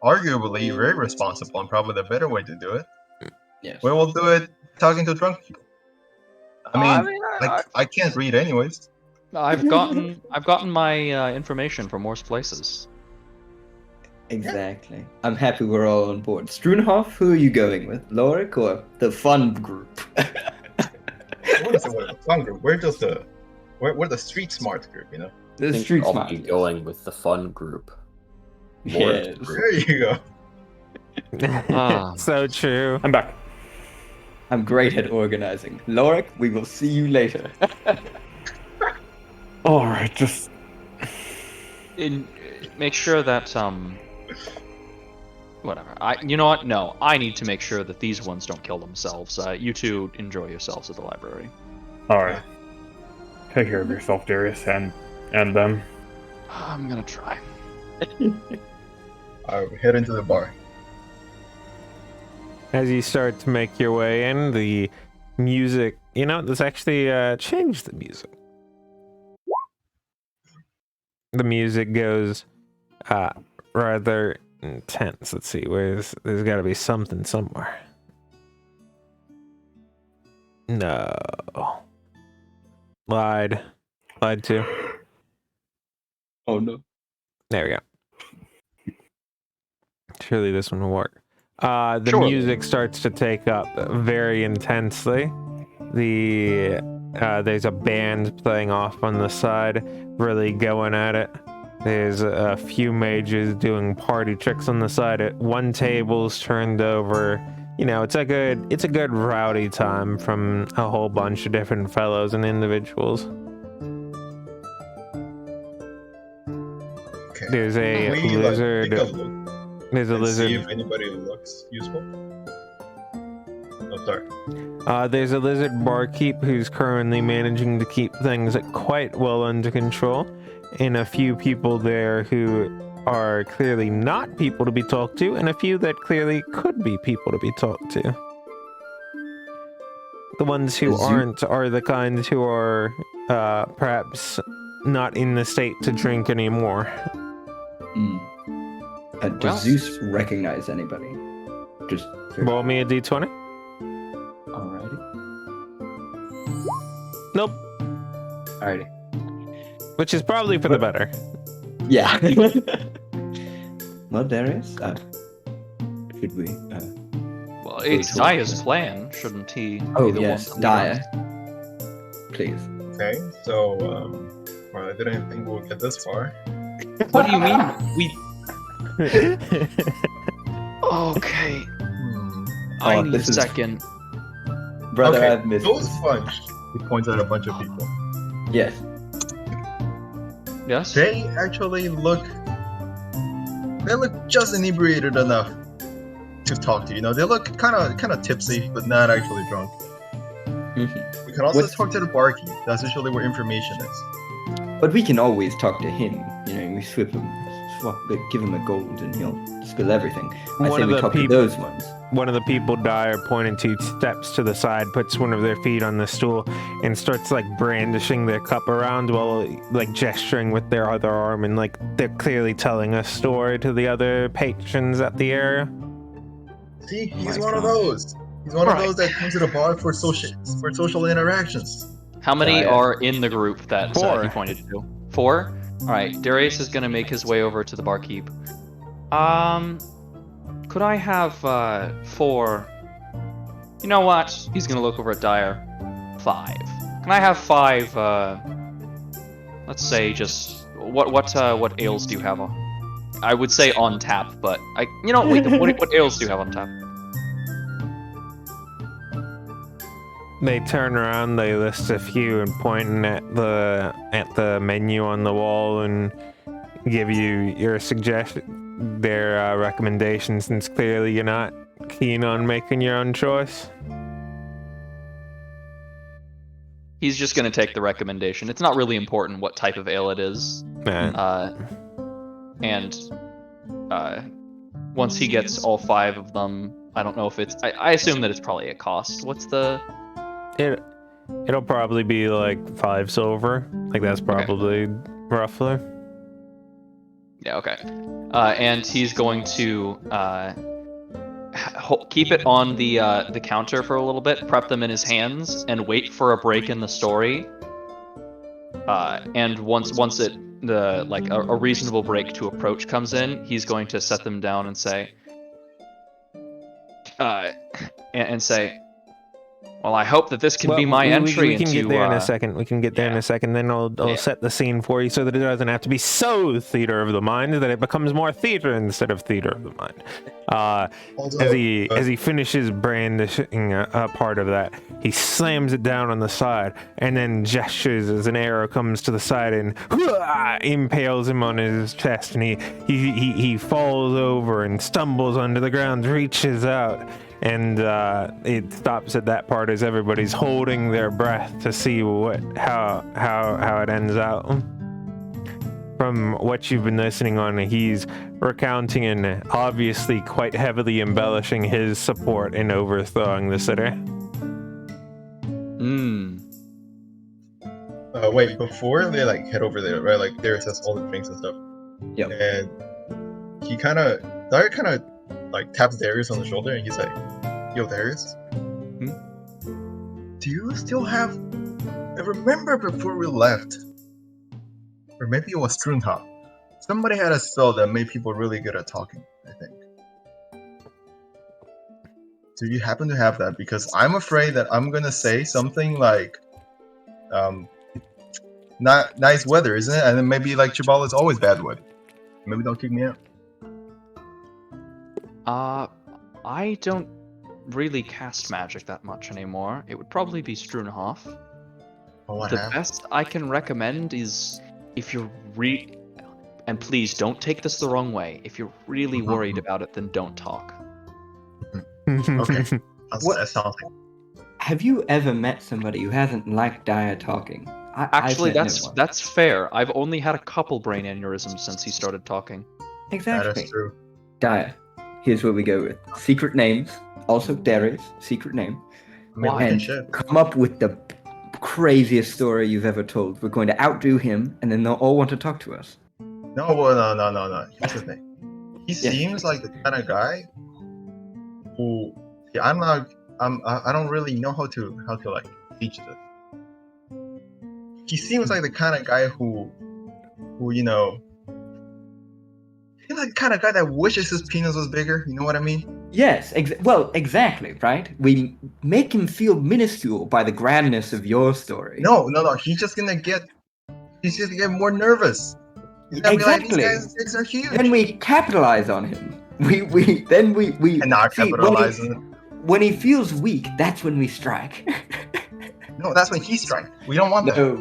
arguably very responsible and probably the better way to do it, Yes. we will do it talking to drunk people. I mean, I can't read anyways. I've gotten my information from worse places. Exactly. I'm happy we're all on board. Struenhoff, who are you going with? Lorik or the fun group? What is it with a fun group? We're just a We're the street smart group, you know. The I think street I'll smart. be going with the fun group. Lord Yes. group. There you go. Ah. So true. I'm back. I'm great at organizing. Lorik, we will see you later. All right, just Make sure that whatever. You know what? No, I need to make sure that these ones don't kill themselves. You two enjoy yourselves at the library. all right. Take care of yourself, Darius, and them. I'm gonna try. I'll head into the bar. As you start to make your way in, the music, let's actually change the music. The music goes rather intense. Let's see, there's got to be something somewhere. No. Lied to. Oh no. There we go. Surely this one will work. The Surely. music starts to take up very intensely. There's a band playing off on the side, really going at it. There's a few mages doing party tricks on the side. One table's turned over. It's a good rowdy time from a whole bunch of different fellows and individuals. Okay. There's a We lizard. take a look There's a and see lizard. if anybody looks useful. Oh, sorry. There's a lizard barkeep who's currently managing to keep things quite well under control, and a few people there who are clearly not people to be talked to, and a few that clearly could be people to be talked to. The ones who aren't are the kinds who are perhaps not in the state to drink anymore. Does Well- Zeus recognize anybody? Just Roll me a d20. Alrighty. Nope. Alrighty. Which is probably for the better. Yeah. Well, Darius, should we? Well, it's Daya's plan, shouldn't he? Oh be the yes, one that Daya. Please. Okay, so well, I didn't think we'll get this far. What do you mean? Okay. I Oh, need this a is- second. Brother, Okay, I've missed. those this. fudge. He points at a bunch of people. Yes. Yes? They actually look. They look just inebriated enough to talk to you. They look kind of tipsy, but not actually drunk. Mhm. We can also What's- talk to the barkeep. That's usually where information is. But we can always talk to him. We give him a gold, and he'll spill everything. I One say of we the talk to peop- those ones. One of the people Dyer pointed to steps to the side, puts one of their feet on the stool, and starts brandishing their cup around while gesturing with their other arm, and they're clearly telling a story to the other patrons at the area. See, he's My one of gosh. those. He's one of Alright. those that comes to the bar for social interactions. How many Daya. are in the group that Four. he pointed to? 4? Alright, Darius is gonna make his way over to the barkeep. Could I have 4? You know what? He's gonna look over at Dyer. 5. Can I have 5? Let's say just what ales do you have on? I would say on tap, but what ales do you have on tap? They turn around, they list a few, and pointing at the menu on the wall, and give you their recommendations, since clearly you're not keen on making your own choice. He's just gonna take the recommendation. It's not really important what type of ale it is. And once he gets all 5 of them, I don't know if it's. I assume that it's probably a cost. What's the? It'll probably be 5 silver. That's probably roughly. Yeah. Okay. And he's going to keep it on the counter for a little bit, prep them in his hands, and wait for a break in the story. And once a reasonable break to approach comes in, he's going to set them down and say, Well, I hope that this can be Well, my entry we can into. get there in a second. We can get there in yeah. a second. Then I'll set the scene for you so that it doesn't have to be so theater of the mind that it becomes more theater instead of theater of the mind. As he finishes brandishing a part of that, he slams it down on the side and then gestures as an arrow comes to the side and impales him on his chest, and he falls over and stumbles onto the ground, reaches out. And it stops at that part as everybody's holding their breath to see how it ends out. From what you've been listening on, he's recounting and obviously quite heavily embellishing his support in overthrowing the city. Wait, before they like head over there, right? Like Darius has all the drinks and stuff. Yep. And he kind of like taps Darius on the shoulder, and he's like, "Yo, Darius, do you still have? I remember before we left, or maybe it was Strunhop. Somebody had a spell that made people really good at talking. I think. Do you happen to have that? Because I'm afraid that I'm gonna say something like, not nice weather, isn't it? And then maybe like Chibala is always bad weather. Maybe don't kick me out." I don't really cast magic that much anymore. It would probably be Strunhoff. The best I can recommend is if you're and please don't take this the wrong way. If you're really worried about it, then don't talk. Okay. That sounds like... Have you ever met somebody who hasn't liked Dia talking? Actually, I've met no one. that's fair. I've only had a couple brain aneurysms since he started talking. Exactly. That is true. Dia, here's what we go with. Secret names. Also Darius, secret name. I mean, we can And shit. come up with the craziest story you've ever told. We're going to outdo him, and then they'll all want to talk to us. No. Here's the thing. He seems like the kind of guy who... Yeah, I don't really know how to like teach this. He seems like the kind of guy who you know... He's like the kind of guy that wishes his penis was bigger. You know what I mean? Yes, well, exactly, right? We make him feel minuscule by the grandness of your story. No. He's just gonna get more nervous. He's gonna Exactly. be like, these guys' dicks are huge. Then we capitalize on him. We And not see, capitalize on it. when he feels weak, that's when we strike. No, that's when he strikes. We don't want that. No.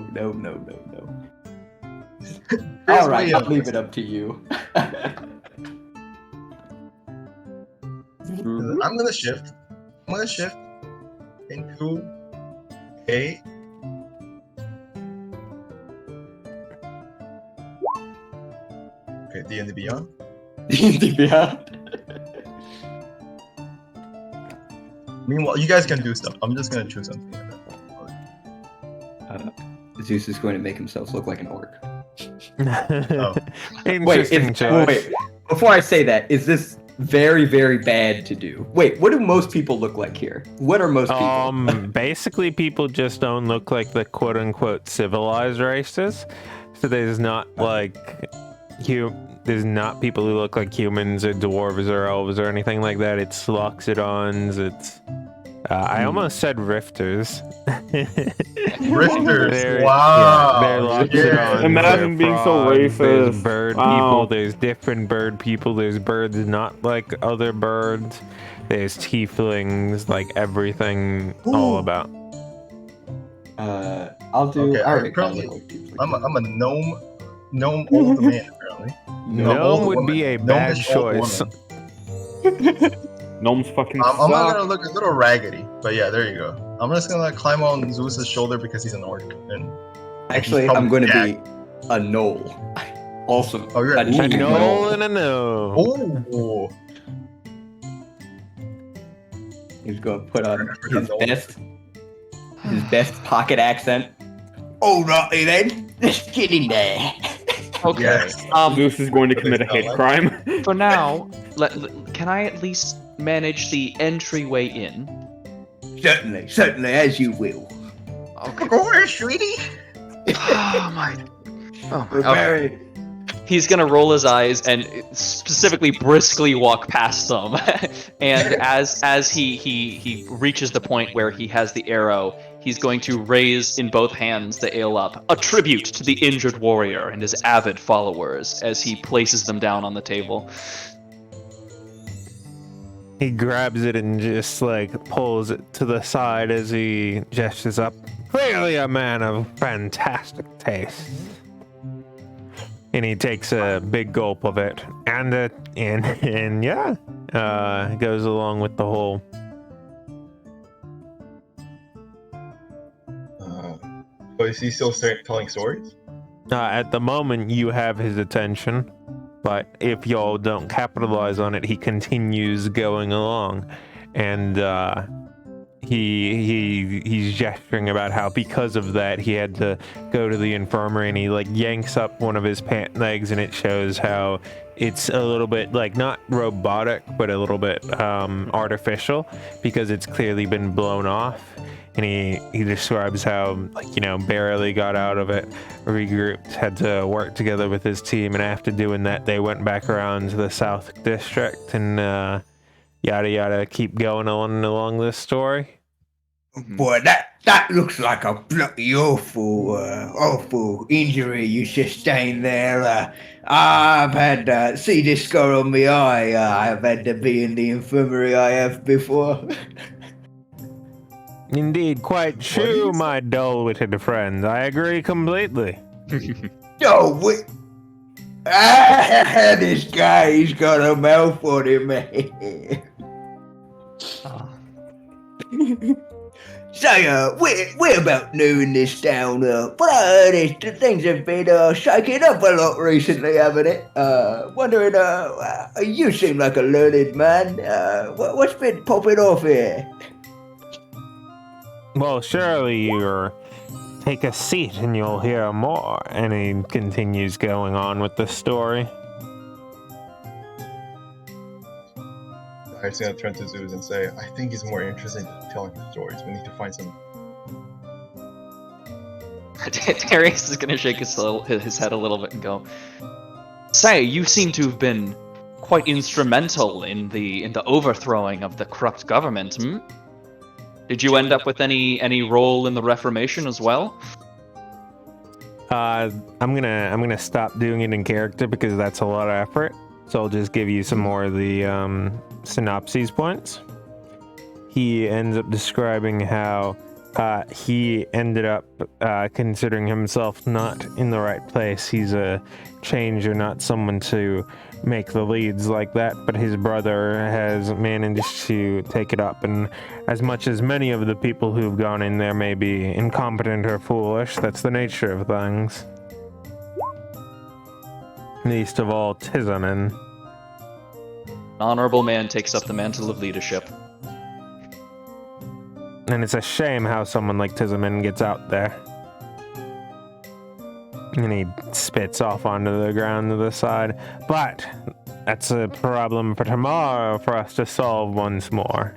Here's All right, what I'll leave it up to you. I'm gonna shift into a... Okay, D&D Beyond. Meanwhile, you guys can do stuff. I'm just gonna choose something. Zeus is going to make himself look like an orc. Interesting choice. Wait. Before I say that, is this very, very bad to do? Wait, what do most people look like here? What are most people? Basically, people just don't look like the quote-unquote civilized races. So there's not like there's not people who look like humans or dwarves or elves or anything like that. It's Loxodons. It's I almost said rifters. Rifters. Wow. They're Loxodons. Imagine they're being so frogs, racist. There's bird Wow. people. There's different bird people. There's birds not like other birds. There's tieflings. Like everything. All about. I'll do. Okay, Alright, I'm a gnome old man apparently. Gnome would be a bad Gnomish old choice. woman. Gnomes fucking I'm suck. not gonna look a little raggedy, but yeah, there you go. I'm just gonna climb on Zeus's shoulder because he's an orc. And Actually, he's I'm going to probably be a knoll. Also, Oh, you're a A Ooh. knoll and a no. Oh, he's going to put on forgot his best pocket accent. All righty then, let's get in there. Okay. yes. Zeus is going to commit a What they hate sound crime. For now, can I at least manage the entryway in? Certainly, as you will. Okay. Go where, sweetie? Oh my. We're Okay. very he's gonna roll his eyes and specifically briskly walk past them. And as he reaches the point where he has the arrow, he's going to raise in both hands the ale up, a tribute to the injured warrior and his avid followers, as he places them down on the table. He grabs it and just like pulls it to the side as he gestures up. Clearly a man of fantastic taste. And he takes a big gulp of it, and yeah, goes along with the whole. But is he still telling stories? At the moment, you have his attention, but if y'all don't capitalize on it, he continues going along, and he's gesturing about how because of that he had to go to the infirmary, and he like yanks up one of his pant legs, and it shows how it's a little bit like not robotic, but a little bit artificial because it's clearly been blown off. And he describes how, like, you know, barely got out of it, regrouped, had to work together with his team, and after doing that, they went back around to the South District and yada yada, keep going along this story. Boy, that looks like a bloody awful injury you sustained there. I've had see this scar on my eye. I've had to be in the infirmary. I have before. Indeed, quite true, my dull-witted friend. I agree completely. Oh, wait. This guy, he's got a mouth on him, man. So, we're about new in this town. What I heard is that things have been shaking up a lot recently, haven't it? Wondering, you seem like a learned man. What's been popping off here? Well, surely you'll take a seat and you'll hear more. And he continues going on with the story. I'm gonna turn to Zeus and say, I think he's more interested in telling the stories. We need to find some. Darius is gonna shake his head a little bit and go, "Say, you seem to have been quite instrumental in the overthrowing of the corrupt government. Did you end up with any role in the Reformation as well?" I'm gonna stop doing it in character because that's a lot of effort. So I'll just give you some more of the synopsis points. He ends up describing how he ended up considering himself not in the right place. He's a changer, not someone to make the leads like that, but his brother has managed to take it up, and as much as many of the people who've gone in there may be incompetent or foolish, that's the nature of things. Least of all, Tizaman. An honorable man takes up the mantle of leadership. And it's a shame how someone like Tizaman gets out there. And he spits off onto the ground to the side. But that's a problem for tomorrow for us to solve once more.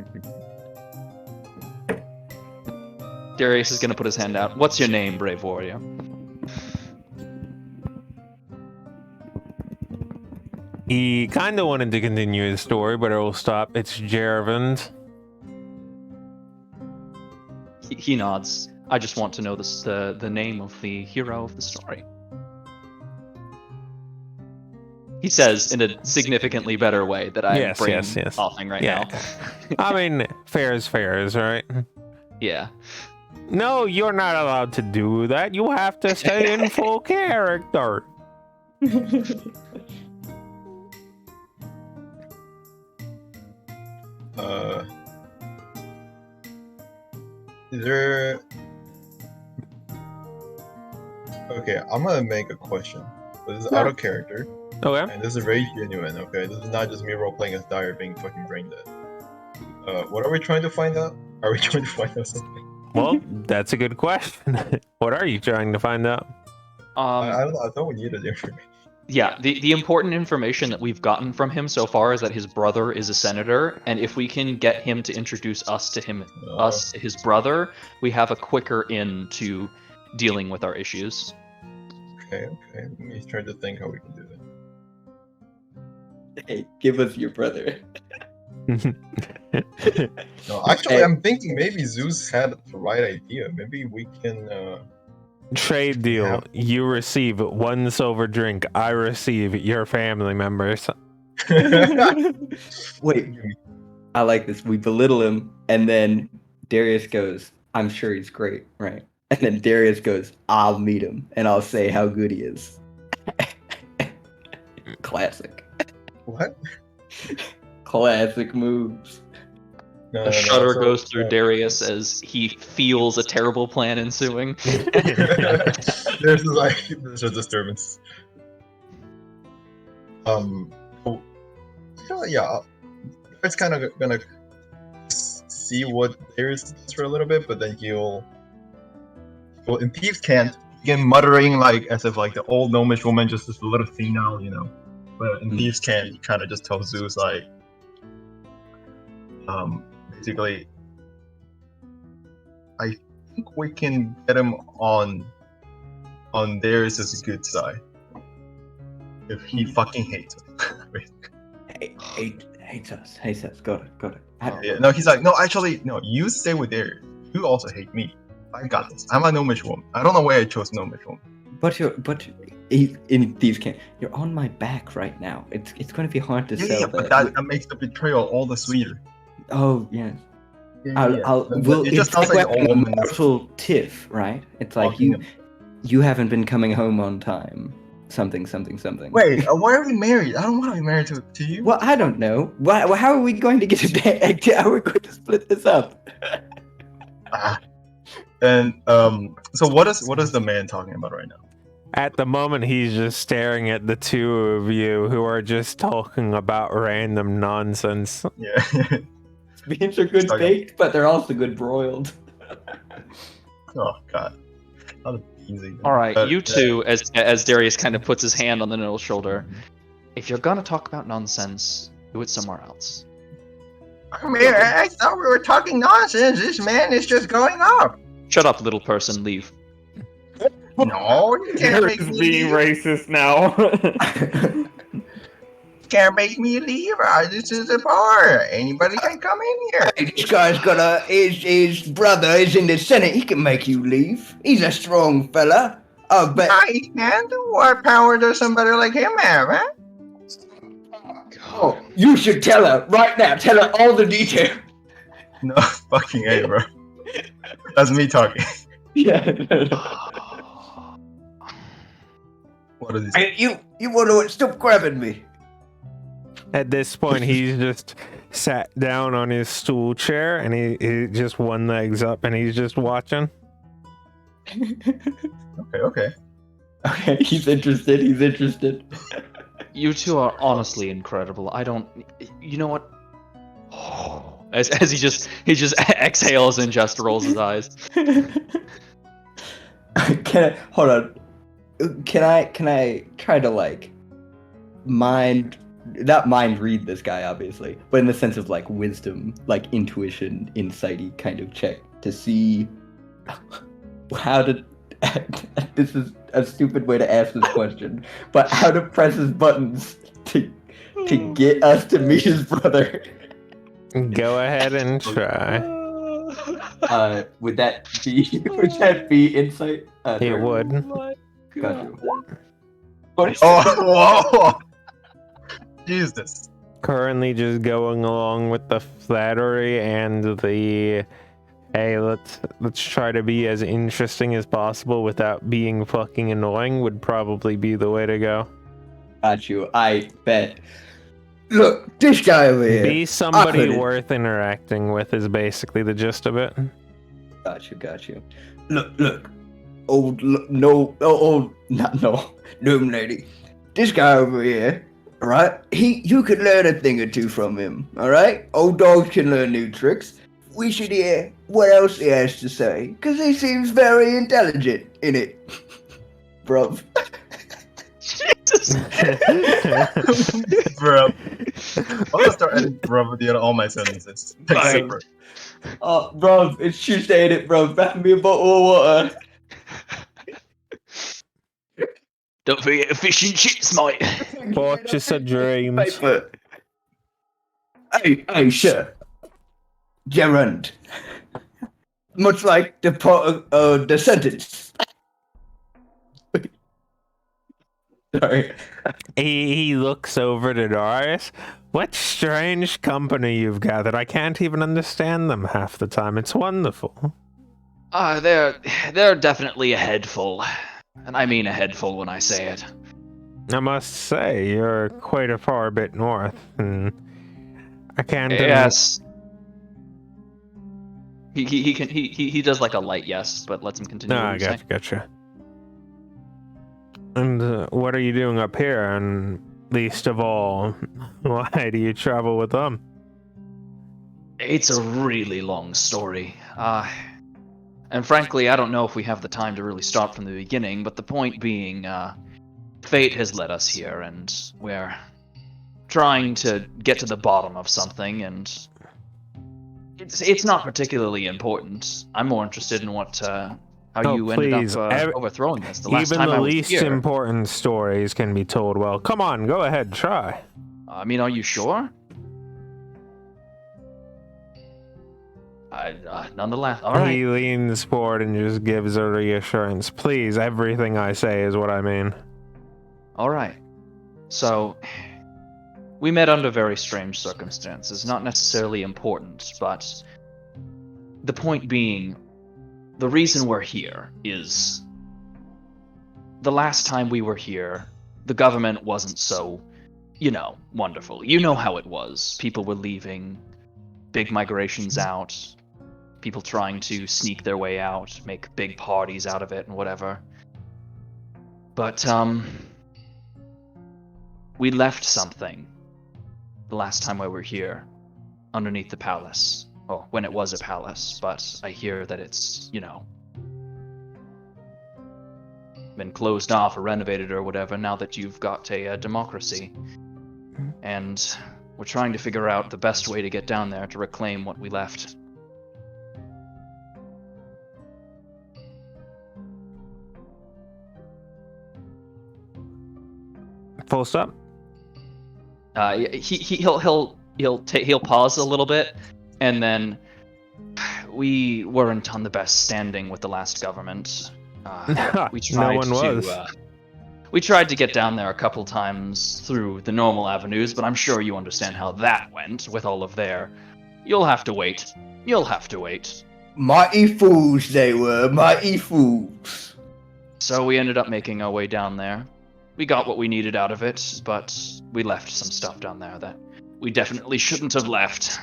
Darius is gonna put his hand out. "What's your name, brave warrior?" He kind of wanted to continue his story, but it will stop. It's Jervand. He nods. "I just want to know the name of the hero of the story." He says in a significantly better way that I'm Yes. coughing right Yeah. now. I mean, fair is, right? Yeah. No, you're not allowed to do that. You have to stay in full character. Is there... Okay, I'm gonna make a question. This is out of character, Okay. and this is very genuine, okay? This is not just me role-playing as Dyer being fucking brain dead. What are we trying to find out? Are we trying to find out something? Well, that's a good question. What are you trying to find out? I don't know, I thought we needed information. Yeah, the important information that we've gotten from him so far is that his brother is a senator, and if we can get him to introduce us to his brother, we have a quicker in to dealing with our issues. Okay. Let me try to think how we can do that. Hey, give us your brother. No, actually, I'm thinking maybe Zeus had the right idea. Maybe we can. Trade deal. You receive 1 silver drink. I receive your family members. Wait, I like this. We belittle him, and then Darius goes, "I'm sure he's great, right?" And then Darius goes, "I'll meet him, and I'll say how good he is." Classic. What? Classic moves. No, A shudder so- goes through Darius as he feels a terrible plan ensuing. There's a disturbance. Oh, yeah, it's kind of gonna see what Darius does for a little bit, but then he'll in Thieves Can't begin muttering like as if like the old gnomish woman just is a little senile, you know. But in Thieves Can't, he kind of just tells Zeus like, basically, I think we can get him on Darius's good side if he fucking hates us. Hates us. Got it. Yeah, no, he's like, no, actually, no, you stay with Darius. You also hate me. I got this. I'm a gnomish woman. I don't know why I chose gnomish woman. But in Thieves Camp, you're on my back right now. It's going to be hard to sell But that. that makes the betrayal all the sweeter. Oh yes. It just sounds like an old woman's marital tiff, right? It's like talking. you haven't been coming home on time. Something. Wait, why are we married? I don't want to be married to you. Well, I don't know. How are we going to get how are we going to split this up? And so what is the man talking about right now? At the moment, he's just staring at the two of you who are just talking about random nonsense. Yeah. Beans are good baked, but they're also good broiled. Oh god. Not easy. All right, you two, as Darius kind of puts his hand on the Noodle's shoulder, if you're gonna talk about nonsense, do it somewhere else. I mean, I thought we were talking nonsense. This man is just going off. Shut up, little person. Leave. No, you can't make Darius me being leave. racist now. Can't make me leave. This is a bar. Anybody can come in here. This guy's got his brother is in the Senate. He can make you leave. He's a strong fella. Oh, but I can. What power does somebody like him have, huh? oh, you should tell her right now. Tell her all the details. No, fucking A, bro. That's me talking. Yeah. What is he? And you want to stop grabbing me? At this point, he's just sat down on his stool chair and he just one leg's up and he's just watching. Okay. Okay, he's interested. You two are honestly incredible. I don't. You know what? As he just exhales and just rolls his eyes. Hold on. Can I try to like not mind read this guy obviously, but in the sense of like wisdom, like intuition, insighty kind of check to see how to this is a stupid way to ask this question, but how to press his buttons to get us to meet his brother. Go ahead and try. Would that be insight? It would. Got you. Oh, whoa! Jesus. Currently just going along with the flattery and the hey, let's try to be as interesting as possible without being fucking annoying would probably be the way to go. Got you. I bet. Look, this guy over here. Be somebody couldn't. worth interacting with is basically the gist of it. Got you. Look. Gnome lady. This guy over here, right? You could learn a thing or two from him, alright? Old dogs can learn new tricks. We should hear what else he has to say, because he seems very intelligent in it. Bruv. Jesus. Bro. I'm gonna start adding bro at the end of all my sentences. Fine. Oh, bruv, it's Tuesday, ain't it, bruv? Pass me a bottle of water. Don't forget fish and chips, mate. Fortress of dreams. Paper. Hey, sir. Gerund. Much like the part of the sentence. Sorry. He looks over to Darius. What strange company you've gathered. I can't even understand them half the time. It's wonderful. They're definitely a head full. And I mean a head full when I say it. I must say, you're quite a far bit north, and I can't... Yes. He does like a light yes, but lets him continue. No, I gotcha. And what are you doing up here? And least of all, why do you travel with them? It's a really long story. And frankly, I don't know if we have the time to really start from the beginning, but the point being, fate has led us here, and we're trying to get to the bottom of something, and it's not particularly important. I'm more interested in what how you ended up overthrowing this. The last even time the I was least here. important stories can be told well. Come on, go ahead, try. I mean, are you sure? Nonetheless, all right. He leans forward and just gives a reassurance. Please, everything I say is what I mean. All right. So, we met under very strange circumstances. Not necessarily important, but the point being, the reason we're here is the last time we were here, the government wasn't so, wonderful. You know how it was. People were leaving, big migrations out, people trying to sneak their way out, make big parties out of it and whatever. But, we left something the last time we were here underneath the palace. Oh, when it was a palace, but I hear that it's, been closed off or renovated or whatever now that you've got a democracy. And we're trying to figure out the best way to get down there to reclaim what we left. Full stop. He'll pause a little bit, and then we weren't on the best standing with the last government. We tried No one was. We tried to get down there a couple times through the normal avenues, but I'm sure you understand how that went with all of their. You'll have to wait. You'll have to wait. Mighty fools they were, mighty fools. So we ended up making our way down there. We got what we needed out of it, but we left some stuff down there that we definitely shouldn't have left.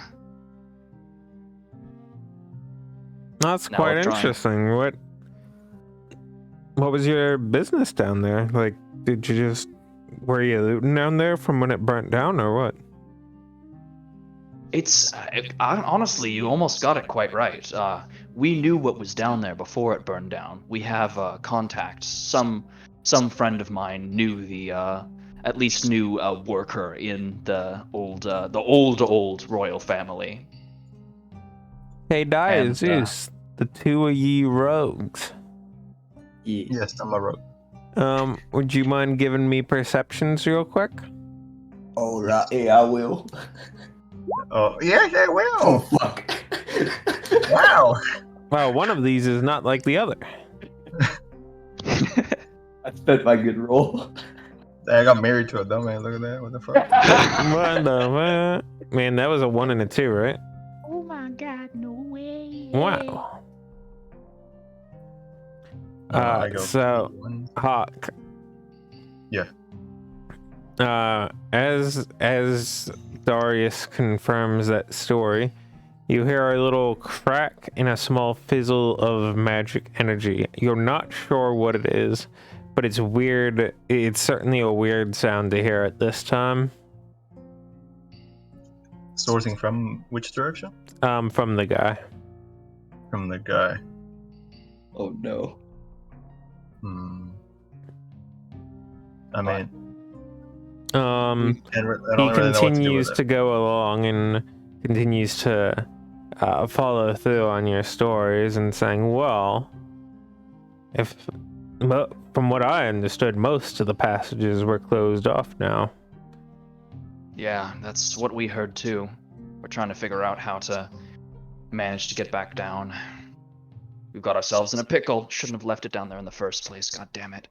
That's Now quite we're trying. interesting. What was your business down there? Like, were you looting down there from when it burnt down, or what? It's honestly, you almost got it quite right. We knew what was down there before it burned down. We have contacts. Some friend of mine knew at least knew a worker in the old royal family. Hey, Zeus, the two of you rogues. Yes, I'm a rogue. Would you mind giving me perceptions real quick? Alright, yeah, I will. Oh, yeah, well. Oh, fuck. Wow. Well, one of these is not like the other. I spent my good roll. I got married to a dumbass. Look at that. What the fuck? What the fuck? Man, that was a 1 and a 2, right? Oh my god, no way. Wow. I go So, 1. Hawk. Yeah. As Darius confirms that story, you hear a little crack and a small fizzle of magic energy. You're not sure what it is, but it's weird. It's certainly a weird sound to hear at this time. Sourcing from which direction? From the guy. From the guy. Oh no. I mean, He continues to go along and continues to follow through on your stories and saying, well, if But from what I understood, most of the passages were closed off now. Yeah, that's what we heard too. We're trying to figure out how to manage to get back down. We've got ourselves in a pickle. Shouldn't have left it down there in the first place. God damn it.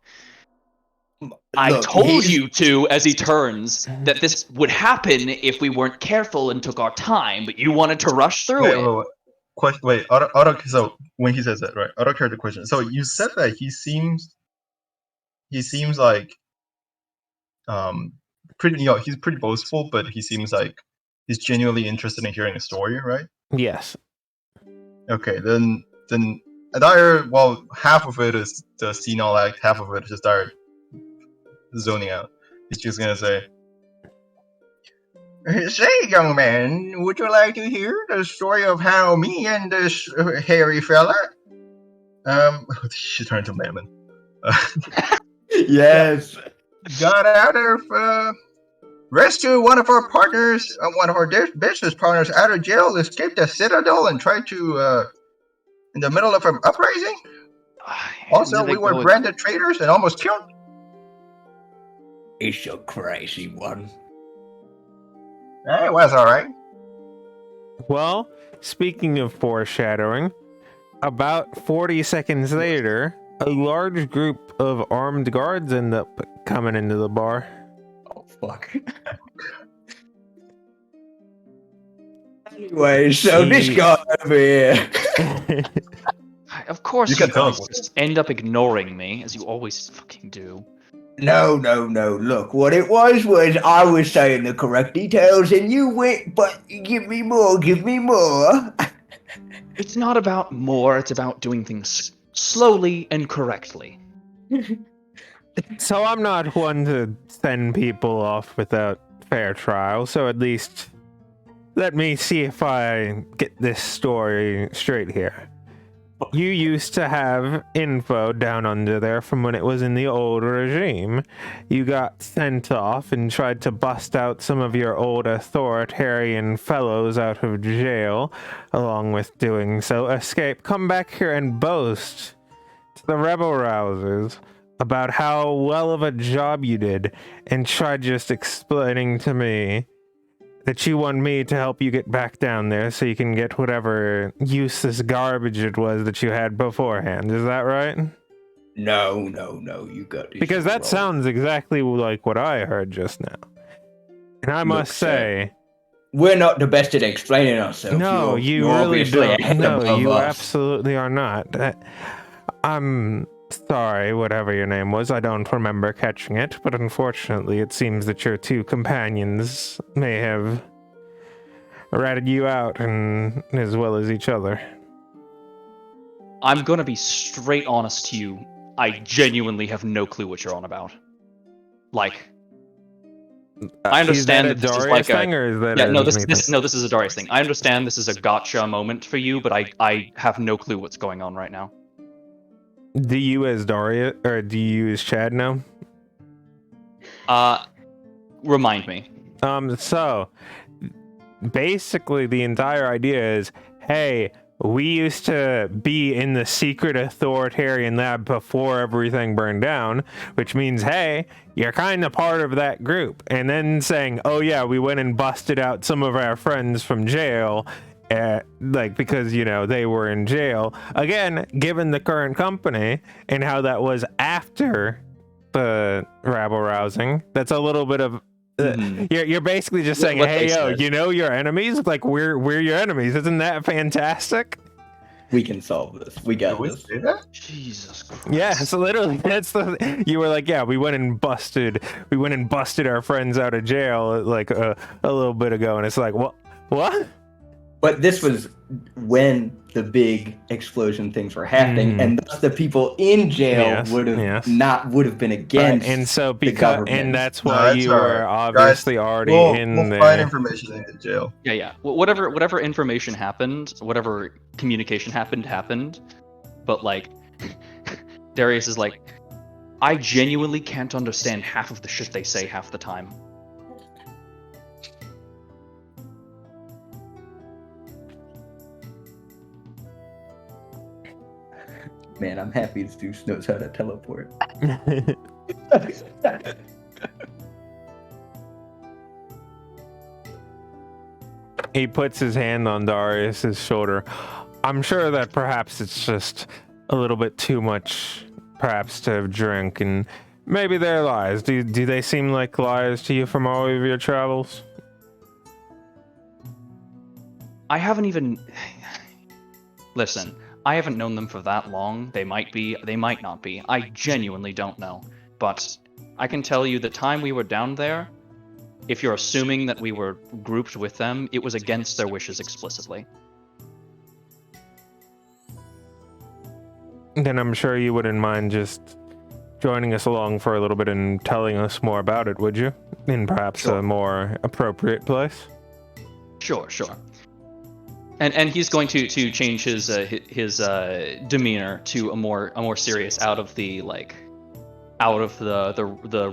I Look, told he's- you to, as he turns, that this would happen if we weren't careful and took our time, but you wanted to rush through Wait, it. wait, wait. Wait, auto. So when he says that, right? Auto carried the question. So you said that he seems like pretty. He's pretty boastful, but he seems like he's genuinely interested in hearing a story, right? Yes. Okay, then Adair, well, half of it is the senile act, half of it is just Adair zoning out. He's just gonna say, "Say, young man, would you like to hear the story of how me and this hairy fella, she turned to Mammon, Yes. got out of, rescue one of our partners, one of our business partners out of jail, escaped the Citadel, and tried to, in the middle of an uprising? Also, we were branded traitors and almost killed." It's a crazy one. It was alright. Well, speaking of foreshadowing, about 40 seconds later, a large group of armed guards end up coming into the bar. Oh, fuck. Anyway, so this guy over here. Of course You you can tell guys him. just end up ignoring me, as you always fucking do. No. Look, what it was I was saying the correct details, and you went, but give me more. It's not about more, it's about doing things slowly and correctly. So I'm not one to send people off without fair trial, so at least let me see if I get this story straight here. You used to have info down under there from when it was in the old regime. You got sent off and tried to bust out some of your old authoritarian fellows out of jail. Along with doing so, escape, come back here and boast to the rebel rousers about how well of a job you did, and try just explaining to me that you want me to help you get back down there so you can get whatever useless garbage it was that you had beforehand. Is that right? No, you got this. Because that wrong. sounds exactly like what I heard just now. And I must say, We're not the best at explaining ourselves. no, You're you really obviously don't. ahead No, above you us. absolutely are not. I'm sorry, whatever your name was. I don't remember catching it, but unfortunately, it seems that your two companions may have ratted you out, and as well as each other. I'm gonna be straight honest to you. I genuinely have no clue what you're on about. Like, I understand is that a that this is Darius like thing, or is that yeah, a no, me this is a Darius thing. I understand this is a gotcha moment for you, but I have no clue what's going on right now. Do you as Darius, or do you as Chad now? Remind me. So basically the entire idea is, hey, we used to be in the secret authoritarian lab before everything burned down, which means, hey, you're kind of part of that group. And then saying, oh yeah, we went and busted out some of our friends from jail, because, they were in jail. Again, given the current company and how that was after the rabble rousing, that's a little bit of you're basically just saying, What hey, they yo, said. your enemies? Like, we're your enemies. Isn't that fantastic? We can solve this. We got Did we this. say that? Jesus Christ. Yeah, so literally, you were like, yeah, we went and busted our friends out of jail, like, a little bit ago, and it's like, what? But this was when the big explosion things were happening, and thus the people in jail Yes, would have yes. would have been against. Right, and so the government. and that's No, why it's you alright. were obviously Guys, already we'll in there. find information in the jail. Yeah. Whatever information happened, whatever communication happened. But like, Darius is like, I genuinely can't understand half of the shit they say half the time. Man, I'm happy Zeus knows how to teleport. He puts his hand on Darius's shoulder. I'm sure that perhaps it's just a little bit too much, perhaps, to drink, and maybe they're lies. Do they seem like lies to you from all of your travels? I haven't even... Listen, I haven't known them for that long. They might be, they might not be. I genuinely don't know. But I can tell you the time we were down there, if you're assuming that we were grouped with them, it was against their wishes explicitly. Then I'm sure you wouldn't mind just joining us along for a little bit and telling us more about it, would you? In perhaps Sure. a more appropriate place? Sure. And he's going to change his demeanor to a more serious, out of the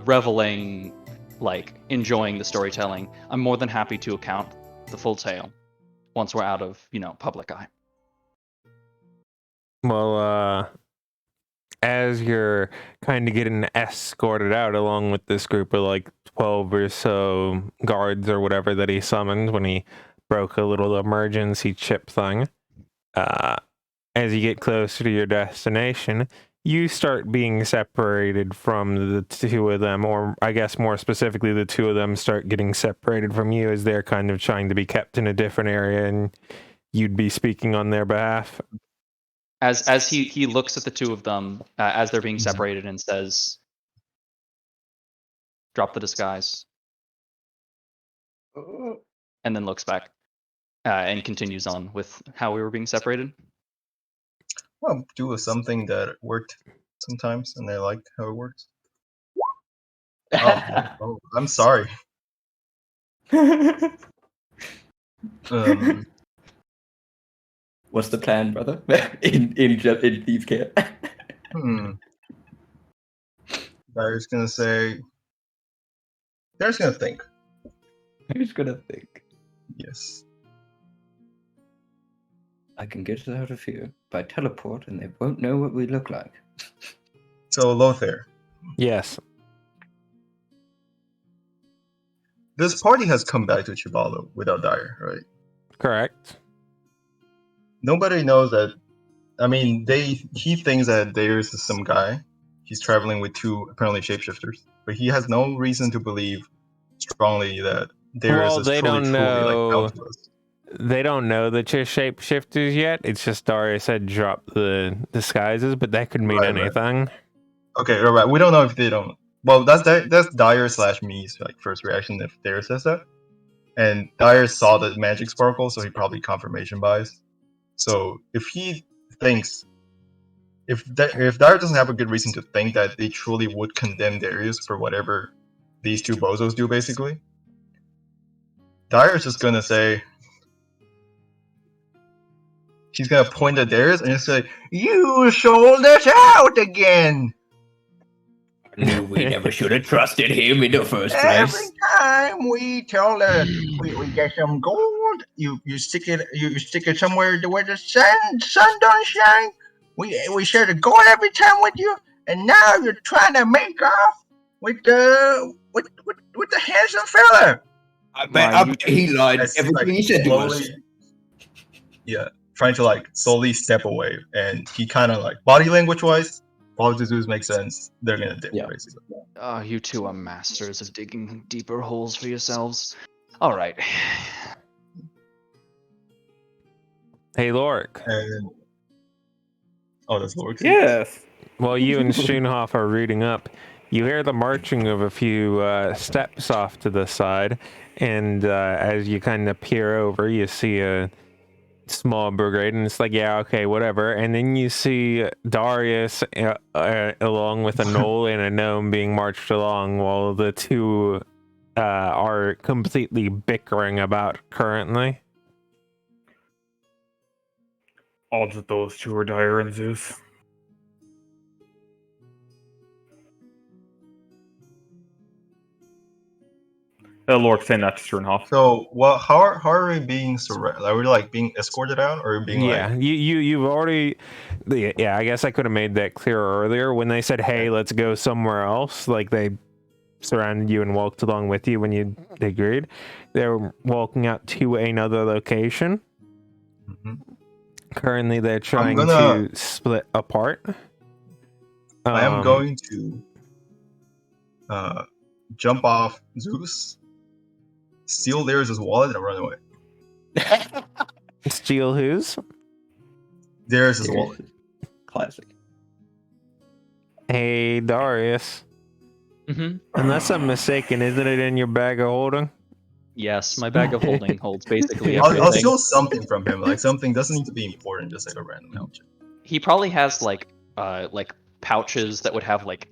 reveling, like enjoying the storytelling. I'm more than happy to account the full tale once we're out of public eye. Well, as you're kind of getting escorted out along with this group of like 12 or so guards or whatever that he summoned when he broke a little emergency chip thing, as you get closer to your destination, you start being separated from the two of them, or I guess more specifically, the two of them start getting separated from you as they're kind of trying to be kept in a different area and you'd be speaking on their behalf. As he looks at the two of them as they're being separated and says, "Drop the disguise," and then looks back and continues on with how we were being separated. Well, do something that worked sometimes, and I like how it works. Oh, I'm sorry. What's the plan, brother? in thieves' camp. Dyer's gonna say. Dyer's gonna think. Who's gonna think? Yes. I can get us out of here by teleport, and they won't know what we look like. So Lothair, Yes. this party has come back to Chibalo without Dyer, right? Correct. Nobody knows that. I mean, he thinks that Darius is some guy. He's traveling with two apparently shapeshifters, but he has no reason to believe strongly that Darius Well, is they truly don't like know. out to us. They don't know that you're shapeshifters yet. It's just Darius had dropped the disguises, but that could mean Right. anything. Okay, right. We don't know if they don't. Well, that's Dyer / me's like first reaction if Darius says that. And Dyer saw the magic sparkle, so he probably confirmation bias. So if he thinks, if Dyer doesn't have a good reason to think that they truly would condemn Darius for whatever these two bozos do, basically, Dyer's just gonna say, she's gonna point at Darius and just say, "You sold us out again." I knew we never should have trusted him in the first Every place. time we tell her we get some gold, you stick it somewhere where the sun don't shine. We share the gold every time with you, and now you're trying to make off with the handsome fella. I bet he lied everything he said to us. Yeah, trying to like slowly step away, and he kind of like body language wise, probably to makes sense. They're gonna dip basically. You two are masters of digging deeper holes for yourselves. All right. Hey, Lorik. And that's Lorik. Yes. While you and Schoenhoff are reading up, you hear the marching of a few steps off to the side, and as you kind of peer over, you see a small brigade, and it's like, yeah, okay, whatever. And then you see Darius along with a gnoll and a gnome being marched along, while the two are completely bickering about currently. Odds that those two are Dyer and Zeus. Lork saying that to Sternhoff. So, how are we being surrounded? Are we like being escorted out, or being Yeah, like? you've already. Yeah, I guess I could have made that clearer earlier when they said, "Hey, let's go somewhere else." Like they surrounded you and walked along with you when you agreed. They're walking out to another location. Mhm. Currently, they're trying gonna- to split apart. I am going to jump off Zeus, steal Darius' wallet, and run away. Steal whose? Darius' wallet. Classic. Hey, Darius. Mm-hmm. Unless I'm mistaken, isn't it in your bag of holding? Yes, my bag of holding holds basically I'll everything. steal something from him, like something doesn't need to be important, just like a random object. He probably has like pouches that would have like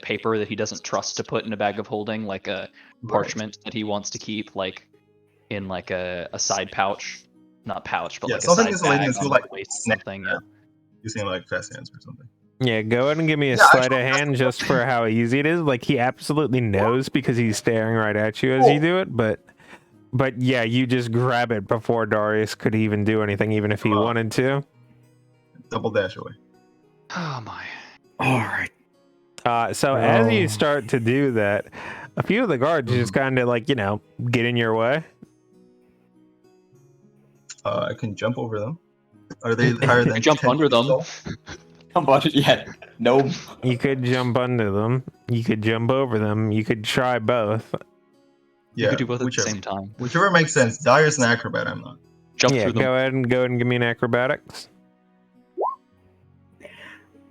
paper that he doesn't trust to put in a bag of holding, like a parchment that he wants to keep like in like a side pouch, not pouch, but Yeah, like a something side miscellaneous bag with, on like, the waist or snack something. there. Yeah. Using like fast hands or something. Yeah, go ahead and give me a Yeah, sleight of actually, hand just for how easy it is. Like he absolutely knows because he's staring right at you as you do it, but yeah, you just grab it before Darius could even do anything, even if he wanted to. Double dash away. Oh my. All right. So as you start to do that, a few of the guards just kind of like, get in your way. I can jump over them. Are they higher than? Jump 10 under feet them. tall? Come on, yeah. No. You could jump under them. You could jump over them. You could try both. You Yeah, could do both at the whichever. same time. Whichever makes sense. Darius an acrobat, I'm not. Jump Yeah, through them. go ahead and give me an acrobatics.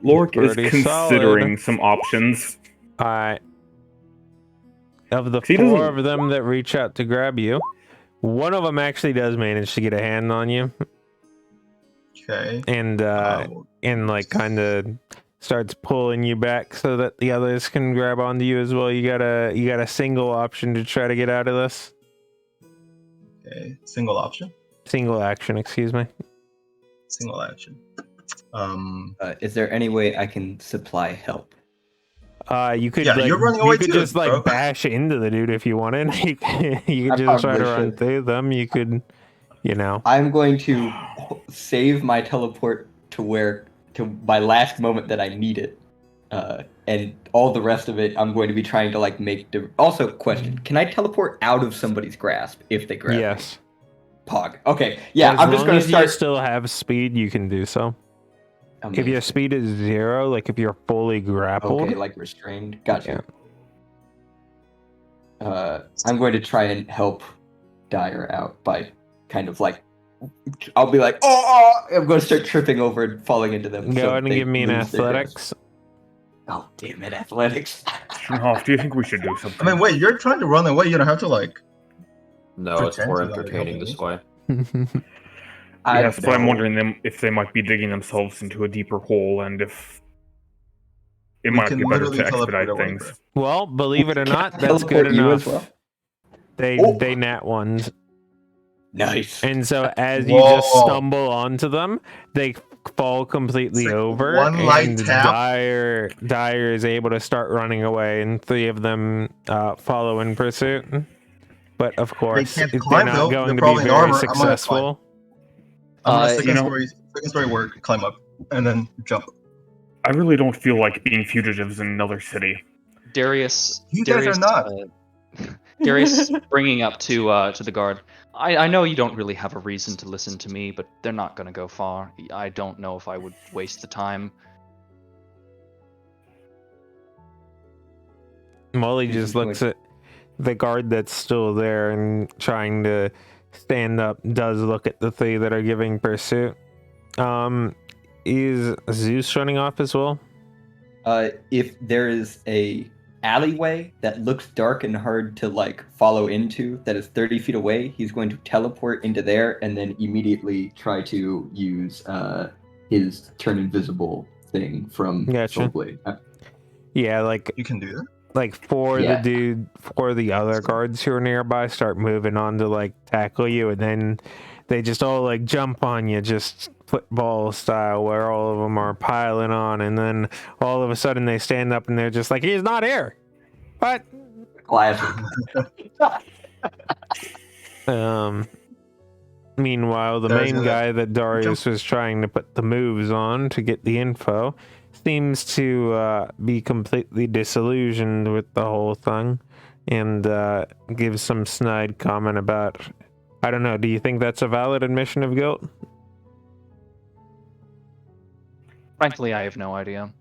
Lork is Pretty considering solid. some options. Alright. Of the He four doesn't- of them that reach out to grab you, one of them actually does manage to get a hand on you, Okay. and like kind of starts pulling you back so that the others can grab onto you as well. You got a single option to try to get out of this. Okay. Single option. Single action, excuse me. Single action. Is there any way I can supply help? You could Yeah, you're running away you could too, just like bro. bash into the dude if you wanted. You could I just try to probably run should. through them. You could, I'm going to save my teleport to my last moment that I need it, and all the rest of it I'm going to be trying to like make. Also, question: can I teleport out of somebody's grasp if they grab me? Yes. Pog. Okay. Yeah, As I'm just long going as to start. you still have speed, you can do so. If your speed is 0, like if you're fully grappled. Okay, like restrained. Gotcha. I'm going to try and help Dyer out by kind of like, I'll be like, I'm going to start tripping over and falling into them. Go so ahead and they give me an lose their grasp. athletics. Oh, damn it, athletics. Sternhoff, do you think we should do something? I mean, wait. You're trying to run away. You don't have to like. No, it's Pretend more to, like, entertaining help this me. way. Yes, but I'm know. wondering if they might be digging themselves into a deeper hole, and if it We might can be better literally to teleport expedite away, things. bro. Well, believe it or Can not, I that's good teleport you as enough. well? They nat ones. Nice. And so as you just stumble onto them, they fall completely It's like over, one light and tap. Dyer is able to start running away, and 3 of them follow in pursuit. But of course, can't they're climb, not though. going They're to probably be in very armor. I'm gonna climb. successful. I'm gonna You second know- story work, climb up, and then jump. I really don't feel like being fugitives in another city. Darius. You guys Darius, are not. Darius bringing up to the guard. I know you don't really have a reason to listen to me, but they're not gonna go far. I don't know if I would waste the time. Molly just looks at the guard that's still there and trying to stand up, does look at the 3 that are giving pursuit. Is Zeus running off as well? If there is a alleyway that looks dark and hard to like follow into that is 30 feet away, he's going to teleport into there and then immediately try to use his turn invisible thing from Gotcha. Soulblade. Yeah, like You can do that. like four Yeah. the other guards who are nearby start moving on to like tackle you, and then they just all like jump on you, just football style, where all of them are piling on, and then all of a sudden they stand up and they're just like, he's not here. What? Classic. Meanwhile, the There's main a- guy that Darius was trying to put the moves on to get the info seems to be completely disillusioned with the whole thing and gives some snide comment about, I don't know, do you think that's a valid admission of guilt? Frankly, I have no idea.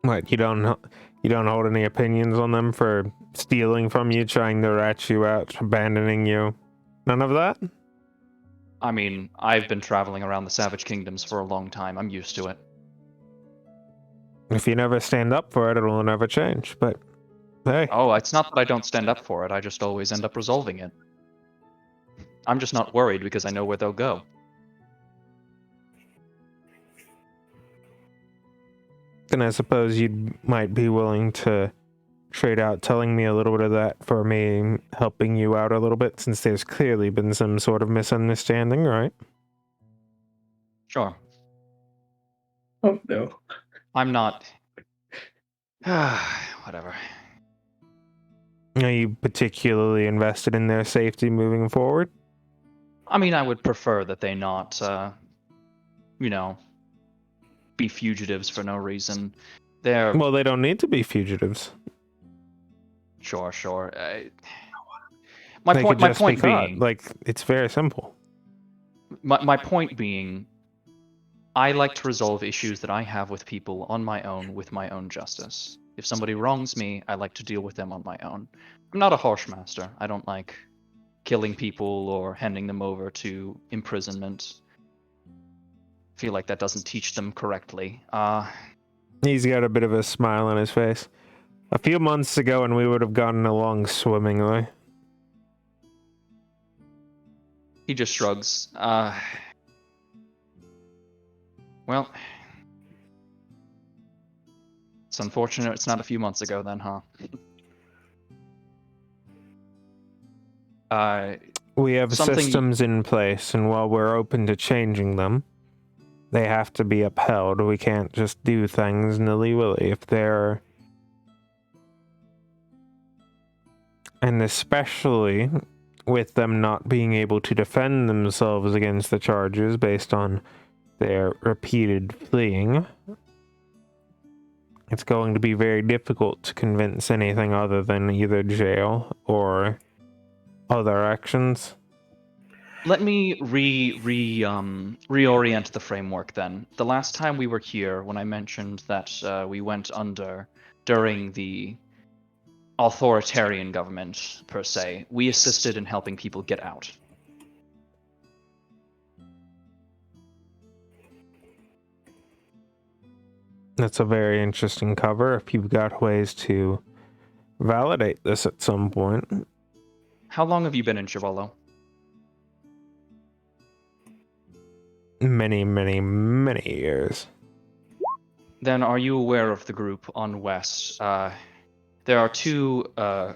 What, you don't hold any opinions on them for stealing from you, trying to rat you out, abandoning you? None of that? I mean, I've been traveling around the Savage Kingdoms for a long time. I'm used to it. If you never stand up for it, it'll never change. But hey, Oh, it's not that I don't stand up for it. I just always end up resolving it. I'm just not worried because I know where they'll go. then I suppose you might be willing to trade out telling me a little bit of that for me helping you out a little bit, since there's clearly been some sort of misunderstanding, right? Sure. Oh no. I'm not. Whatever. Are you particularly invested in their safety moving forward? I mean, I would prefer that they not, you know, be fugitives for no reason. They're Well, they don't need to be fugitives. sure. They My could just point be caught. being, Like, it's very simple. my point being, I like to resolve issues that I have with people on my own with my own justice. If somebody wrongs me, I like to deal with them on my own. I'm not a harsh master. I don't like killing people or handing them over to imprisonment. Feel like that doesn't teach them correctly. He's got a bit of a smile on his face. A few months ago, and we would have gotten along swimmingly. He just shrugs. Well, it's unfortunate it's not a few months ago then, huh? We have Something- systems in place, and while we're open to changing them, they have to be upheld. We can't just do things nilly-willy if they're... And especially with them not being able to defend themselves against the charges based on their repeated fleeing, it's going to be very difficult to convince anything other than either jail or other actions. Let me reorient the framework then. The last time we were here, when I mentioned that we went under during the authoritarian government, per se, we assisted in helping people get out. That's a very interesting cover if you've got ways to validate this at some point. How long have you been in Chivolo? Many, many, many years. Then are you aware of the group on West? There are two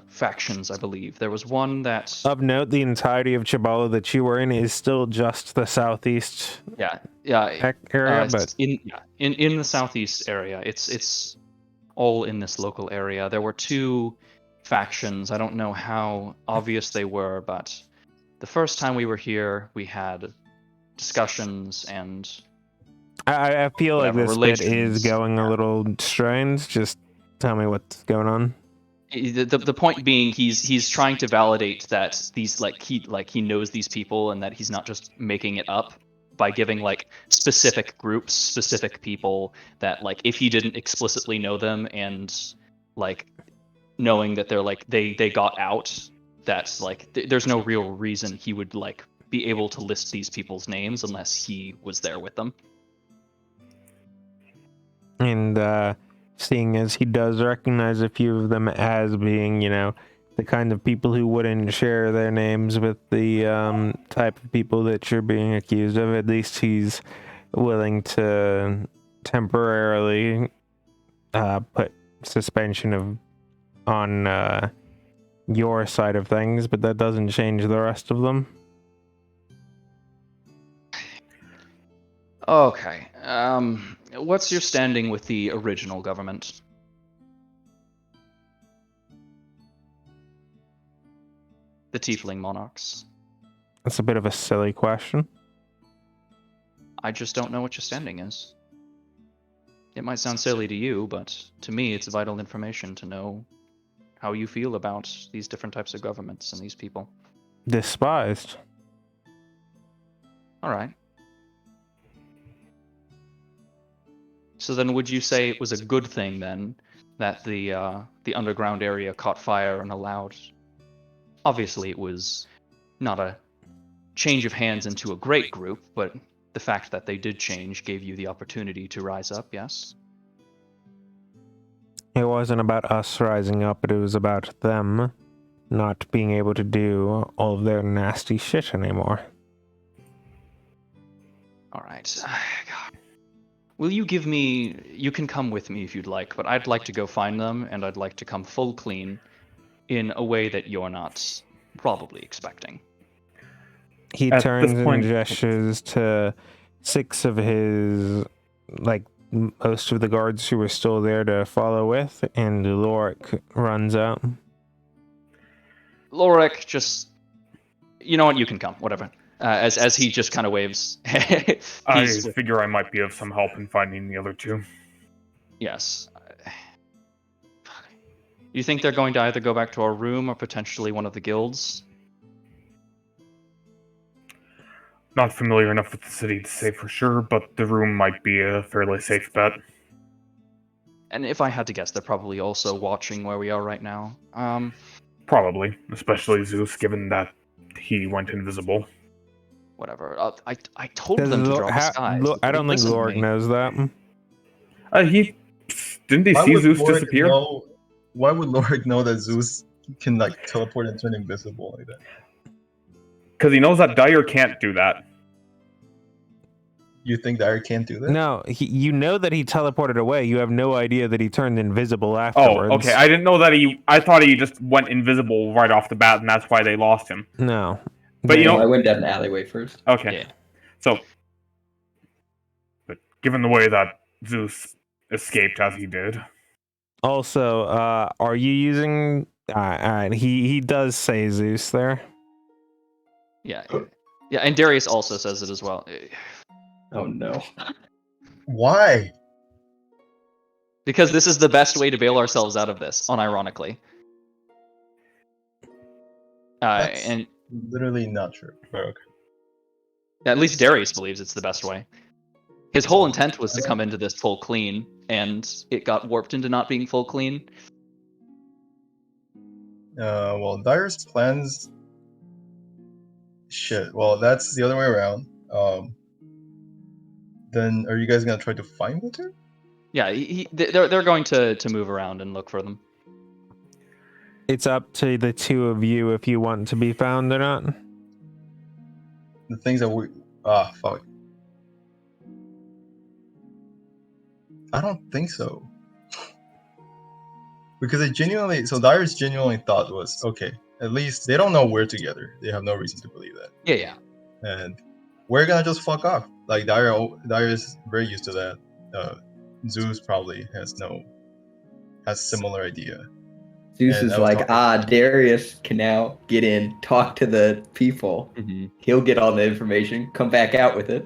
factions, I believe. There was one that... Of note, the entirety of Chibala that you were in is still just the southeast area, but in the southeast area. It's all in this local area. There were two factions. I don't know how obvious they were, but the first time we were here, we had discussions and I feel like whatever, this bit relations. is going a little strange. Just tell me what's going on. The point being, he's trying to validate that these he knows these people and that he's not just making it up by giving specific groups, specific people that if he didn't explicitly know them and knowing that they're they got out, that's there's no real reason he would be able to list these people's names unless he was there with them. And seeing as he does recognize a few of them as being, the kind of people who wouldn't share their names with the type of people that you're being accused of, at least he's willing to temporarily put suspension on your side of things, but that doesn't change the rest of them. Okay. What's your standing with the original government? The Tiefling monarchs. That's a bit of a silly question. I just don't know what your standing is. It might sound silly to you, but to me it's vital information to know how you feel about these different types of governments and these people. Despised. Alright. So then would you say it was a good thing then that the underground area caught fire and allowed... Obviously it was not a change of hands into a great group, but the fact that they did change gave you the opportunity to rise up, yes? It wasn't about us rising up, but it was about them not being able to do all of their nasty shit anymore. Alright. Will you give me... You can come with me if you'd like, but I'd like to go find them, and I'd like to come full clean in a way that you're not probably expecting. He At turns this point- and gestures to 6 of his, like, most of the guards who were still there to follow with, and Lorik runs out. Lorik just... You know what? You can come. Whatever. As he just kind of waves. I He's... figure I might be of some help in finding the other two. Yes. You think they're going to either go back to our room or potentially one of the guilds? Not familiar enough with the city to say for sure, but the room might be a fairly safe bet. And if I had to guess, they're probably also watching where we are right now. Probably, especially Zeus, given that he went invisible. Whatever. I told them to draw disguise. I don't think Listen to Lorik me. knows that. Didn't he Why see would Zeus Lorik disappear? why would Lorik know that Zeus can like teleport and turn invisible like that? Because he knows that Dyer can't do that. You think Dyer can't do that? No, you know that he teleported away. You have no idea that he turned invisible Oh, afterwards. okay. I didn't know that I thought he just went invisible right off the bat, and that's why they lost him. No. But you No, know, I went down an alleyway first. okay. Yeah. So, but given the way that Zeus escaped as he did, Also, are you using... he does say Zeus there. Yeah. Yeah, and Darius also says it as well. Oh no. Why? Because this is the best way to bail ourselves out of this, unironically. That's And literally not true. But okay. at least Darius believes it's the best way. His whole intent was to come into this full clean, and it got warped into not being full clean. Well, Dyer's plans. Shit. Well, that's the other way around. Then are you guys gonna try to find the two? Yeah, they're going to move around and look for them. It's up to the two of you if you want to be found or not. The things that we fuck. I don't think so. Because Dyer's genuinely thought was, okay, at least they don't know we're together. They have no reason to believe that. Yeah. And we're gonna just fuck off. Like Dyer is very used to that. Zeus probably has similar idea. Zeus And is I was like, talking- Darius can now get in, talk to the people. Mm-hmm. He'll get all the information, come back out with it.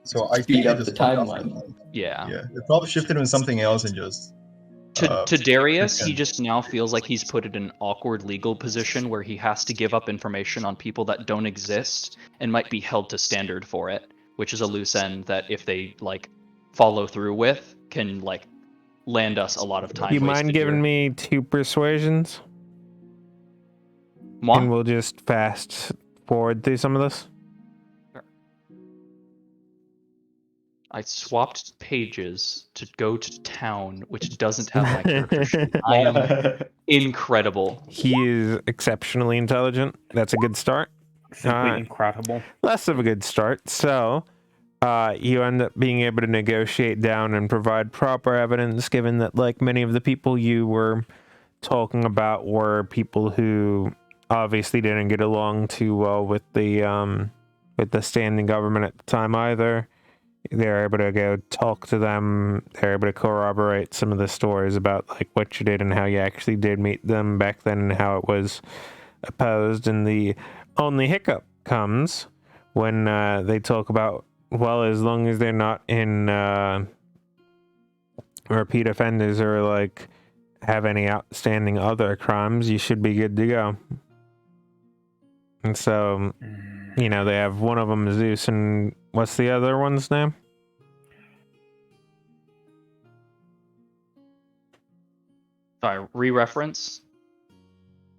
So I Speed think up they just the fucked off. timeline. Yeah. Yeah, they probably shifted into something else and just. To Darius, he pretend. just now feels like he's put in an awkward legal position where he has to give up information on people that don't exist and might be held to standard for it, which is a loose end that if they like follow through with can like land us a lot of time. You mind wasted giving here. me 2 persuasions? Moi? And we'll just fast forward through some of this. I swapped pages to go to town, which doesn't have my character sheet. I am incredible. He is exceptionally intelligent. That's a good start. simply incredible. Less of a good start. So, you end up being able to negotiate down and provide proper evidence, given that, like, many of the people you were talking about were people who obviously didn't get along too well with the standing government at the time either. they're able to go talk to them. They're able to corroborate some of the stories about like what you did and how you actually did meet them back then and how it was opposed. And the only hiccup comes when they talk about, well, as long as they're not in repeat offenders or like have any outstanding other crimes, you should be good to go. And so, you know, they have one of them, Zeus, and what's the other one's name? Sorry, re-reference.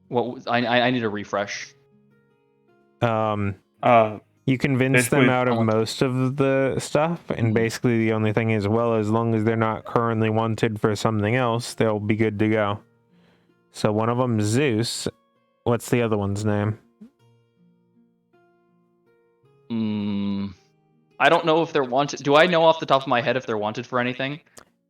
What I need a refresh. You convince them Basically, out of someone- most of the stuff, and basically the only thing is, well, as long as they're not currently wanted for something else, they'll be good to go. So one of them, Zeus. What's the other one's name? I don't know if they're wanted. Do I know off the top of my head if they're wanted for anything?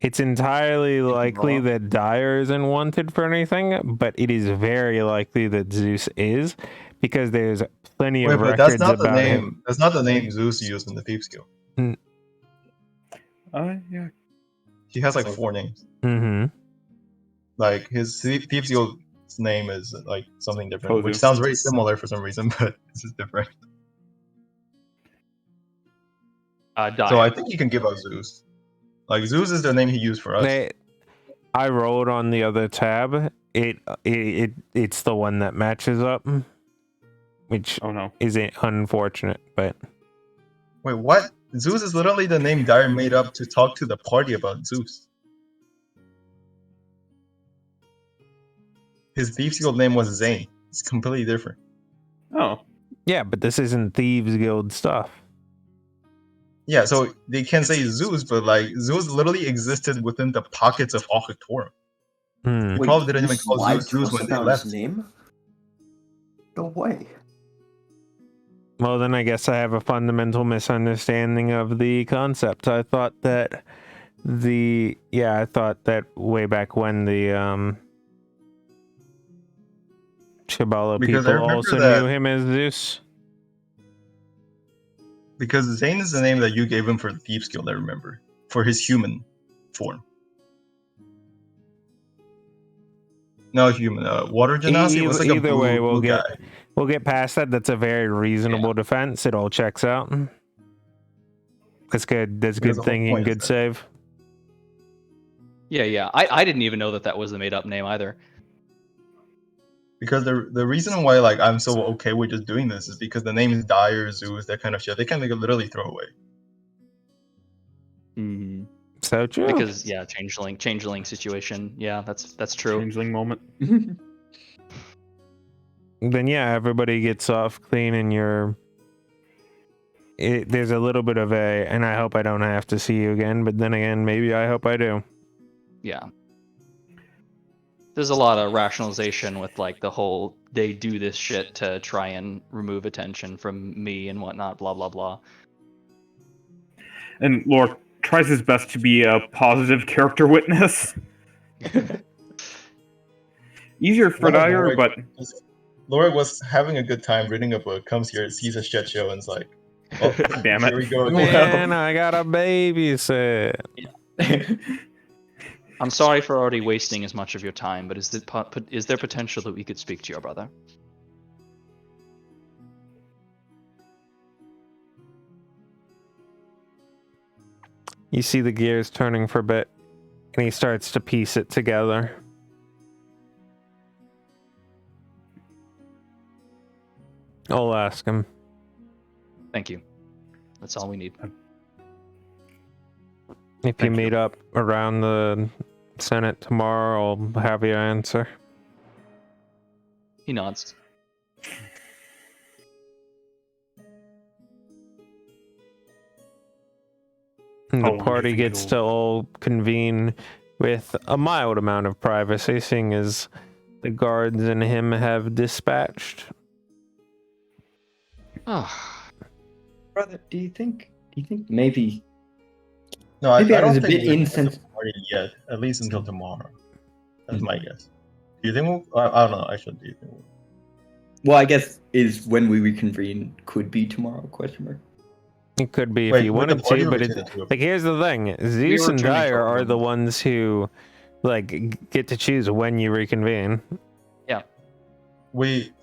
It's entirely likely that Dyer isn't wanted for anything, but it is very likely that Zeus is, because there's plenty Wait, of but that's records not the about name. him. That's not the name Zeus used in the Thieves Guild. Yeah. He has like 4 names. Mm-hmm. Like his Thieves Guild's name is like something different, Oh, which Zeus. sounds very similar for some reason, but this is different. Die. So I think you can give up Zeus. Like Zeus is the name he used for us. I rolled on the other tab. It's the one that matches up, which Oh no. is unfortunate, but Wait, what? Zeus is literally the name Dyer made up to talk to the party about Zeus. His Thieves Guild name was Zane. It's completely different. Oh. yeah, but this isn't Thieves Guild stuff. Yeah, so they can say Zeus, but like Zeus literally existed within the pockets of all Hectorum. They probably didn't even call lied Zeus to Zeus us when they about left. his name? No way. Well, then I guess I have a fundamental misunderstanding of the concept. I thought that way back when the Shambhala Because I people remember also that- knew him as Zeus. Because Zane is the name that you gave him for the Thieves Guild, I remember. For his human form. No, human. Water Genasi was like a Either blue, way, we'll blue get guy. we'll get past that. That's a very reasonable defense. It all checks out. That's good. That's Because good the whole thinking. point is Good that- save. Yeah. I didn't even know that was the made-up name either. Because the reason why like I'm so okay with just doing this is because the name is Dyer, Zeus, that kind of shit. They can like, literally throw away. So true. Because changeling situation. Yeah, that's true. Changeling moment. Then yeah, everybody gets off clean, and there's a little bit of and I hope I don't have to see you again, but then again, maybe I hope I do. Yeah. There's a lot of rationalization with like the whole they do this shit to try and remove attention from me and whatnot, blah blah blah. And Lord tries his best to be a positive character witness. Easier for No, Dyer, Lord. but Laura was having a good time reading a book, comes here, sees a shit show, and is like, oh, damn here we it. go again. Man, I got a babysit. I'm sorry for already wasting as much of your time, but is there potential that we could speak to your brother? You see the gears turning for a bit, and he starts to piece it together. I'll ask him. Thank you. That's all we need. If you Thank meet up around the Senate tomorrow, I'll have your answer. He nods. And How the long do you party think gets to it'll- all convene with a mild amount of privacy, seeing as the guards and him have dispatched. Oh, Brother, do you think maybe No, I Maybe I don't was a think bit we're gonna insensitive. have the party yet, at least until tomorrow. That's my guess. Do you think we'll? I don't know. Actually, do you think we'll? Well, I guess is when we reconvene could be tomorrow? Question mark. It could be if Wait, you with the wanted party to, or but between the it, two of like, here's the thing: Zeus were and returning Dyer from are the them. ones who, like, get to choose when you reconvene.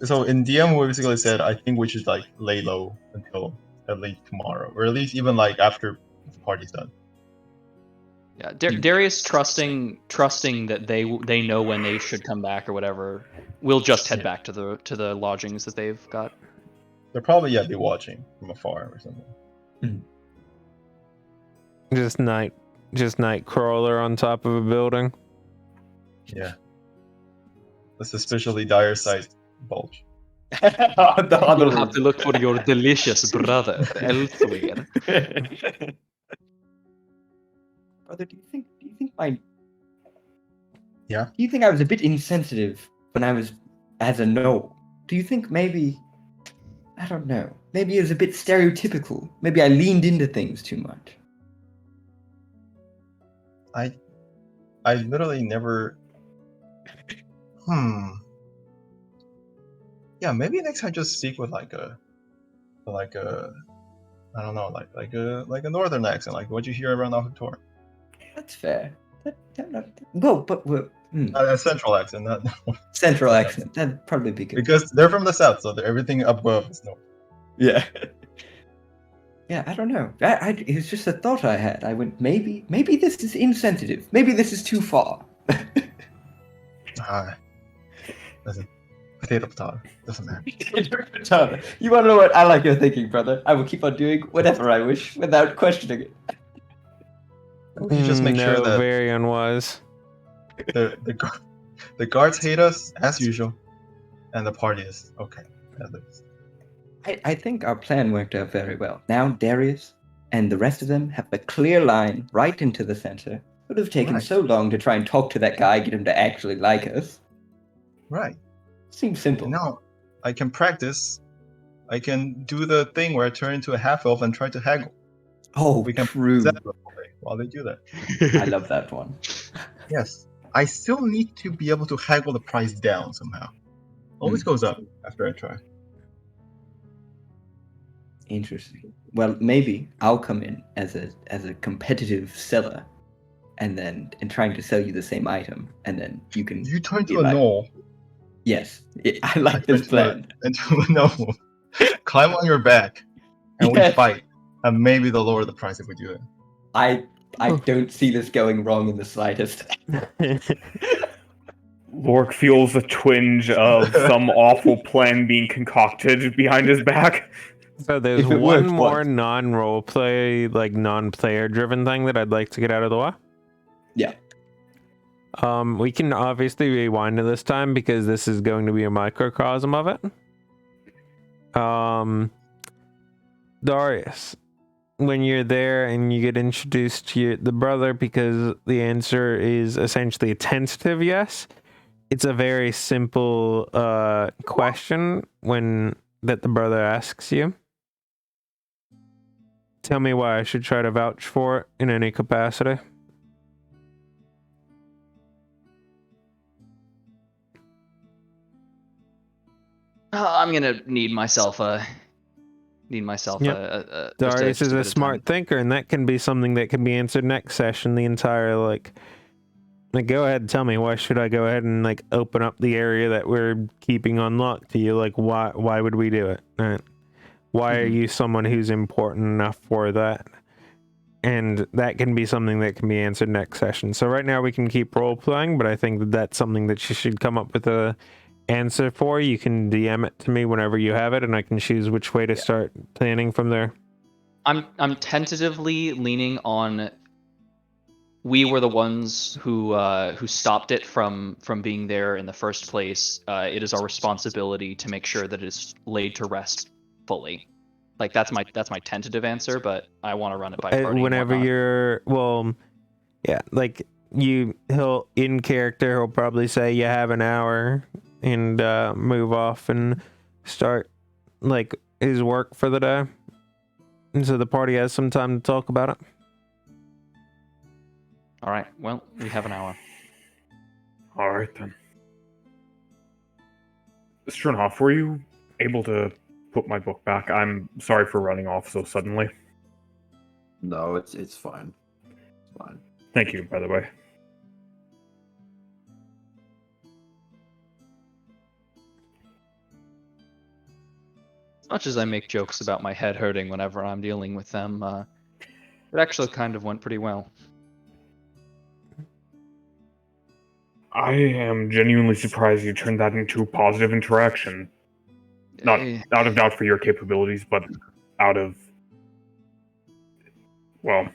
So in DM we basically said I think we should like lay low until at least tomorrow, or at least even like after the party's done. Yeah, Darius trusting that they know when they should come back or whatever. We'll just head back to the lodgings that they've got. They're probably be watching from afar or something. Just night crawler on top of a building. Yeah. The suspiciously dire sized bulge. The other You'll have to look for your delicious brother elsewhere. Brother, do you think my Yeah? Do you think I was a bit insensitive when I was as a gnome? Do you think maybe I don't know. Maybe it was a bit stereotypical. Maybe I leaned into things too much. I literally never. Yeah, maybe next time just speak with like a I don't know, like a northern accent, like what you hear around Hectorum. That's fair. A central accent, not Central accent. That'd probably be good. because they're from the south, so everything above is north. Yeah. Yeah, I don't know. It was just a thought I had. I went, maybe this is insensitive. Maybe this is too far. Listen, potato. Doesn't matter. You want to know what? I like your thinking, brother. I will keep on doing whatever I wish without questioning it. We should just make sure that very unwise. the guards hate us as usual, and the party is okay. At least. I think our plan worked out very well. Now Darius and the rest of them have a clear line right into the center. It would have taken Right. so long to try and talk to that guy, get him to actually like us. Right. Seems simple. And now I can practice. I can do the thing where I turn into a half elf and try to haggle. Oh, We can true. that while they do that. I love that one. Yes. I still need to be able to haggle the price down somehow. Always goes up after I try. Interesting. Well, maybe I'll come in as a competitive seller, and trying to sell you the same item, and then you can. You turn be to a like- gnoll. Yes, I like this plan. And to a gnoll. Climb on your back, and we Yes. fight. And maybe they'll lower the price if we do it. I don't see this going wrong in the slightest. Lork feels a twinge of some awful plan being concocted behind his back. So there's If it one worked more once. non-roleplay, like non-player driven thing that I'd like to get out of the way. Yeah. We can obviously rewind to this time because this is going to be a microcosm of it. Darius, when you're there and you get introduced to the brother, because the answer is essentially a tentative yes, it's a very simple question that the brother asks you. Tell me why I should try to vouch for it in any capacity. I'm gonna need myself a Yep. just Darius is bit a of smart time. thinker, and that can be something that can be answered next session. The entire like go ahead and tell me, why should I go ahead and like open up the area that we're keeping unlocked to you? Like why would we do it? Right? Why are you someone who's important enough for that? And that can be something that can be answered next session. So right now we can keep role playing, but I think that that's something that you should come up with a answer for. You can DM it to me whenever you have it, and I can choose which way to start planning from there. I'm tentatively leaning on. We were the ones who stopped it from being there in the first place. It is our responsibility to make sure that it is laid to rest fully. Like that's my tentative answer, but I want to run it by party. Whenever you're like he'll in character, he'll probably say you have an hour and move off and start like his work for the day, and so the party has some time to talk about it. All right. Well, we have an hour. All right then. Stranoff, were you able to put my book back? I'm sorry for running off so suddenly. No, it's fine. It's fine. Thank you, by the way. As much as I make jokes about my head hurting whenever I'm dealing with them, it actually kind of went pretty well. I am genuinely surprised you turned that into a positive interaction. Not out of doubt for your capabilities, but out of... well...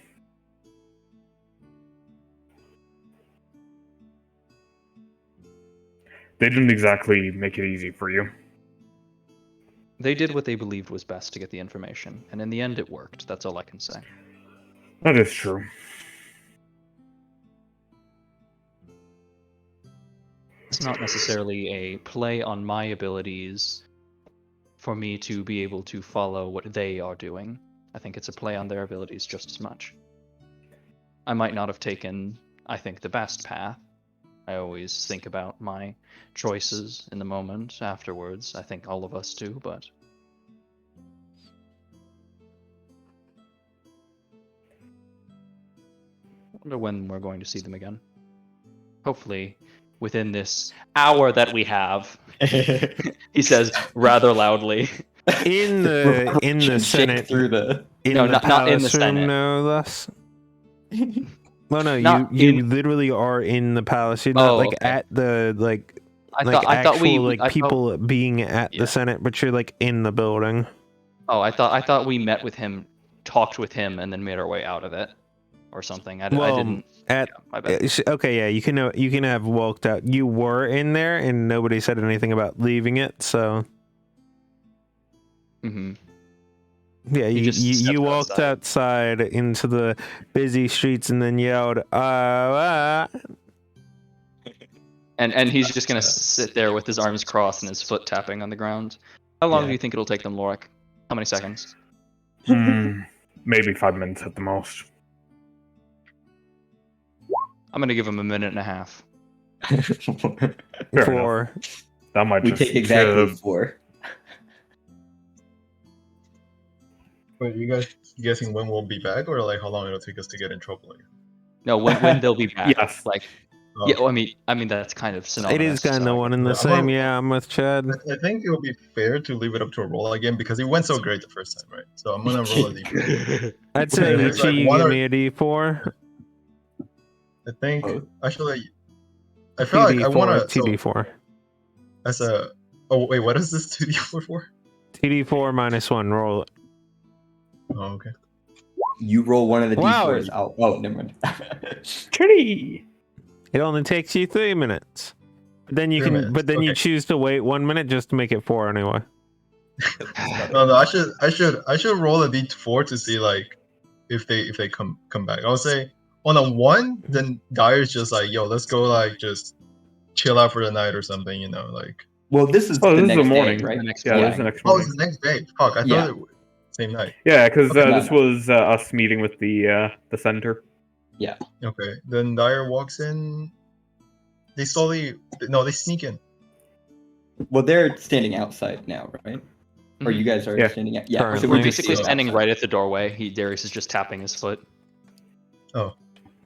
they didn't exactly make it easy for you. They did what they believed was best to get the information, and in the end it worked. That's all I can say. That is true. It's not necessarily a play on my abilities for me to be able to follow what they are doing. I think it's a play on their abilities just as much. I might not have taken, I think, the best path. I always think about my choices in the moment afterwards. I think all of us do, but... I wonder when we're going to see them again. Hopefully, within this hour that we have, he says rather loudly. In the Senate, through the. Not in the palace room, Senate. no less. Well, no, Not you in- literally are in the palace. You're not Okay. at the I thought people being at the Senate, but you're in the building. Oh, I thought we met with him, talked with him, and then made our way out of it, or something. I didn't. My bad. Okay, yeah, you can have walked out. You were in there, and nobody said anything about leaving it. So Mm-hmm. yeah, you walked outside. outside into the busy streets, and then yelled, And he's just gonna sit there with his arms crossed and his foot tapping on the ground. How long do you think it'll take them, Lorik? How many seconds? Maybe 5 minutes at the most. I'm gonna give him a minute and a half. Fair for enough. That might We just take exactly 4. Wait, you guys guessing when we'll be back, or like how long it'll take us to get in trouble? No, when they'll be back. Yes. Oh. Yeah. Well, I mean that's kind of synonymous. it is kind of so- one and the Yeah, same. Yeah, I'm with Chad. I think it would be fair to leave it up to a roll again because it went so great the first time, right? So I'm gonna roll a d4. I'd say It's Ichi, like you one give or- me a D4. I think Oh. actually, I feel like I want to. TD4. As a oh wait, what is this 2d4 for? TD4 -1. Roll it. Oh okay. You roll one of the Wow. d4s out. Oh, never mind. Pretty. It only takes you 3 minutes. But then you 3 can, minutes, but then you okay. choose to wait 1 minute just to make it 4 anyway. No, I should roll a d4 to see like if they come back. I'll say on a 1, then Dyer's just like, yo, let's go like just chill out for the night or something, you know, like. Well, this is Oh, the this is next the morning. day, right? The next Yeah, day. this is the next Oh, morning. it's the next day. Fuck, I Yeah. thought it was same night. Yeah, because Okay, this was us meeting with the senator. Okay, then Dyer walks in. They sneak in. Well, they're standing outside now, right? Or you guys are Yeah. standing out? Yeah. Currently. So We're we're just basically standing outside. right at the doorway. Darius is just tapping his foot.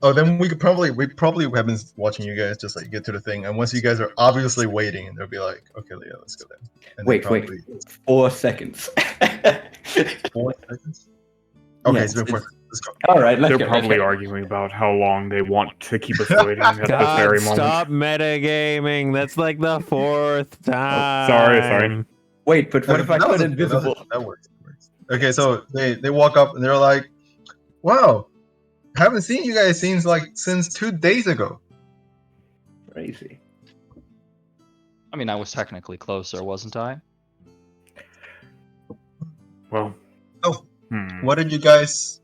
Oh, then we probably have been watching you guys just like get to the thing, and once you guys are obviously waiting, and they'll be like, okay, yeah, let's go then. And Wait, then 4 seconds. 4 seconds. Okay, Yeah, it's been 4 it's- seconds. Let's go. All right, let's They're go. probably let's go. arguing about how long they want to keep us waiting at this God, very moment. stop metagaming. That's like the 4th time. sorry. Wait, but what if I That was put okay, invisible? That works. Okay, so they walk up and they're like, wow, haven't seen you guys since 2 days ago. Crazy. I mean, I was technically closer, wasn't I? Well. Oh, Hmm. What did you guys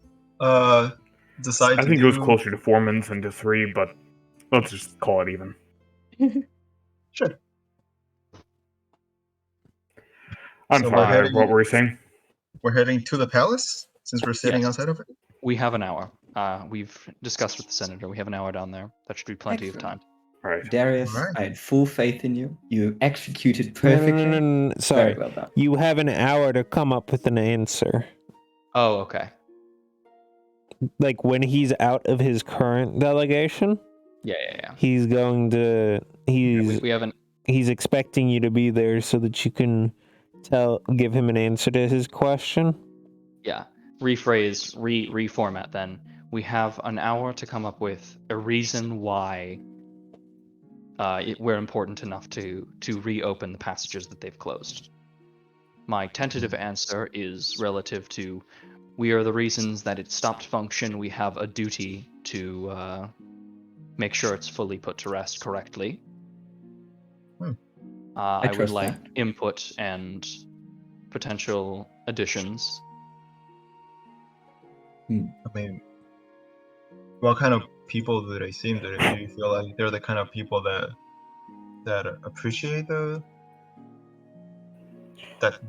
decide I to think do? it was closer to 4 minutes than to 3, but let's just call it even. Sure. I'm So we're sorry, heading- what were you saying? We're heading to the palace since we're sitting Yes. outside of it. We have an hour. We've discussed with the senator. We have an hour down there. That should be plenty of time. Alright. Darius, Alright. I had full faith in you. You executed No, perfectly. no, sorry. Very well done. You have an hour to come up with an answer. Oh, okay. like when he's out of his current delegation, Yeah. he's going to We haven't. he's expecting you to be there so that you can give him an answer to his question. Yeah. Rephrase, reformat then. We have an hour to come up with a reason why we're important enough to reopen the passages that they've closed. My tentative answer is relative to we are the reasons that it stopped function. We have a duty to make sure it's fully put to rest correctly. I would trust like that. input and potential additions. I mean, what kind of people do they seem? Do you feel like they're the kind of people that appreciate that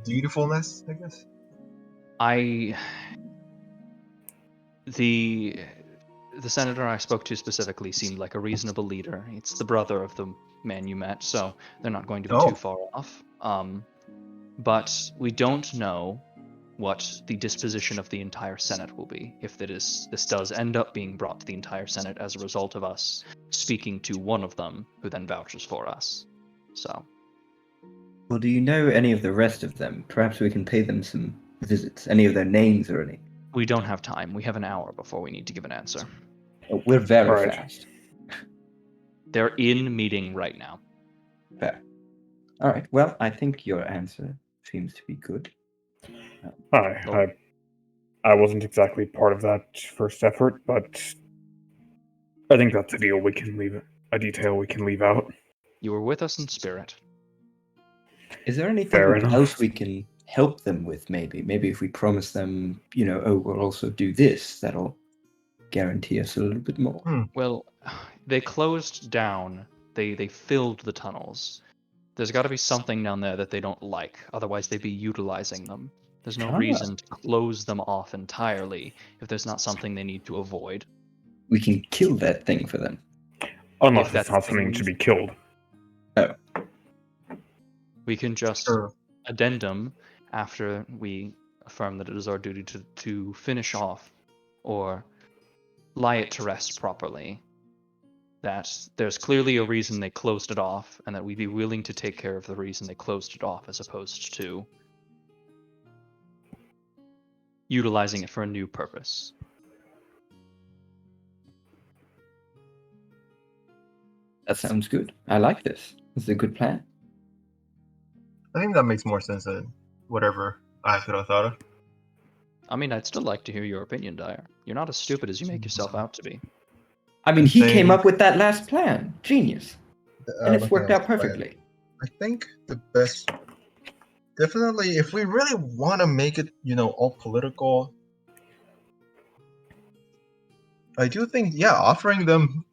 dutifulness? I guess. The senator I spoke to specifically seemed like a reasonable leader. It's the brother of the man you met, so they're not going to be too far off. But we don't know what the disposition of the entire Senate will be if this does end up being brought to the entire Senate as a result of us speaking to one of them, who then vouches for us. So. Well, do you know any of the rest of them? Perhaps we can pay them some visits. Any of their names or anything? We don't have time. We have an hour before we need to give an answer. Oh, we're very Right. fast. They're in meeting right now. Fair. All right. Well, I think your answer seems to be good. I wasn't exactly part of that first effort, but I think that's a detail we can leave out. You were with us in spirit. Is there anything Fair enough. else we can help them with? Maybe if we promise them, we'll also do this. That'll guarantee us a little bit more. Well, they closed down. They filled the tunnels. There's got to be something down there that they don't like. Otherwise, they'd be utilizing them. There's no reason to close them off entirely if there's not something they need to avoid. We can kill that thing for them. Unless If it's that's not something to be killed. Oh. We can just Sure. addendum after we affirm that it is our duty to finish off or lie it to rest properly. That there's clearly a reason they closed it off, and that we'd be willing to take care of the reason they closed it off as opposed to utilizing it for a new purpose. That sounds good. I like this. This is a good plan. I think that makes more sense than whatever I could have thought of. I mean, I'd still like to hear your opinion, Dyer. You're not as stupid as you make yourself out to be. I mean, he Same. came up with that last plan. Genius. And it's Looking worked at out the plan, perfectly. I think the best, definitely, if we really want to make it, all political, I do think, offering them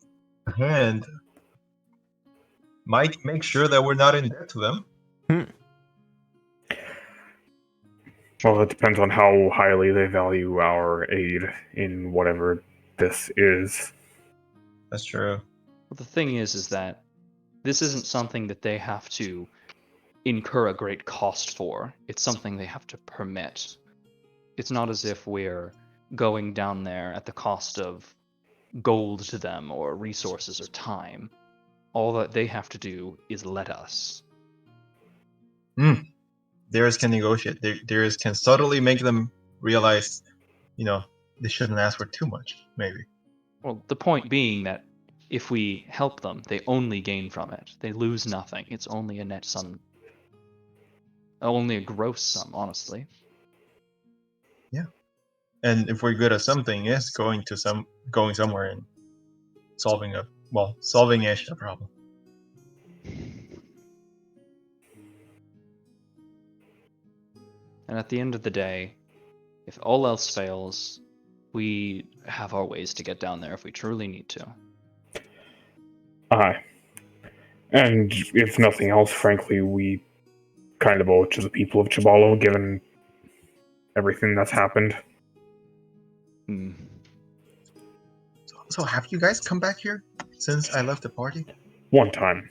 a hand might make sure that we're not in debt to them. Well, it depends on how highly they value our aid in whatever this is. That's true. Well, the thing is that this isn't something that they have to incur a great cost for. It's something they have to permit. It's not as if we're going down there at the cost of gold to them or resources or time. All that they have to do is let us. Theirs can negotiate. Theirs can subtly make them realize, they shouldn't ask for too much, maybe. Well, the point being that if we help them, they only gain from it. They lose nothing. It's only a net sum. Only a gross sum, honestly. Yeah. And if we're good at something, yes, going somewhere and solving-ish a problem. And at the end of the day, if all else fails, we have our ways to get down there if we truly need to. Aye. And if nothing else, frankly, we kind of owe it to the people of Chibalo, given everything that's happened. So have you guys come back here since I left the party? One time.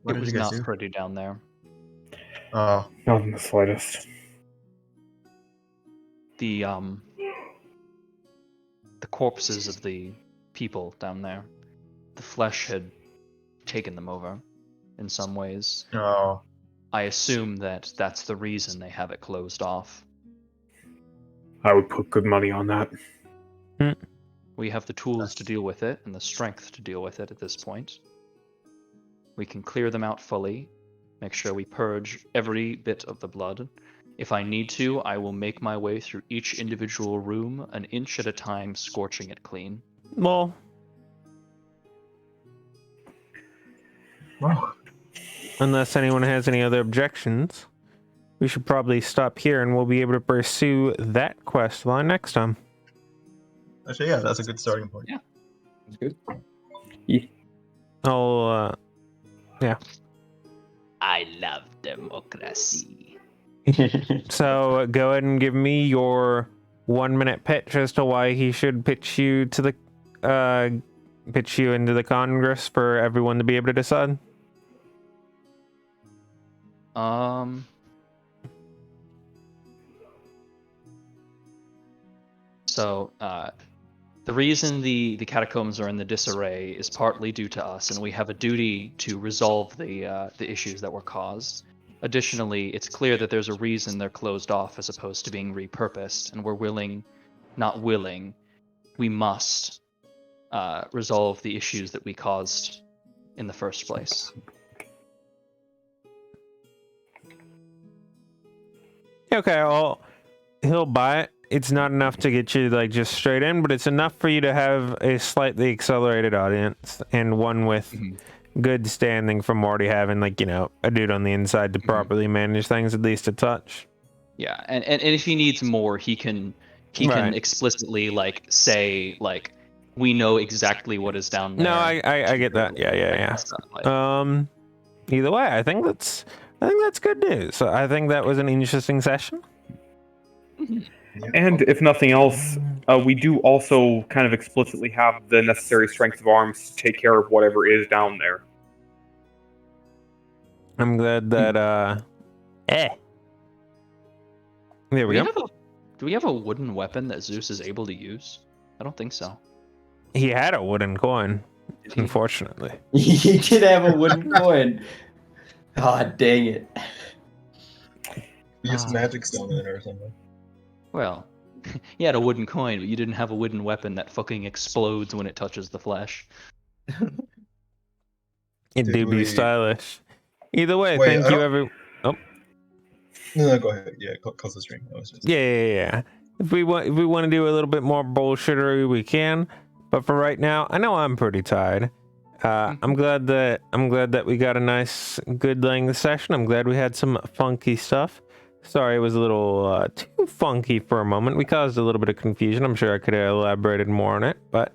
What It did was you guys not do? pretty down there. Not in the slightest. The the corpses of the people down there. The flesh had taken them over in some ways. Oh, I assume that that's the reason they have it closed off. I would put good money on that. We have the tools to deal with it and the strength to deal with it at this point. We can clear them out fully, make sure we purge every bit of the blood. If I need to, I will make my way through each individual room, an inch at a time, scorching it clean. Well, well, unless anyone has any other objections, we should probably stop here and we'll be able to pursue that quest line next time. actually, yeah, that's a good starting point. Yeah. That's good. I'll, I love democracy. so go ahead and give me your 1 minute pitch as to why he should pitch you to the, pitch you into the Congress for everyone to be able to decide. So, the reason the catacombs are in the disarray is partly due to us, and we have a duty to resolve the issues that were caused. Additionally, it's clear that there's a reason they're closed off as opposed to being repurposed, and we must resolve the issues that we caused in the first place. Okay, well, he'll buy it. It's not enough to get you like just straight in, but it's enough for you to have a slightly accelerated audience and one with good standing from already having like, you know, a dude on the inside to properly manage things, at least a touch. Yeah, and if he needs more, he can Right. explicitly like say like we know exactly what is down there. No, I get that. Yeah. Stuff like- Either way, I think that's good news. I think that was an interesting session. And if nothing else, we do also kind of explicitly have the necessary strength of arms to take care of whatever is down there. I'm glad that there we go. Do we have a wooden weapon that Zeus is able to use? I don't think so. He had a wooden coin, unfortunately. He did have a wooden coin. Oh, dang it. You use magic stone in it or something. Well, you had a wooden coin, but you didn't have a wooden weapon that fucking explodes when it touches the flesh. It Did do be we- stylish. Either way, Wait, thank I you, don't- every. No, go ahead. Yeah, close the stream. I was just... Yeah. If we want to do a little bit more bullshittery, we can. But for right now, I know I'm pretty tired. I'm glad that we got a nice, good length session. I'm glad we had some funky stuff. Sorry, it was a little too funky for a moment. We caused a little bit of confusion. I'm sure I could have elaborated more on it, but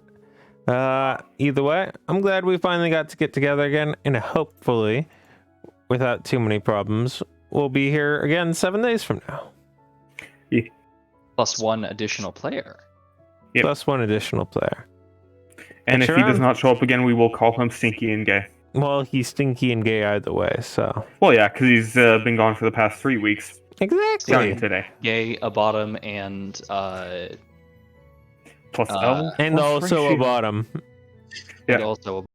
either way, I'm glad we finally got to get together again, and hopefully, without too many problems, we'll be here again 7 days from now. Plus one additional player. Yep. Plus one additional player. And if Sure he does am. not show up again, we will call him stinky and gay. Well, he's stinky and gay either way, so. Well, yeah, because he's been gone for the past 3 weeks. Exactly. Starting today. Gay, a bottom, and Plus L. And plus also a ratio. bottom. Yeah. and also